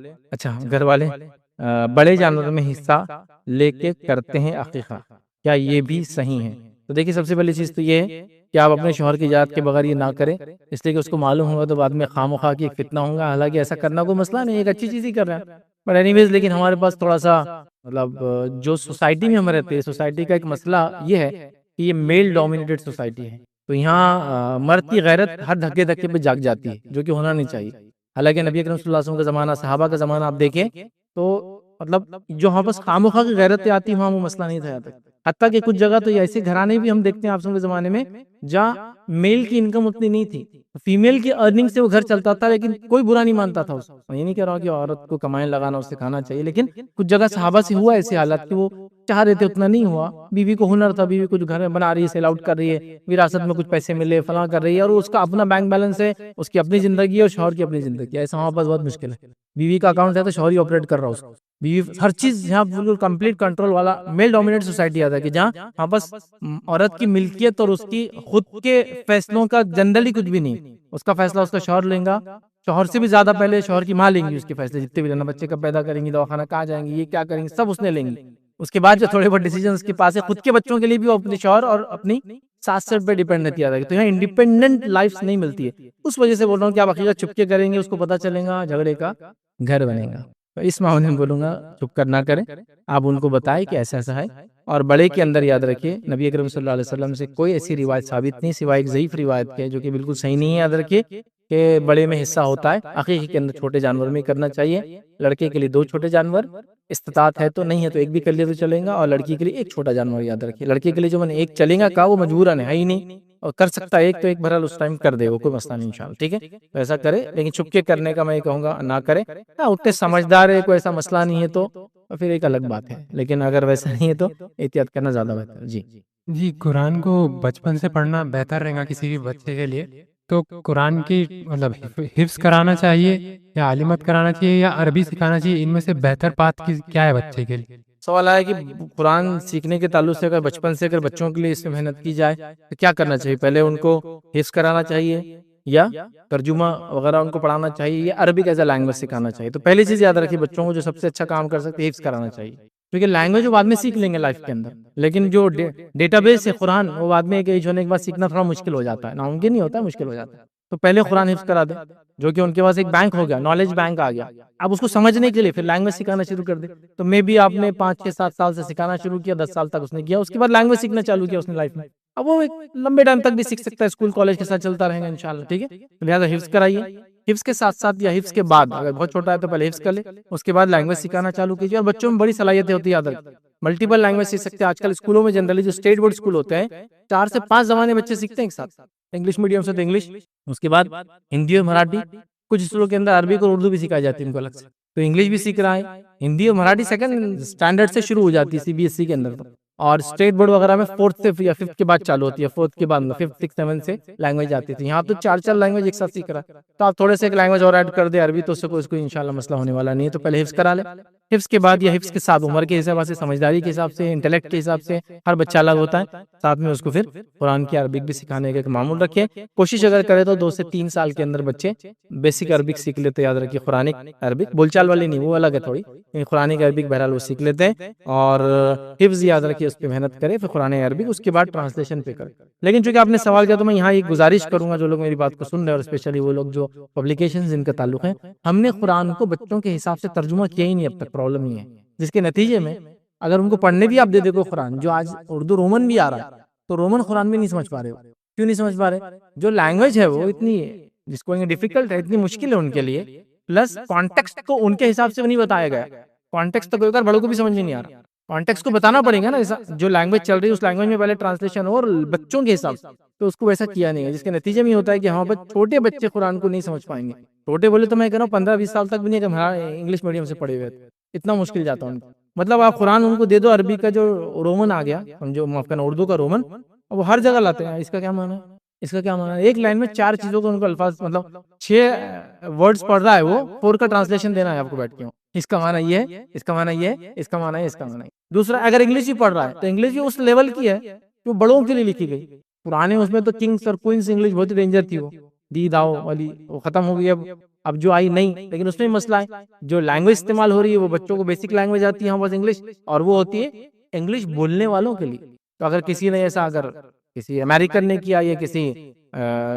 بڑے جانوروں میں حصہ لے کے کرتے ہیں عقیقہ، کیا یہ بھی صحیح ہے؟ تو دیکھیے سب سے پہلی چیز تو یہ ہے کہ آپ اپنے شوہر کی اجازت کے بغیر یہ نہ کریں، اس لیے کہ اس کو معلوم ہوگا تو بعد میں خواہ مخواہ کی ایک فتنہ ہوگا۔ حالانکہ ایسا کرنا کوئی مسئلہ نہیں، ایک اچھی چیز ہی کر رہے ہیں، بٹ اینی ویز لیکن ہمارے پاس تھوڑا سا مطلب جو سوسائٹی میں ہم رہتے ہیں، سوسائٹی کا ایک مسئلہ یہ ہے کہ یہ میل ڈومینیٹڈ سوسائٹی ہے، تو یہاں مرد کی غیرت ہر دھکے دھکے پہ جاگ جاتی ہے، جو کہ ہونا نہیں چاہیے۔ حالانکہ نبی اکرم صلی اللہ علیہ وسلم کا زمانہ، صحابہ کا زمانہ آپ دیکھیں تو مطلب جو ہاں بس خواہ مخواہ کی غیرتیں آتی وہاں وہ مسئلہ نہیں تھا یہاں تک، حتیٰ کہ کچھ جگہ تو ایسے گھرانے بھی ہم دیکھتے ہیں آپ کے زمانے میں جہاں میل کی انکم اتنی نہیں تھی، فیمیل کی ارننگ سے وہ گھر چلتا تھا، لیکن کوئی برا نہیں مانتا تھا اس کو۔ یہ نہیں کہہ رہا کہ عورت کو کمائیں لگانا اس سے کھانا چاہیے، لیکن کچھ جگہ صحابہ سے ہوا ایسے حالات کہ وہ چاہ رہے تھے، اتنا نہیں ہوا، بیوی کو ہنر تھا، بیوی کچھ گھر بنا رہی ہے، سیل آؤٹ کر رہی ہے، وراثت میں کچھ پیسے ملے، فلاں کر رہی ہے، اور اس کا اپنا بینک بیلنس ہے، اس کی اپنی زندگی ہے اور شوہر کی اپنی زندگی ہے، ایسا وہاں پاس بہت مشکل ہے۔ بیوی کا اکاؤنٹ ہے تو شوہر ہی آپریٹ کر رہا ہو، بیوی ہر چیز یہاں بالکل کمپلیٹ کنٹرول والا میل ڈومینیٹ سوسائٹی آتا ہے کہ جہاں وہاں بس عورت کی ملکیت اور اس کی خود کے فیصلوں کا جنرلی کچھ بھی نہیں، اس کا فیصلہ اس کا شوہر لیں گا، شوہر سے بھی زیادہ پہلے شوہر کی ماں لیں گی اس کے فیصلے، جتنے بھی لینا، بچے کا پیدا کریں گی، دواخانہ کہاں جائیں گی، یہ کیا کریں گی، سب اس نے لیں گی۔ اس کے بعد جو تھوڑے بہت ڈیسیجن اس کے پاس ہے، خود کے بچوں کے لیے بھی وہ اپنے شوہر اور اپنی ساتھ پہ ڈیپینڈ رہتی ہے، تو یہاں انڈیپینڈنٹ لائف نہیں ملتی ہے. اس وجہ سے بول رہا ہوں کہ آپ عقیقت چھپ کے کریں گے، اس کو پتہ چلے گا، جھگڑے کا گھر بنے گا. تو اس معاملے میں بولوں گا چپ کر نہ کریں، آپ ان کو بتائیں کہ ایسا ایسا ہے. اور بڑے کے اندر یاد رکھیے نبی اکرم صلی اللہ علیہ وسلم سے کوئی ایسی روایت ثابت نہیں سوائے ایک ضعیف روایت کے جو کہ بالکل صحیح نہیں ہے. یاد رکھیے کہ بڑے میں حصہ ہوتا ہے، عقیقے کے اندر چھوٹے جانور میں کرنا چاہیے. لڑکے کے لیے 2 چھوٹے جانور، استطاعت ہے تو، نہیں ہے تو ایک بھی کر لیا تو چلے گا. اور لڑکی کے لیے 1 چھوٹا جانور. یاد رکھیے لڑکے کے لیے جو میں نے 1 چلے گا کہا وہ مجبوراً ہے ہی نہیں، اور کر سکتا ہے 1 تو 1 بہرحال اس ٹائم کر دے وہ، کوئی مسئلہ نہیں انشاءاللہ. ٹھیک ہے، تو ایسا کرے، لیکن چھپ کے کرنے کا میں کہوں گا نہ کرے. ہاں اتنے سمجھدار ہے، کوئی ایسا مسئلہ نہیں ہے تو پھر ایک الگ بات ہے، لیکن اگر ویسا نہیں ہے تو احتیاط کرنا زیادہ بہتر ہے. جی جی، قرآن کو بچپن سے پڑھنا بہتر رہے گا کسی بھی بچے کے لیے. تو قرآن کی مطلب حفظ کرانا چاہیے یا عالمت کرانا چاہیے یا عربی سکھانا چاہیے، ان میں سے بہتر بات کیا ہے بچے کے لیے؟ سوال آیا کہ قرآن سیکھنے کے تعلق سے اگر بچپن سے اگر بچوں کے لیے اس میں محنت کی جائے تو کیا کرنا چاہیے؟ پہلے ان کو حفظ کرانا چاہیے یا ترجمہ وغیرہ ان کو پڑھانا چاہیے یا عربک ایز اے لینگویج سکھانا چاہیے؟ تو پہلی چیز یاد رکھیے، بچوں کو جو سب سے اچھا کام کر سکتے ہیں حفظ کرانا چاہیے، کیونکہ لینگویج وہ بعد میں سیکھ لیں گے لائف کے اندر، لیکن جو ڈیٹا بیس ہے قرآن وہ بعد میں ایک ایج ہونے کے بعد سیکھنا تھوڑا مشکل ہو جاتا ہے، ناممکن نہیں ہوتا ہے، مشکل ہو جاتا ہے. تو پہلے قرآن حفظ کرا دیں، جو کہ ان کے پاس ایک بینک ہو گیا، نالج بینک آ گیا. اب اس کو سمجھنے کے لیے پھر لینگویج سکھانا شروع کر دیں. تو میں بھی آپ نے 5 6 7 سال سے سکھانا شروع کیا، 10 سال تک اس نے کیا، اس کے بعد لینگویج سیکھنا چالو کیا اس نے لائف میں. اب وہ ایک لمبے ٹائم تک بھی سیکھ سکتا ہے، اسکول کالج کے ساتھ چلتا رہے گا انشاءاللہ. ٹھیک ہے، لہٰذا حفظ کرائیے. حفظ کے ساتھ ساتھ یا حفظ کے بعد، اگر بہت چھوٹا ہے تو پہلے حفظ کر لے، اس کے بعد لینگویج سکھانا چالو کیجیے. اور بچوں میں بڑی صلاحیتیں ہوتی ہے، یاد رکھیں ملٹیپل لینگویج سیکھ سکتے ہیں. آج کل اسکولوں میں جنرلی جو اسٹیٹ بورڈ اسکول ہوتے ہیں 4 سے 5 زبانیں بچے سیکھتے ہیں ایک ساتھ. انگلش میڈیم سے تو انگلش، اس کے بعد ہندی اور مراٹھی، کچھ اسکولوں کے اندر عربک اور اردو بھی سکھائی جاتی ہے ان کو الگ سے. تو انگلش بھی سیکھ رہا ہے، ہندی اور مراٹھی سیکنڈ اسٹینڈرڈ سے شروع ہو جاتی ہے CBSE کے اندر. اور اسٹیٹ بورڈ وغیرہ میں 4th سے یا 5th کے بعد چالو ہوتی ہے، 4th کے بعد 5th 6th 7th سے لینگویج آتی تھی. یہاں تو 4 لینگویج ایک ساتھ سیکھ رہا ہے. تو آپ تھوڑے سے ایک لینگویج اور ایڈ کر دیں عربی، تو اس سے کوئی انشاءاللہ مسئلہ ہونے والا نہیں ہے. تو پہلے حفظ کرا لے. حفظ کے بعد یا حفظ کے ساتھ عمر کے حساب سے، سمجھداری کے حساب سے، انٹلیکٹ کے حساب سے ہر بچہ الگ ہوتا ہے، ساتھ میں اس کو پھر قرآن کی عربک بھی سکھانے کا ایک معمول رکھے. کوشش اگر کرے تو 2 سے 3 سال کے اندر بچے بیسک عربک سیکھ لیتے. یاد رکھیے قرآنک عربک، بول چال والی نہیں، وہ الگ ہے تھوڑی، قرآنک عربک بہرحال وہ سیکھ لیتے ہیں. اور حفظ یاد رکھیے اس پہ محنت کرے، پھر قرآن عربک اس کے بعد ٹرانسلیشن پہ کرے. لیکن چونکہ آپ نے سوال کیا تو میں یہاں ایک گزارش کروں گا، جو لوگ میری بات کو سن رہے ہیں اور اسپیشلی وہ لوگ جو پبلیکیشنز ان کا تعلق ہے، ہم نے قرآن کو بچوں کے حساب سے ترجمہ کیا ہی نہیں اب تک. پرابلم یہ ہے جس کے نتیجے میں اگر ان کو پڑھنے بھی آپ دے دے قرآن، جو آج اردو رومن بھی آ رہا ہے تو رومن قرآن بھی نہیں سمجھ پا رہے ہو. کیوں نہیں سمجھ پا رہے؟ جو لینگویج ہے وہ اتنی جس کو ڈیفیکلٹ ہے، اتنی مشکل ہے ان کے لیے، پلس کانٹیکسٹ کو ان کے حساب سے بھی نہیں بتایا گیا. کانٹیکسٹ تو کوئی بار بڑوں کو بھی سمجھ میں نہیں آ رہا، کانٹیکسٹ کو بتانا پڑے گا نا. جو لینگویج چل رہی ہے اس لینگویج میں پہلے ٹرانسلیشن اور بچوں کے حساب سے، تو اس کو ویسا کیا نہیں ہے، جس کے نتیجے میں ہوتا ہے کہ ہاں چھوٹے بچے قرآن کو نہیں سمجھ پائیں گے. چھوٹے بولے تو میں کہہ رہا ہوں 15 20 سال تک بھی نہیں، کہ ہمارا انگلش میڈیم سے پڑھے ہوئے اتنا مشکل جاتا ان کو. مطلب آپ قرآن ان کو دے دو عربی کا جو رومن آ گیا، جو معاف کرنا اردو کا رومن، وہ ہر جگہ لاتے ہیں. اس کا کیا معنی ہے؟ اس کا کیا معنی ہے؟ ایک لائن میں 4 چیزوں کو ان کو الفاظ، مطلب 6 ورڈز پڑھ رہا ہے وہ، 4 کا ٹرانسلیشن دینا ہے آپ کو بیٹھ کے. اس کا معنی یہ ہے، اس کا معنی یہ ہے، اس کا معنی ہے، اس کا معنی ہے. دوسرا اگر انگلش بھی پڑھ رہا ہے تو انگلش بھی اس لیول کی ہے جو بڑوں کے لیے لکھی گئی. پرانے اس میں تو کنگز اور کوئنز انگلش بہت ہی ڈینجر تھی، وہ دی داؤ والی وہ ختم ہو گئی اب جو آئی نہیں. لیکن اس میں مسئلہ ہے جو لینگویج استعمال ہو رہی ہے وہ بچوں کو بیسک لینگویج آتی ہے بس انگلش، اور وہ ہوتی ہے انگلش بولنے والوں کے لیے. تو اگر کسی نے ایسا، اگر کسی امریکن نے کیا یا کسی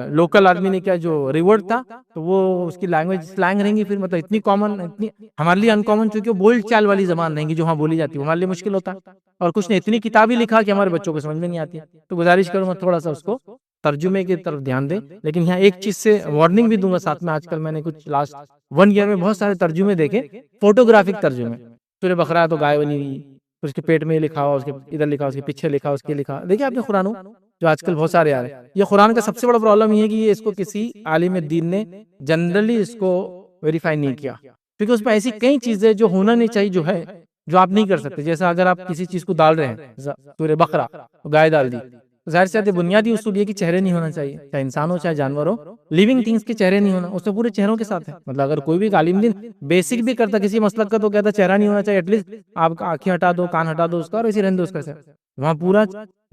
لوکل آدمی نے کیا جو ریورڈ تھا، تو وہ اس کی لینگویج سلینگ رہیں گی پھر، مطلب اتنی کامن، اتنی ہمارے لیے انکامن، چونکہ وہ بول چال والی زبان رہیں گی جو ہاں بولی جاتی ہے، ہمارے لیے مشکل ہوتا ہے. اور کچھ نے اتنی کتابیں لکھا کہ ہمارے بچوں کو سمجھ میں نہیں آتی ہے. تو گزارش کروں گا تھوڑا سا اس کو ترجمے کی طرف دھیان دیں. لیکن یہاں ایک چیز سے وارننگ بھی دوں گا ساتھ میں، آج کل میں نے کچھ لاسٹ 1 ایئر میں بہت سارے ترجمے دیکھے، فوٹوگرافک ترجمے. سورہ بقرہ تو گائے بنی ہوئی، اس کے پیٹ میں لکھا ہوا، اس کے ادھر لکھا، اس کے پیچھے لکھا، اس کے لکھا. دیکھیں آپ نے قرآن جو آج کل بہت سارے آ رہے ہیں، یہ قرآن کا سب سے بڑا پرابلم یہ ہے کہ یہ اس کو کسی عالم دین نے جنرلی اس کو ویریفائی نہیں کیا، کیونکہ اس میں ایسی کئی چیزیں جو ہونا نہیں چاہیے جو ہے، جو آپ نہیں کر سکتے. جیسا اگر آپ کسی چیز کو ڈال رہے ہیں، سورہ بقرہ گائے ڈال دی، ظاہر سی بات ہے بنیادی اصول یہ کہ چہرے نہیں ہونا چاہیے، چاہے انسان ہو چاہے جانور ہو، لیونگ تھنگس کے چہرے نہیں ہونا. اس میں پورے چہروں کے ساتھ ہے. مطلب اگر کوئی بھی عالم دین بیسک بھی کرتا کسی مسلک کا تو کہتا چہرہ نہیں ہونا چاہیے، ایٹ لیسٹ آپ آنکھیں ہٹا دو، کان ہٹا دو اس کا، اور اسی رہنے دو اس کا. وہاں پورا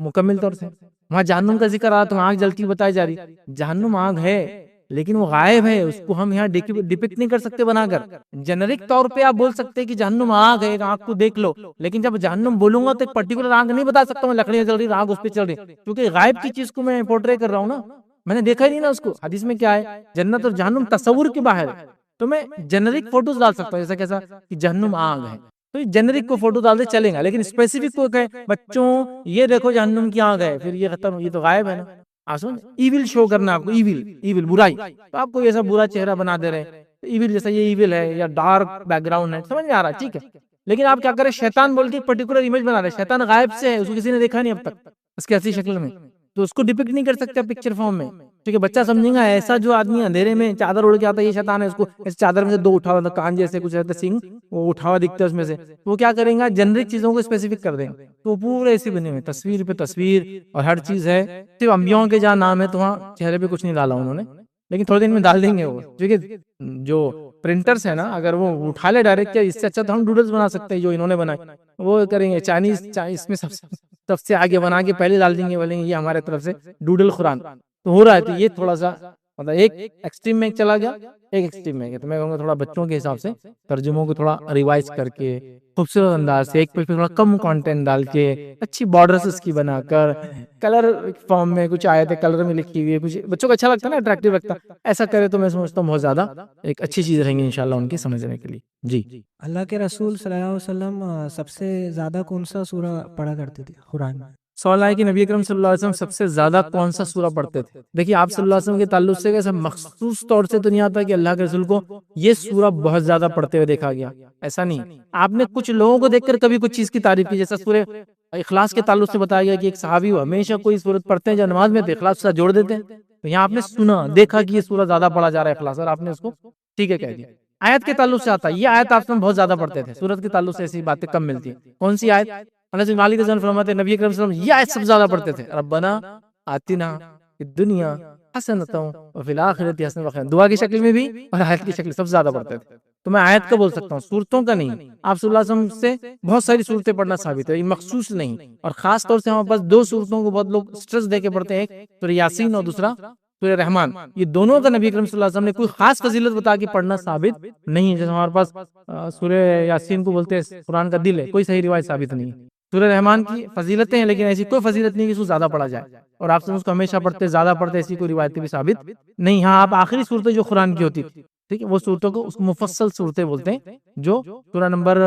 مکمل طور سے وہاں جہنم کا ذکر آ رہا تو آنکھ جلتی بتائی جا رہی. جہنم آگ ہے، لیکن وہ غائب ہے، اس کو ہم یہاں ڈپکٹ نہیں کر سکتے بنا کر. جنرک طور پہ آپ بول سکتے ہیں کہ جہنم آگ ہے، ایک آگ کو دیکھ لو، لیکن جب جہنم بولوں گا تو ایک پرٹیکولر آگ نہیں بتا سکتا ہوں لکڑیاں جل رہی آگ اس پہ چل رہی، کیونکہ غائب کی چیز کو میں پورٹرے کر رہا ہوں نا، میں نے دیکھا ہی نہیں نا اس کو. حدیث میں کیا ہے، جنت اور جہنم تصور کے باہر ہے، تو میں جنرک فوٹوز ڈال سکتا ہوں جیسا کیسا کہ جہنم آگ ہے، تو جنرک کو فوٹو ڈال دے چلیں گا، لیکن اسپیسیفک کو کہے بچوں یہ دیکھو جہنم کی آگ ہے، پھر یہ ختم، یہ تو غائب ہے نا. ایول شو کرنا آپ کو، ایول برائی، تو آپ کو ایسا برا چہرہ بنا دے رہے ہیں، ایول جیسا یہ ایول ہے یا ڈارک بیک گراؤنڈ ہے، سمجھ میں آ رہا ہے، ٹھیک ہے. لیکن آپ کیا کریں، شیطان بول کے پرٹیکولر امیج بنا رہے ہیں، شیطان غائب سے ہے، اس کو کسی نے دیکھا نہیں اب تک اس کی اصلی شکل میں، تو اس کو ڈپکٹ نہیں کر سکتے پکچر فارم میں، کیونکہ بچہ سمجھے گا ایسا جو آدمی اندھیرے میں چادر اڑ کے آتا ہے یہ شیطان ہے، اس کو اس چادر میں سے دو اٹھا ہوا کان جیسے کچھ رہتا سنگ وہ اٹھا ہوا دکھتا ہے اس میں سے، وہ کیا کریں گا، جنرک چیزوں کو اسپیسیفک کر دیں گے، تو پورے ایسے بنے ہوئے تصویر پہ تصویر اور ہر چیز ہے. صرف انبیاؤں کے جہاں نام ہے تو وہاں چہرے پہ کچھ نہیں ڈالا انہوں نے، لیکن تھوڑے دن میں ڈال دیں گے وہ، کیونکہ جو پرنٹرز ہیں نا اگر وہ اٹھا لے ڈائریکٹ، اس سے اچھا تو ہم ڈوڈلز بنا سکتے ہیں جو انہوں نے بنائے، وہ کریں گے چائنیز اس میں سب سے آگے بنا کے پہلے ڈال دیں گے، بولیں گے یہ ہمارے طرف سے ڈوڈل قرآن تو ہو رہا ہے. تو یہ تھوڑا سا مطلب ایک ایکسٹریم میں چلا گیا، ایک ایکسٹریم میں گیا، تو میں کہوں گا تھوڑا بچوں کے حساب سے ترجموں کو تھوڑا ریوائز کر کے خوبصورت انداز سے، ایک پہ تھوڑا کم کنٹینٹ ڈال کے، اچھی بارڈرز اس کی بنا کر، کلر فارم میں کچھ آیتیں کلر میں لکھی ہوئی ہے، کچھ بچوں کو اچھا لگتا ہے نا، اٹریکٹیو لگتا ہے، ایسا کرے تو میں سمجھتا ہوں بہت زیادہ ایک اچھی چیز رہیں گی انشاءاللہ ان کی سمجھنے کے لیے. جی اللہ کے رسول صلی اللہ علیہ وسلم سب سے زیادہ کون سا سورہ پڑھا کرتے تھے قرآن میں؟ سوال ہے کہ نبی اکرم صلی اللہ علیہ وسلم سب سے زیادہ کون سا سورہ پڑھتے تھے. دیکھیے آپ صلی اللہ علیہ وسلم کے تعلق سے ایسا مخصوص طور سے تو نہیں آتا کہ اللہ کے رسول کو یہ سورہ بہت زیادہ پڑھتے ہوئے دیکھا گیا، ایسا نہیں. آپ نے کچھ لوگوں کو دیکھ کر کبھی کچھ چیز کی تعریف کی، جیسا سورہ اخلاص کے تعلق سے بتایا گیا کہ ایک صحابی ہو ہمیشہ کوئی سورت پڑھتے ہیں جب نماز میں تو اخلاص کے ساتھ جوڑ دیتے ہیں، تو یہاں آپ نے سنا دیکھا کہ یہ سورہ زیادہ پڑھا جا رہا ہے اخلاص، اور آپ نے اس کو ٹھیک ہے کہہ دیا. آیت کے تعلق سے آتا ہے، یہ آیت آپ نے بہت زیادہ پڑھتے تھے، سورت کے تعلق سے ایسی باتیں کم ملتی ہیں. کون سی آیت؟ انس بن مالک رضی اللہ عنہ فرماتے ہیں نبی اکرم صلی اللہ علیہ وسلم یہ آیت سب سے زیادہ پڑھتے تھے، ربنا آتنا فی الدنیا حسنۃ وفی الآخرۃ حسنۃ وقنا، دعا کی شکل میں بھی اور آیت کی شکل سب سے زیادہ پڑھتے تھے. تو میں آیت کا بول سکتا ہوں، صورتوں کا نہیں. آپ صلی اللہ علیہ وسلم سے بہت ساری صورتیں پڑھنا ثابت ہے، یہ مخصوص نہیں، اور خاص طور سے ہمارے پاس دو صورتوں کو بہت لوگ سٹریس دے کے پڑھتے ہیں، ایک سورہ یاسین اور دوسرا سورہ رحمان. یہ دونوں کا نبی اکرم صلی اللہ علیہ وسلم نے کوئی خاص فضیلت بتا کے پڑھنا ثابت نہیں ہے. جیسے ہمارے پاس سورہ یاسین کو بولتے ہیں قرآن کا دل ہے، کوئی صحیح روایت ثابت نہیں ہے. سورہ رحمان کی فضیلتیں ہیں لیکن ایسی کوئی فضیلت نہیں کہ اس کو زیادہ پڑھا جائے، اور آپ سے اس کو ہمیشہ پڑھتے زیادہ پڑھتے، ایسی کوئی روایتیں بھی ثابت نہیں. ہاں آپ آخری صورتیں جو قرآن کی ہوتی تھی، ٹھیک ہے، وہ صورتوں کو اس کو مفصل صورتیں بولتے ہیں، جو سورہ نمبر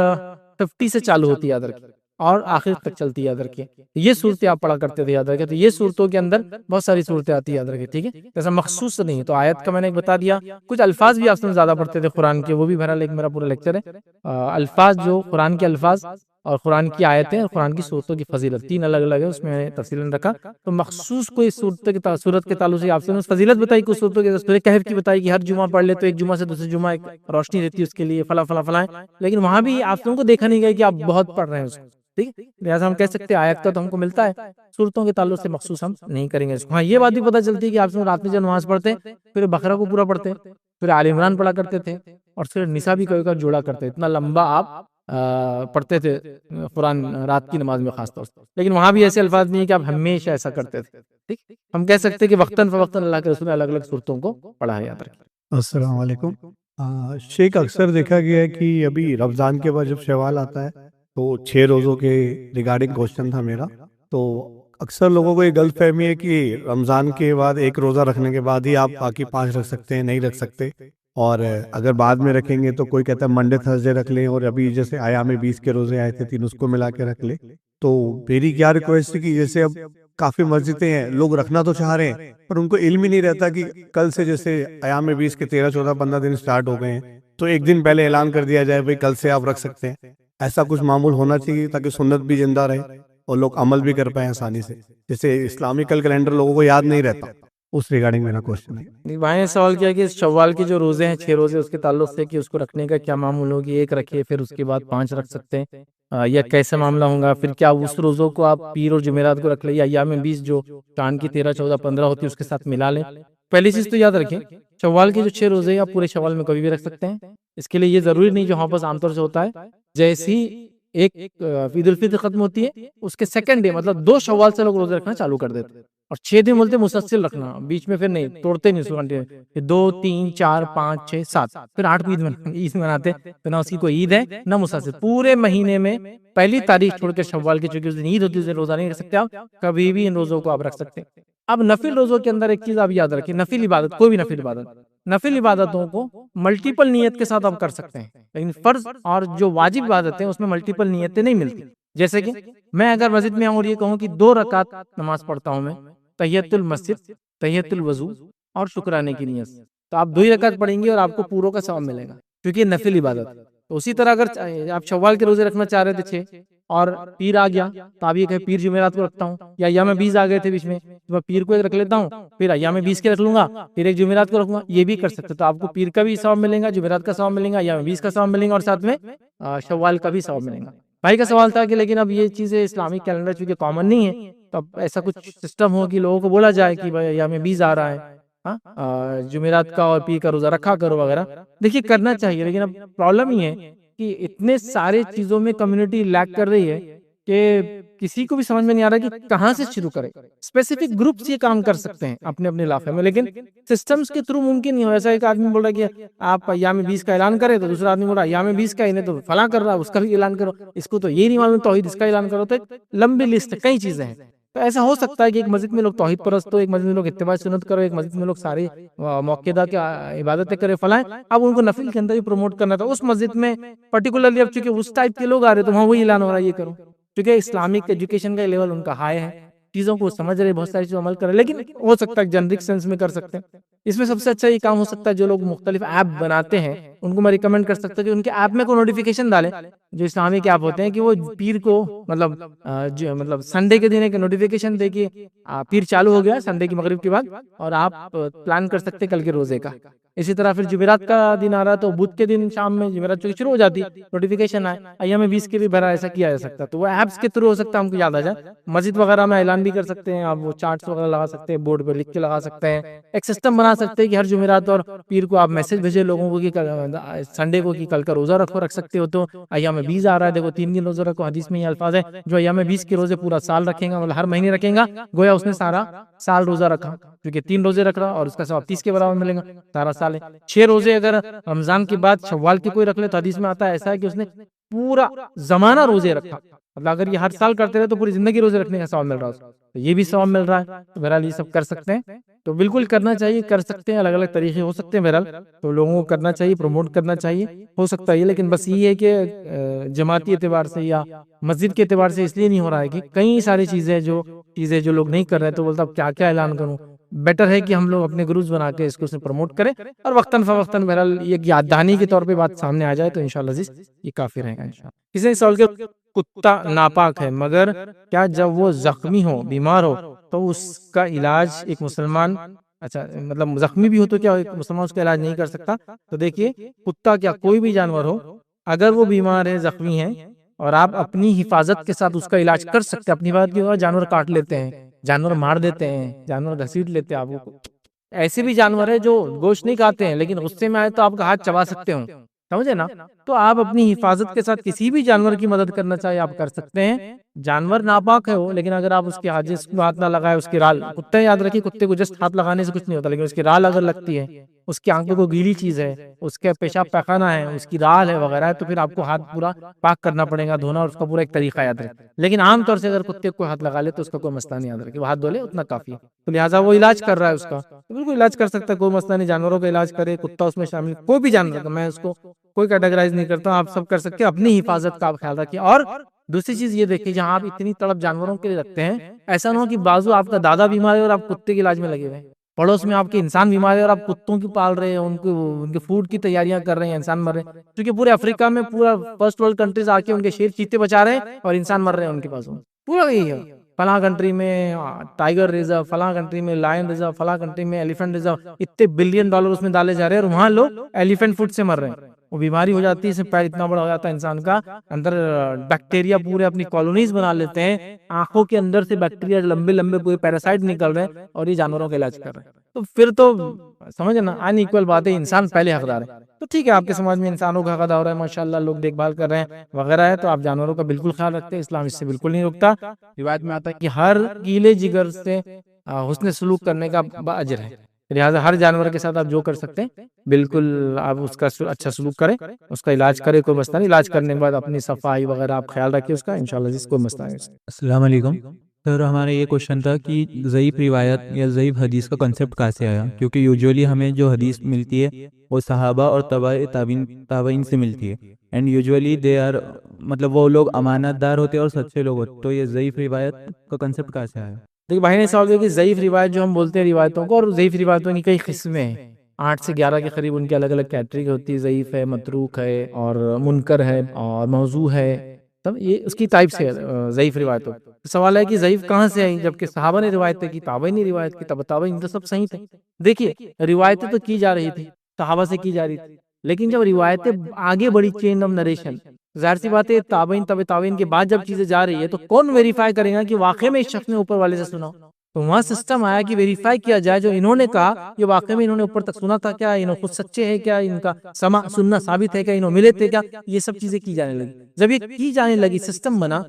50 سے چالو ہوتی ہے یاد رکھیں اور آخر تک چلتی ہے یاد رکھیں. یہ صورتیں آپ پڑھا کرتے تھے یاد رکھیں. تو یہ صورتوں کے اندر بہت ساری صورتیں آتی ہے یاد رکھیں، ٹھیک ہے، ایسا مخصوص نہیں. تو آیت کا میں نے ایک بتا دیا، کچھ الفاظ بھی آپ سے زیادہ پڑھتے تھے قرآن کے، وہ بھی بہرحال ایک میرا پورا لیکچر ہے. الفاظ جو قرآن کے الفاظ اور قرآن کی آیتیں اور قرآن کی صورتوں کی فضیلت تین الگ الگ ہے، اس میں نے تفصیل رکھا. تو مخصوص کوئی صورت کے تعلق سے آپ سے فضیلت بتائی، کوئی صورتوں کے سورہ کہف کی بتائی کہ ہر جمعہ پڑھ لے تو ایک جمعہ سے دوسرے جمعہ ایک روشنی رہتی ہے اس کے لیے، فلاں فلاں فلاں، لیکن وہاں بھی آپ لوگوں کو دیکھا نہیں گیا کہ آپ بہت پڑھ رہے ہیں اس کو، ٹھیک ہے. لہٰذا ہم کہہ سکتے ہیں آیت کا تو ہم کو ملتا ہے، صورتوں کے تعلق سے مخصوص ہم نہیں کریں گے اس کو. ہاں یہ بات بھی پتہ چلتی ہے کہ آپ رات میں جب نماز پڑھتے پھر بقرہ کو پورا پڑھتے، پھر آل عمران پڑھا کرتے تھے، اور پھر نساء بھی کبھی کبھی جوڑا کرتے. اتنا لمبا آپ پڑھتے تھے قرآن رات کی نماز میں خاص طور سے، لیکن وہاں بھی ایسے الفاظ نہیں ہے کہ آپ ہمیشہ ایسا کرتے تھے. ٹھیک، ہم کہہ سکتے ہیں کہ وقتاً فوقتاً اللہ کے رسول نے الگ الگ صورتوں کو پڑھا ہے. یاد رکھیں. السلام علیکم. شیخ اکثر دیکھا گیا ہے کہ ابھی رمضان کے بعد جب شوال آتا ہے تو 6 روزوں کے ریگارڈنگ کوشچن تھا میرا. تو اکثر لوگوں کو یہ غلط فہمی ہے کہ رمضان کے بعد ایک روزہ رکھنے کے بعد ہی آپ باقی 5 رکھ سکتے ہیں، نہیں رکھ سکتے، اور اگر بعد میں رکھیں گے تو کوئی کہتا ہے منڈے تھرسڈے رکھ لیں، اور ابھی جیسے ایام 20 کے روزے آئے تھے 3 اس کو ملا کے رکھ لیں. تو میری کیا ریکویسٹ ہے کہ جیسے اب کافی مسجدیں ہیں، لوگ رکھنا تو چاہ رہے ہیں پر ان کو علم ہی نہیں رہتا کہ کل سے جیسے ایام 20 کے 13 14 15 دن سٹارٹ ہو گئے ہیں تو ایک دن پہلے اعلان کر دیا جائے بھائی کل سے آپ رکھ سکتے ہیں. ایسا کچھ معمول ہونا چاہیے تاکہ سنت بھی زندہ رہے اور لوگ عمل بھی کر پائیں آسانی سے. جیسے اسلامیکل کیلنڈر لوگوں کو یاد نہیں رہتا، اس ریگارڈنگ میرا کوشچن ہے. بھائی نے سوال کیا کہ شوال کے جو روزے ہیں 6 روزے، اس کے تعلق سے کہ اس کو رکھنے کا کیا معمول ہوگی، ایک رکھے پھر اس کے بعد 5 رکھ سکتے ہیں یا کیسا معاملہ ہوگا، پھر کیا اس روزوں کو آپ پیر اور جمعرات کو رکھ لیں یا ایام 20 جو چاند کی 13 14 15 ہوتی ہے اس کے ساتھ ملا لیں. پہلی چیز تو یاد رکھیں شوال کے جو 6 روزے آپ پورے شوال میں کبھی بھی رکھ سکتے ہیں. اس کے لیے یہ ضروری نہیں جو ہمارے پاس عام طور سے ہوتا ہے، جیسی ایک عید الفطر ختم ہوتی ہے اس کے سیکنڈ ڈے مطلب 2 شوال سے لوگ روزے رکھنا چالو کر دیتے ہیں. اور 6 دن بولتے مسلسل رکھنا، بیچ میں پھر نہیں توڑتے نہیں اس کو، 2 3 4 5 6 7 پھر 8 عید مناتے، تو نہ اس کی کوئی عید ہے نہ مسلسل، پورے مہینے میں پہلی تاریخ چھوڑ کے شوال کی چونکہ اس دن عید ہوتی ہے، اس دن روزہ نہیں رکھ سکتے آپ، کبھی بھی ان روزوں کو آپ رکھ سکتے ہیں۔ اب نفل روزوں کے اندر ایک چیز آپ یاد رکھیں، نفل عبادت، کوئی بھی نفل عبادتوں کو ملٹیپل نیت کے ساتھ آپ کر سکتے ہیں، لیکن فرض اور جو واجب عبادتیں اس میں ملٹیپل نیتیں نہیں ملتی۔ جیسے کہ میں اگر مسجد میں آؤں اور یہ کہوں کہ 2 رکعت نماز پڑھتا ہوں میں، تحیت المسجد، تحیت الوضو اور شکرانے کی نیت، تو آپ 2 ہی رکعت پڑھیں گے اور آپ کو پوروں کا ثواب ملے گا، کیونکہ یہ نفل عبادت۔ تو اسی طرح اگر آپ شوال کے روزے رکھنا چاہ رہے تھے 6 اور پیر آ گیا، تو آپ یہ کہ پیر جمعرات کو رکھتا ہوں، یا ایام 20 آ گئے تھے بیچ میں، تو میں پیر کو ایک رکھ لیتا ہوں، پھر ایام 20 کے رکھ لوں گا، پھر ایک جمعرات کو رکھوں گا، یہ بھی کر سکتے، تو آپ کو پیر کا بھی ثواب ملے گا، جمعرات کا ثواب ملے گا، ایام 20 کا ثواب ملے گا، اور ساتھ میں شوال کا بھی ثواب ملے گا۔ بھائی کا سوال تھا کہ لیکن اب یہ چیزیں اسلامک کیلنڈر چونکہ کامن نہیں ہے، تو اب ایسا کچھ سسٹم ہو کہ لوگوں کو بولا جائے کہ بھائی ایام 20 آ رہا ہے، جمعرات کا اور پیر کا روزہ رکھا کرو وغیرہ، دیکھیے کرنا چاہیے، لیکن اب پرابلم یہ ہے کہ اتنے سارے چیزوں میں کمیونٹی لیک کر رہی ہے کہ کسی کو بھی سمجھ میں نہیں آ رہا کہ کہاں سے شروع کرے۔ اسپیسیفک گروپس یہ کام کر سکتے ہیں اپنے اپنے علاقے میں، لیکن سسٹمز کے تھرو ممکن نہیں ہو۔ ایسا ایک آدمی بول رہا ہے کہ آپ ایام 20 کا اعلان کرے، تو دوسرا آدمی بول رہا ہے ایام 20 کا انہیں تو فلاں کر رہا ہے، اس کا بھی اعلان کرو، اس کو تو یہ نہیں معلوم توحید، اس کا اعلان کرو، تو ایک لمبی لسٹ کئی چیزیں ہیں۔ تو ایسا ہو سکتا ہے کہ ایک مسجد میں لوگ توحید پرست ہو، ایک مسجد میں لوگ اتباع سنت کرو، ایک مسجد میں لوگ سارے موقعہ کی عبادتیں کرے فلائیں، اب ان کو نفل کے اندر بھی پروموٹ کرنا تھا اس مسجد میں پرٹیکولرلی، اب چونکہ اس ٹائپ کے لوگ آ رہے تو وہاں وہی اعلان ہو رہا ہے یہ کرو، کیونکہ اسلامک ایجوکیشن کا لیول ان کا ہائی ہے، چیزوں کو سمجھ رہے، بہت ساری چیزوں عمل کر رہے، لیکن ہو سکتا ہے جنرک سینس میں کر سکتے ہیں۔ اس میں سب سے اچھا یہ کام ہو سکتا ہے جو لوگ مختلف ایپ بناتے ہیں ان کو میں ریکمینڈ کر سکتا ہوں کہ ان کے ایپ میں کوئی نوٹیفیکیشن ڈالیں، جو اسلامک ایپ ہوتے ہیں، کہ وہ پیر کو مطلب سنڈے کے دن ایک نوٹیفیکیشن دے کہ پیر چالو ہو گیا سنڈے کی مغرب کے بعد، اور آپ پلان کر سکتے کل کے روزے کا۔ اسی طرح پھر جمعرات کا دن آ رہا تو بدھ کے دن شام میں جمعرات چونکہ شروع ہو جاتی ہے، نوٹیفیکیشن آئے، ایام 20 کے بھی بھرا ایسا کیا جا سکتا، تو وہ ایپس کے تھرو ہو سکتا ہے ہم کو یاد آ جائے۔ مسجد وغیرہ میں اعلان بھی کر سکتے ہیں آپ، وہ چارٹس وغیرہ لگا سکتے ہیں، بورڈ پہ لکھ کے لگا سکتے ہیں، ایک سسٹم بنا سکتے ہیں کہ ہر جمعرات اور پیر کو آپ میسج بھیجے لوگوں کو کہ سنڈے کو کہ کل کا روزہ رکھ سکتے ہو، تو ایام 20 آ رہا ہے، دیکھو 3 دن روزہ رکھو، حدیث میں یہ الفاظ ہے، جو ایام 20 کے روزے پورا سال رکھیں گا، مطلب ہر مہینے رکھیں گا، گویا اس نے سارا سال روزہ رکھا، کیونکہ 3 روزے رکھ رہا اور اس کا ثواب 30 کے برابر ملے گا، سارا سال ہے۔ 6 روزے اگر رمضان کے بعد شوال کے کوئی رکھ لے تو حدیث میں آتا ہے ایسا ہے کہ اس نے پورا زمانہ روزے رکھا، مطلب اگر یہ ہر سال کرتے رہے تو پوری زندگی روزے رکھنے کا ثواب مل رہا ہے، تو یہ بھی ثواب مل رہا ہے۔ تو بہرحال یہ سب کر سکتے ہیں، تو بالکل کرنا چاہیے، کر سکتے ہیں، الگ الگ طریقے ہو سکتے ہیں، بہرحال تو لوگوں کو کرنا چاہیے، پروموٹ کرنا چاہیے، ہو سکتا ہے، لیکن بس یہ ہے کہ جماعتی اعتبار سے یا مسجد کے اعتبار سے اس لیے نہیں ہو رہا ہے کہ کئی ساری چیزیں جو لوگ نہیں کر رہے، تو بولتا اب کیا کیا اعلان کروں، بیٹر ہے کہ ہم لوگ اپنے گروپس بنا کے اس کو پروموٹ کریں، اور وقتاً فوقتاً بہرحال یہ یاد دہانی کے طور پہ بات سامنے آ جائے تو انشاءاللہ عزیز یہ کافی رہے گا انشاءاللہ۔ کسی نے سوال کیا کتا ناپاک ہے مگر کیا جب وہ زخمی ہو، بیمار ہو، تو اس کا علاج ایک مسلمان، اچھا مطلب زخمی بھی ہو تو کیا ایک مسلمان اس کا علاج نہیں کر سکتا؟ تو دیکھیے کتا کیا کوئی بھی جانور ہو، اگر وہ بیمار ہے، زخمی ہے، اور آپ اپنی حفاظت کے ساتھ اس کا علاج کر سکتے، اپنی بات کی ہوگا، جانور کاٹ لیتے ہیں، جانور مار دیتے ہیں، جانور گھسیٹ لیتے ہیں، آپ کو ایسے بھی جانور ہیں جو گوشت نہیں کھاتے ہیں لیکن غصے میں آئے تو آپ کا ہاتھ چبا سکتے ہو، سمجھے نا؟ تو آپ اپنی حفاظت کے ساتھ کسی بھی جانور کی مدد کرنا چاہے آپ کر سکتے ہیں، جانور ناپاک ہے ہو، لیکن اگر آپ اس کے ہاتھ نہ لگائے، اس کی رال، کتے یاد رکھیے کتے کو جسٹ ہاتھ لگانے سے کچھ نہیں ہوتا، لیکن اس کی رال اگر لگتی ہے، اس کی آنکھوں کو گیلی چیز ہے، اس کے پیشاب پیخانہ ہے، اس کی رال ہے وغیرہ ہے، تو پھر آپ کو ہاتھ پورا پاک کرنا پڑے گا، دھونا، اور اس کا پورا ایک طریقہ یاد رکھے۔ لیکن عام طور سے اگر کتے کو ہاتھ لگا لے تو اس کا کوئی مسئلہ نہیں یاد رکھے، وہ ہاتھ دھو لے اتنا کافی ہے، تو لہٰذا وہ علاج کر رہا ہے اس کا، تو بالکل علاج کر سکتا ہے، کوئی مسئلہ نہیں، جانوروں کا علاج کرے، کتا اس میں شامل، کوئی بھی جانور کا، میں اس کو کوئی کیٹیگرائز نہیں کرتا ہوں، آپ سب کر سکتے ہیں، اپنی حفاظت کا آپ خیال رکھیے۔ اور دوسری چیز یہ دیکھیے، جہاں آپ اتنی تڑپ جانوروں کے لیے رکھتے ہیں، ایسا نہ ہو کہ بازو آپ کا دادا بیمار ہے اور آپ کتے کے علاج میں لگے ہوئے ہیں، پڑوس میں آپ کے انسان بیمار ہے اور آپ کتوں کی پال رہے ہیں، ان کے فوڈ کی تیاریاں کر رہے ہیں، انسان مر رہے ہیں، کیونکہ پورے افریقہ میں پورا فرسٹ ورلڈ کنٹریز آ کے ان کے شیر چیتے بچا رہے ہیں اور انسان مر رہے ہیں ان کے پاس، پورا یہی ہے، فلاں کنٹری میں ٹائیگر ریزرو، فلاں کنٹری میں لائن ریزرو، فلاں کنٹری میں ایلیفنٹ ریزرو، اتنے $بلین اس میں ڈالے جا رہے ہیں، اور وہاں لوگ ایلیفنٹ فوڈ سے مر رہے ہیں، وہ بیماری ہو جاتی ہے، اس میں پیر اتنا بڑا ہو جاتا ہے انسان کا، اندر بیکٹیریا پورے اپنی کالونیز بنا لیتے ہیں، آنکھوں کے اندر سے بیکٹیریا لمبے لمبے پورے پیراسائٹ نکل رہے ہیں، اور یہ جانوروں کا علاج کر رہے ہیں، تو پھر تو سمجھے نا، ان ایکول بات ہے، انسان پہلے حقدار ہے، تو ٹھیک ہے، آپ کے سماج میں انسانوں کا حق ادا ہو رہا ہے، ماشاءاللہ لوگ دیکھ بھال کر رہے ہیں وغیرہ ہے، تو آپ جانوروں کا بالکل خیال رکھتے ہیں، اسلام اس سے بالکل نہیں روکتا۔ روایت میں آتا ہے کہ ہر گیلے جگر سے حسن سلوک کرنے کا اجر ہے. لہٰذا ہر جانور کے ساتھ آپ جو کر سکتے ہیں بالکل آپ اس کا اچھا سلوک کریں, اس کا علاج کریں, کوئی مسئلہ نہیں. علاج کرنے کے بعد اپنی صفائی وغیرہ آپ خیال رکھیں اس کا, انشاءاللہ جس کوئی مسئلہ نہیں. السلام علیکم سر, ہمارا یہ کوشچن تھا کہ ضعیف روایت یا ضعیف حدیث کا کنسیپٹ کہاں سے آیا, کیونکہ یوجولی ہمیں جو حدیث ملتی ہے وہ صحابہ اور تابعین سے ملتی ہے, اینڈ یوجولی دے آر مطلب وہ لوگ امانت دار ہوتے ہیں اور سچے لوگ ہوتے, تو یہ ضعیف روایت کا کنسیپٹ کہاں سے آیا؟ دیکھیے بھائی نے سوال کیا کہ ضعیف روایت جو ہم بولتے ہیں روایتوں کو, اور ضعیف روایتوں کی کئی قسمیں ہیں, 8 سے 11 کے قریب ان کی الگ الگ کیٹیگری ہوتی ہے. ضعیف ہے, متروک ہے, اور منکر ہے, اور موضوع ہے. تب یہ اس کی ٹائپ سے ضعیف روایتوں. سوال ہے کہ ضعیف کہاں سے آئی, جبکہ صحابہ نے روایتیں کی, تابعین نے روایت کی, تابعین تو سب صحیح تھے. دیکھیے روایتیں تو کی جا رہی تھی, صحابہ سے کی جا رہی تھی, لیکن جب روایتیں آگے بڑی چین آف نریشن, ظاہر سی بات ہے تابعین تابعین کے بعد جب چیزیں جا رہی ہے تو کون ویریفائی کرے گا کہ واقعی میں اس شخص نے اوپر والے سے سنا؟ تو وہاں سسٹم آیا کہ ویریفائی کیا جائے جو انہوں نے کہا یہ واقعی میں انہوں نے اوپر تک سنا تھا کیا, انہوں خود سچے ہیں کیا, ان کا سننا ثابت ہے کیا, انہوں ملے تھے کیا, یہ سب چیزیں کی جانے لگی. جب یہ کی جانے لگی سسٹم بنا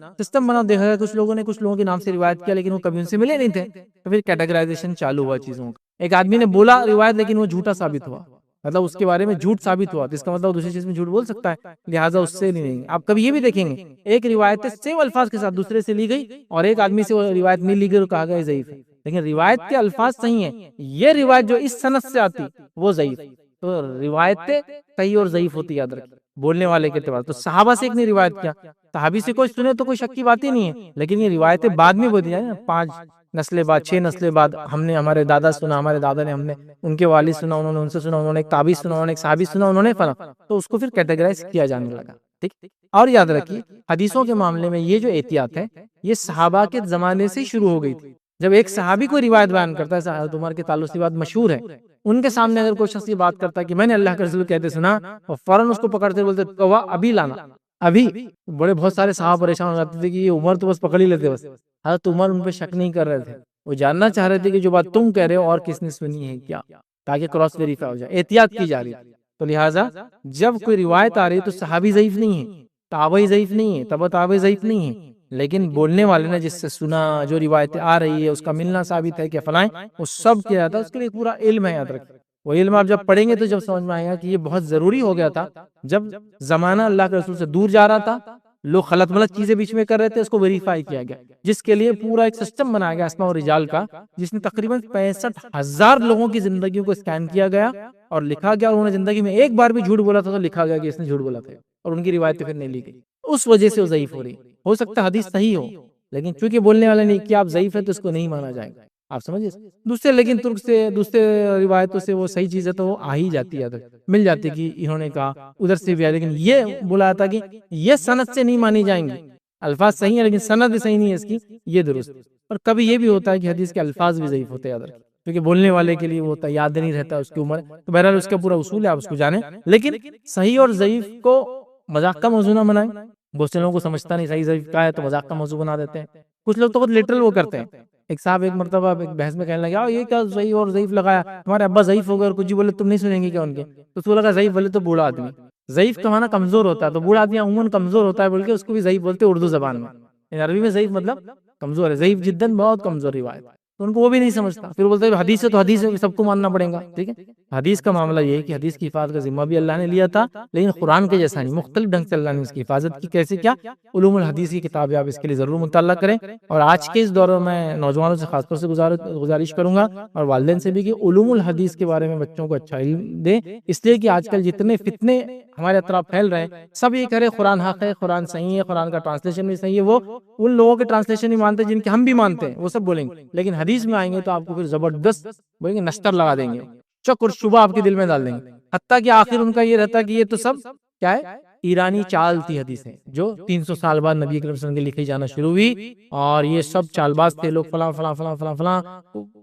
دیکھا گیا کچھ لوگوں نے کچھ لوگوں کے نام سے روایت کیا لیکن وہ کبھی ان سے ملے نہیں تھے, تو پھر کیٹیگرائزیشن چالو ہوا چیزوں کا. ایک آدمی نے بولا روایت لیکن وہ جھوٹا ثابت ہوا, مطلب اس کے بارے میں جھوٹ ثابت ہوا, تو اس کا مطلب دوسری چیز میں جھوٹ بول سکتا ہے, لہٰذا اس سے نہیں. آپ کبھی یہ بھی دیکھیں گے ایک روایت سیم الفاظ کے ساتھ دوسرے سے لی گئی اور ایک آدمی سے وہ روایت نہیں لی گئی اور کہا گیا ضعیف ہے, لیکن روایت کے الفاظ صحیح ہیں, یہ روایت جو اس سند سے آتی وہ ضعیف. تو روایتیں صحیح اور ضعیف ہوتی یاد رکھیں بولنے والے کے اعتبار. تو صحابہ سے ایک نے روایت کیا, صحابی سے کوئی سنے تو کوئی شک کی بات ہی نہیں ہے, لیکن یہ روایتیں بعد میں بولی جائیں, 5 نسلیں بعد 6 نسلیں بعد, ہم نے ہمارے دادا سنا, ہمارے دادا نے ہم نے ان کے والد سنا, انہوں نے ان سے سنا, انہوں نے ایک تابعی سنا, انہوں نے ایک صحابی سنا, انہوں نے فلاں, تو اس کو پھر کیٹیگرائز کیا جانے لگا. ٹھیک. اور یاد رکھیے حدیثوں کے معاملے میں یہ جو احتیاط ہے یہ صحابہ کے زمانے سے شروع ہو گئی تھی. جب ایک صحابی کوئی روایت بیان کرتا ہے, حضرت عمر کے تعلق سے بات مشہور ہے, ان کے سامنے اگر کوئی شخص یہ بات کرتا ہے کہ میں نے اللہ کے رسول کہتے سنا, اور فوراً اس کو پکڑتے بولتے ابھی لانا, ابھی. بڑے بہت سارے صحابہ پریشان ہو جاتے تھے کہ یہ عمر تو بس پکڑ ہی لیتے, بس حضرت عمر ان پہ شک نہیں کر رہے تھے, وہ جاننا چاہ رہے تھے کہ جو بات تم کہہ رہے ہو اور کس نے سنی ہے کیا, تاکہ کراس ویریفائی ہو جائے. احتیاط کی جا رہی ہے. تو لہٰذا جب کوئی روایت آ رہی ہے تو صحابی ضعیف نہیں ہے, تابعی ضعیف نہیں ہے, تابعی ضعیف نہیں ہے, لیکن بولنے والے نے جس سے سنا, جو روایتیں آ رہی ہے اس کا ملنا ثابت ہے کہ فلائیں, وہ سب کیا جاتا ہے. اس کے لیے پورا علم ہے, یاد رکھیں. وہ علم آپ جب پڑھیں گے تو جب سمجھ میں آئے گا کہ یہ بہت ضروری ہو گیا تھا. جب زمانہ اللہ کے رسول سے دور جا رہا تھا, لوگ غلط ملت چیزیں بیچ میں کر رہے تھے, اس کو ویریفائی کیا گیا, جس کے لیے پورا ایک سسٹم بنایا گیا اسماء و رجال کا, جس نے تقریباً 65,000 لوگوں کی زندگیوں کو اسکین کیا گیا اور لکھا گیا, اور انہوں نے زندگی میں ایک بار بھی جھوٹ بولا تھا تو لکھا گیا کہ اس نے جھوٹ بولا تھا, اور ان کی روایتیں پھر نہیں لی گئی. اس وجہ سے وہ ضعیف ہو رہی. ہو سکتا ہے حدیث صحیح ہو, لیکن چونکہ بولنے والے نے کیا آپ ضعیف ہے تو اس کو نہیں مانا جائے گا. آپ سمجھے دوسرے, لیکن ترک سے دوسرے روایتوں سے وہ صحیح چیز ہے تو وہ آ ہی جاتی ہے, مل جاتی ہے کہ انہوں نے کہا ادھر سے بھی آیا, لیکن یہ بولا تھا کہ یہ سند سے نہیں مانی جائیں گی. الفاظ صحیح ہیں لیکن سند بھی صحیح نہیں ہے اس کی, یہ درست. اور کبھی یہ بھی ہوتا ہے کہ حدیث کے الفاظ بھی ضعیف ہوتے ہیں, یاد رکھیں, کیونکہ بولنے والے کے لیے وہ ہوتا ہے, یاد نہیں رہتا اس کی عمر. تو بہرحال اس کا پورا اصول ہے, آپ اس کو جانیں, لیکن صحیح اور ضعیف کو مذاق کا موضوع نہ بنائیں. بہت سے لوگوں کو سمجھتا نہیں صحیح ضعیف کا ہے تو مذاق کا موضوع بنا دیتے ہیں. کچھ لوگ تو خود لٹرل وہ کرتے ہیں. ایک صاحب ایک مرتبہ ایک بحث میں کہنے لگا یہ کیا صحیح اور ضعیف لگایا, تمہارے ابا ضعیف ہو گئے اور کچھ بولے تم نہیں سنیں گے کیا ان کے, تو لگا ضعیف بولے تو بوڑھا آدمی. ضعیف کا معنی کمزور ہوتا ہے, تو بوڑھا آدمی عموماً کمزور ہوتا ہے بول کے اس کو بھی ضعیف بولتے اردو زبان میں. عربی میں ضعیف مطلب کمزور ہے, ضعیف جداً بہت کمزور روایت, تو ان کو وہ بھی نہیں سمجھتا. پھر بولتے ہیں حدیث ہے تو حدیث ہے, سب کو ماننا پڑے گا. ٹھیک ہے, حدیث کا معاملہ یہ ہے کہ حدیث کی حفاظت کا ذمہ بھی اللہ نے لیا تھا, لیکن قرآن کے جیسا نہیں, مختلف ڈھنگ سے اللہ نے اس کی حفاظت کی. کیسے کیا؟ علوم الحدیث کی کتابیں آپ اس کے لیے ضرور مطالعہ کریں. اور آج کے اس دور میں میں نوجوانوں سے خاص طور سے گزارش کروں گا اور والدین سے بھی کہ علوم الحدیث کے بارے میں بچوں کو اچھا علم دیں, اس لیے کہ آج کل جتنے فتنے ہمارے اطراف پھیل رہے ہیں سب یہ کرے قرآن حق ہے, قرآن صحیح ہے, قرآن کا ٹرانسلیشن بھی صحیح ہے. وہ ان لوگوں کے ٹرانسلیشن نہیں مانتے جن کے ہم بھی مانتے ہیں, وہ سب بولیں گے, لیکن حدیث میں آئیں گے تو آپ کو پھر زبردست بولیں گے, نشتر لگا دیں گے, شک اور شبہ آپ کے دل میں ڈال دیں گے. حتیٰ کہ آخر ان کا یہ رہتا کہ یہ تو سب کیا ہے, ایرانی چال تھی حدیثیں, جو 300 سال بعد نبی کریم صلی اللہ علیہ وسلم کی لکھی جانا شروع ہوئی, اور یہ سب چال باز تھے لوگ, فلاں فلاں فلاں فلاں فلاں,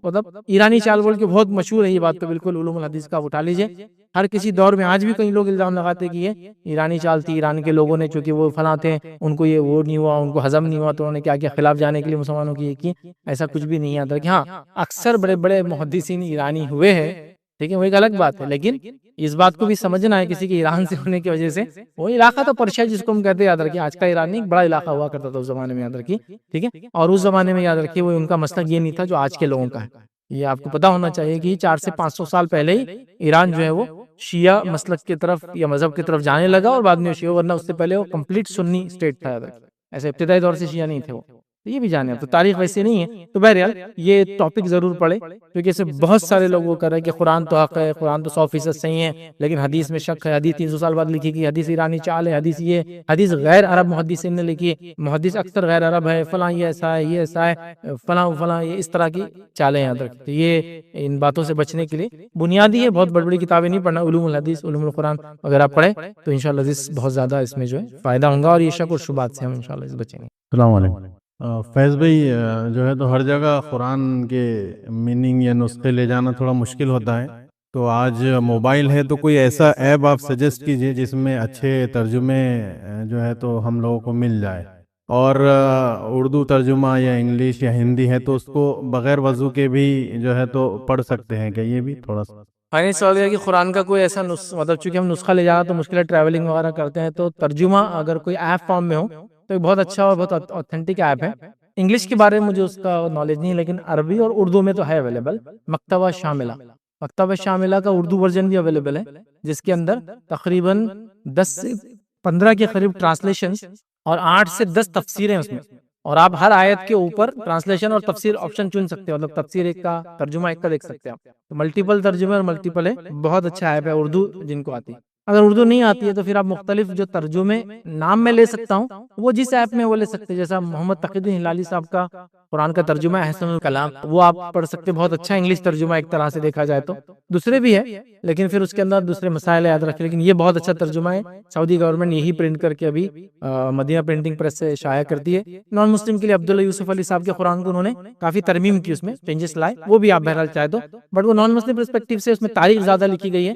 مطلب ایرانی چال بول کے بہت مشہور ہے یہ بات. تو بالکل علوم الحدیث کا اٹھا لیجئے. ہر کسی دور میں آج بھی کئی لوگ الزام لگاتے کہ یہ ایرانی چال تھی, ایران کے لوگوں نے چونکہ وہ فلاں تھے ان کو یہ وہ نہیں ہوا, ان کو ہضم نہیں ہوا, تو انہوں نے کیا کیا خلاف جانے کے لیے مسلمانوں کی یہ کی. ایسا کچھ بھی نہیں آتا کہ ہاں اکثر بڑے بڑے محدثین ایرانی ہوئے ہیں, ٹھیک ہے, وہ ایک الگ بات ہے, لیکن اس بات کو بھی سمجھنا ہے کسی کے ایران سے ہونے کی وجہ سے. وہ علاقہ تو پرشیا جس کو ہم کہتے ہیں، یاد رکھیے آج کا ایران نہیں، ایک بڑا علاقہ ہوا کرتا تھا اس زمانے میں، یاد رکھیے ٹھیک ہے. اور اس زمانے میں یاد رکھیے وہ ان کا مسلک یہ نہیں تھا جو آج کے لوگوں کا ہے. یہ آپ کو پتا ہونا چاہیے کہ 400 سے 500 سال پہلے ہی ایران جو ہے وہ شیعہ مسلک کی طرف یا مذہب کی طرف جانے لگا، اور بعد میں شیعہ، ورنہ اس سے پہلے وہ کمپلیٹ سنی اسٹیٹ تھا. ایسے ابتدائی دور سے شیعہ نہیں تھے وہ. یہ بھی جانے، اب تو تاریخ ویسے نہیں ہے. تو بہرحال یہ ٹاپک ضرور پڑھے، کیونکہ اسے بہت سارے لوگ وہ کر رہے ہیں کہ قرآن تو حق ہے، قرآن تو 100% صحیح ہے، لیکن حدیث میں شک ہے، حدیث 300 سال بعد لکھی گئی، حدیث ایرانی چال ہے، حدیث یہ، حدیث غیر عرب محدثین نے لکھی ہے، محدث اکثر غیر عرب ہے، فلاں یہ ایسا ہے، یہ ایسا ہے، فلاں فلاں، یہ اس طرح کی چالیں یاد رکھتے. تو یہ ان باتوں سے بچنے کے لیے بنیادی ہے، بہت بڑی بڑی کتابیں نہیں پڑھنا. علوم الحدیث، علوم القرآن وغیرہ آپ پڑھیں تو انشاءاللہ بہت زیادہ اس میں جو ہے فائدہ ہوگا، اور یہ شک و شبہات سے ہم انشاءاللہ بچیں گے. السلام علیکم. فیض بھائی، جو ہے تو ہر جگہ قرآن کے میننگ یا نسخے لے جانا تھوڑا مشکل ہوتا ہے، تو آج موبائل ہے تو کوئی ایسا ایپ آپ سجیسٹ کیجئے جس میں اچھے ترجمے جو ہے تو ہم لوگوں کو مل جائے، اور اردو ترجمہ یا انگلش یا ہندی ہے تو اس کو بغیر وضو کے بھی جو ہے تو پڑھ سکتے ہیں کہ یہ بھی تھوڑا سا. فائنل سوال یہ کہ قرآن کا کوئی ایسا مطلب چونکہ ہم نسخہ لے جانا تو مشکل ہے، ٹریولنگ وغیرہ کرتے ہیں، تو ترجمہ اگر کوئی ایپ فارم میں ہو تو ایک بہت اچھا اور بہت اوتھینٹک ایپ ہے. انگلش کے بارے میں مجھے اس کا نالج نہیں، لیکن عربی اور اردو میں تو ہے اویلیبل. مکتبہ شاملہ، مکتبہ شاملہ کا اردو ورژن بھی اویلیبل ہے، جس کے اندر تقریباً 10 سے 15 کے قریب ٹرانسلیشن اور 8 سے 10 تفسیریں اس میں، اور آپ ہر آیت کے اوپر ٹرانسلیشن اور تفسیر آپشن چن سکتے ہو، مطلب تفسیر ایک کا، ترجمہ ایک کا دیکھ سکتے ہیں آپ. تو ملٹیپل ترجمے اور ملٹیپل ہے، بہت اچھا ایپ ہے اردو جن کو آتی. اگر اردو نہیں آتی ہے تو پھر آپ مختلف جو ترجمے نام میں لے سکتا ہوں وہ جس ایپ میں وہ لے سکتے ہیں، جیسا محمد تقی الدین ہلالی صاحب کا قرآن کا ترجمہ ہے احسن الکلام، وہ آپ پڑھ سکتے، بہت اچھا انگلش ترجمہ ایک طرح سے دیکھا جائے تو. دوسرے بھی ہے لیکن پھر اس کے اندر دوسرے مسائل یاد رکھیں، لیکن یہ بہت اچھا ترجمہ ہے. سعودی گورنمنٹ یہی پرنٹ کر کے ابھی مدینہ پرنٹنگ پریس سے شائع کرتی ہے. نان مسلم کے لیے عبداللہ یوسف علی صاحب کے قرآن کو انہوں نے کافی ترمیم کی، اس میں چینجز لائے، وہ بھی آپ بہرحال چاہے تو، بٹ وہ نان مسلم پرسپیکٹیو سے اس میں تاریخ زیادہ لکھی گئی ہے،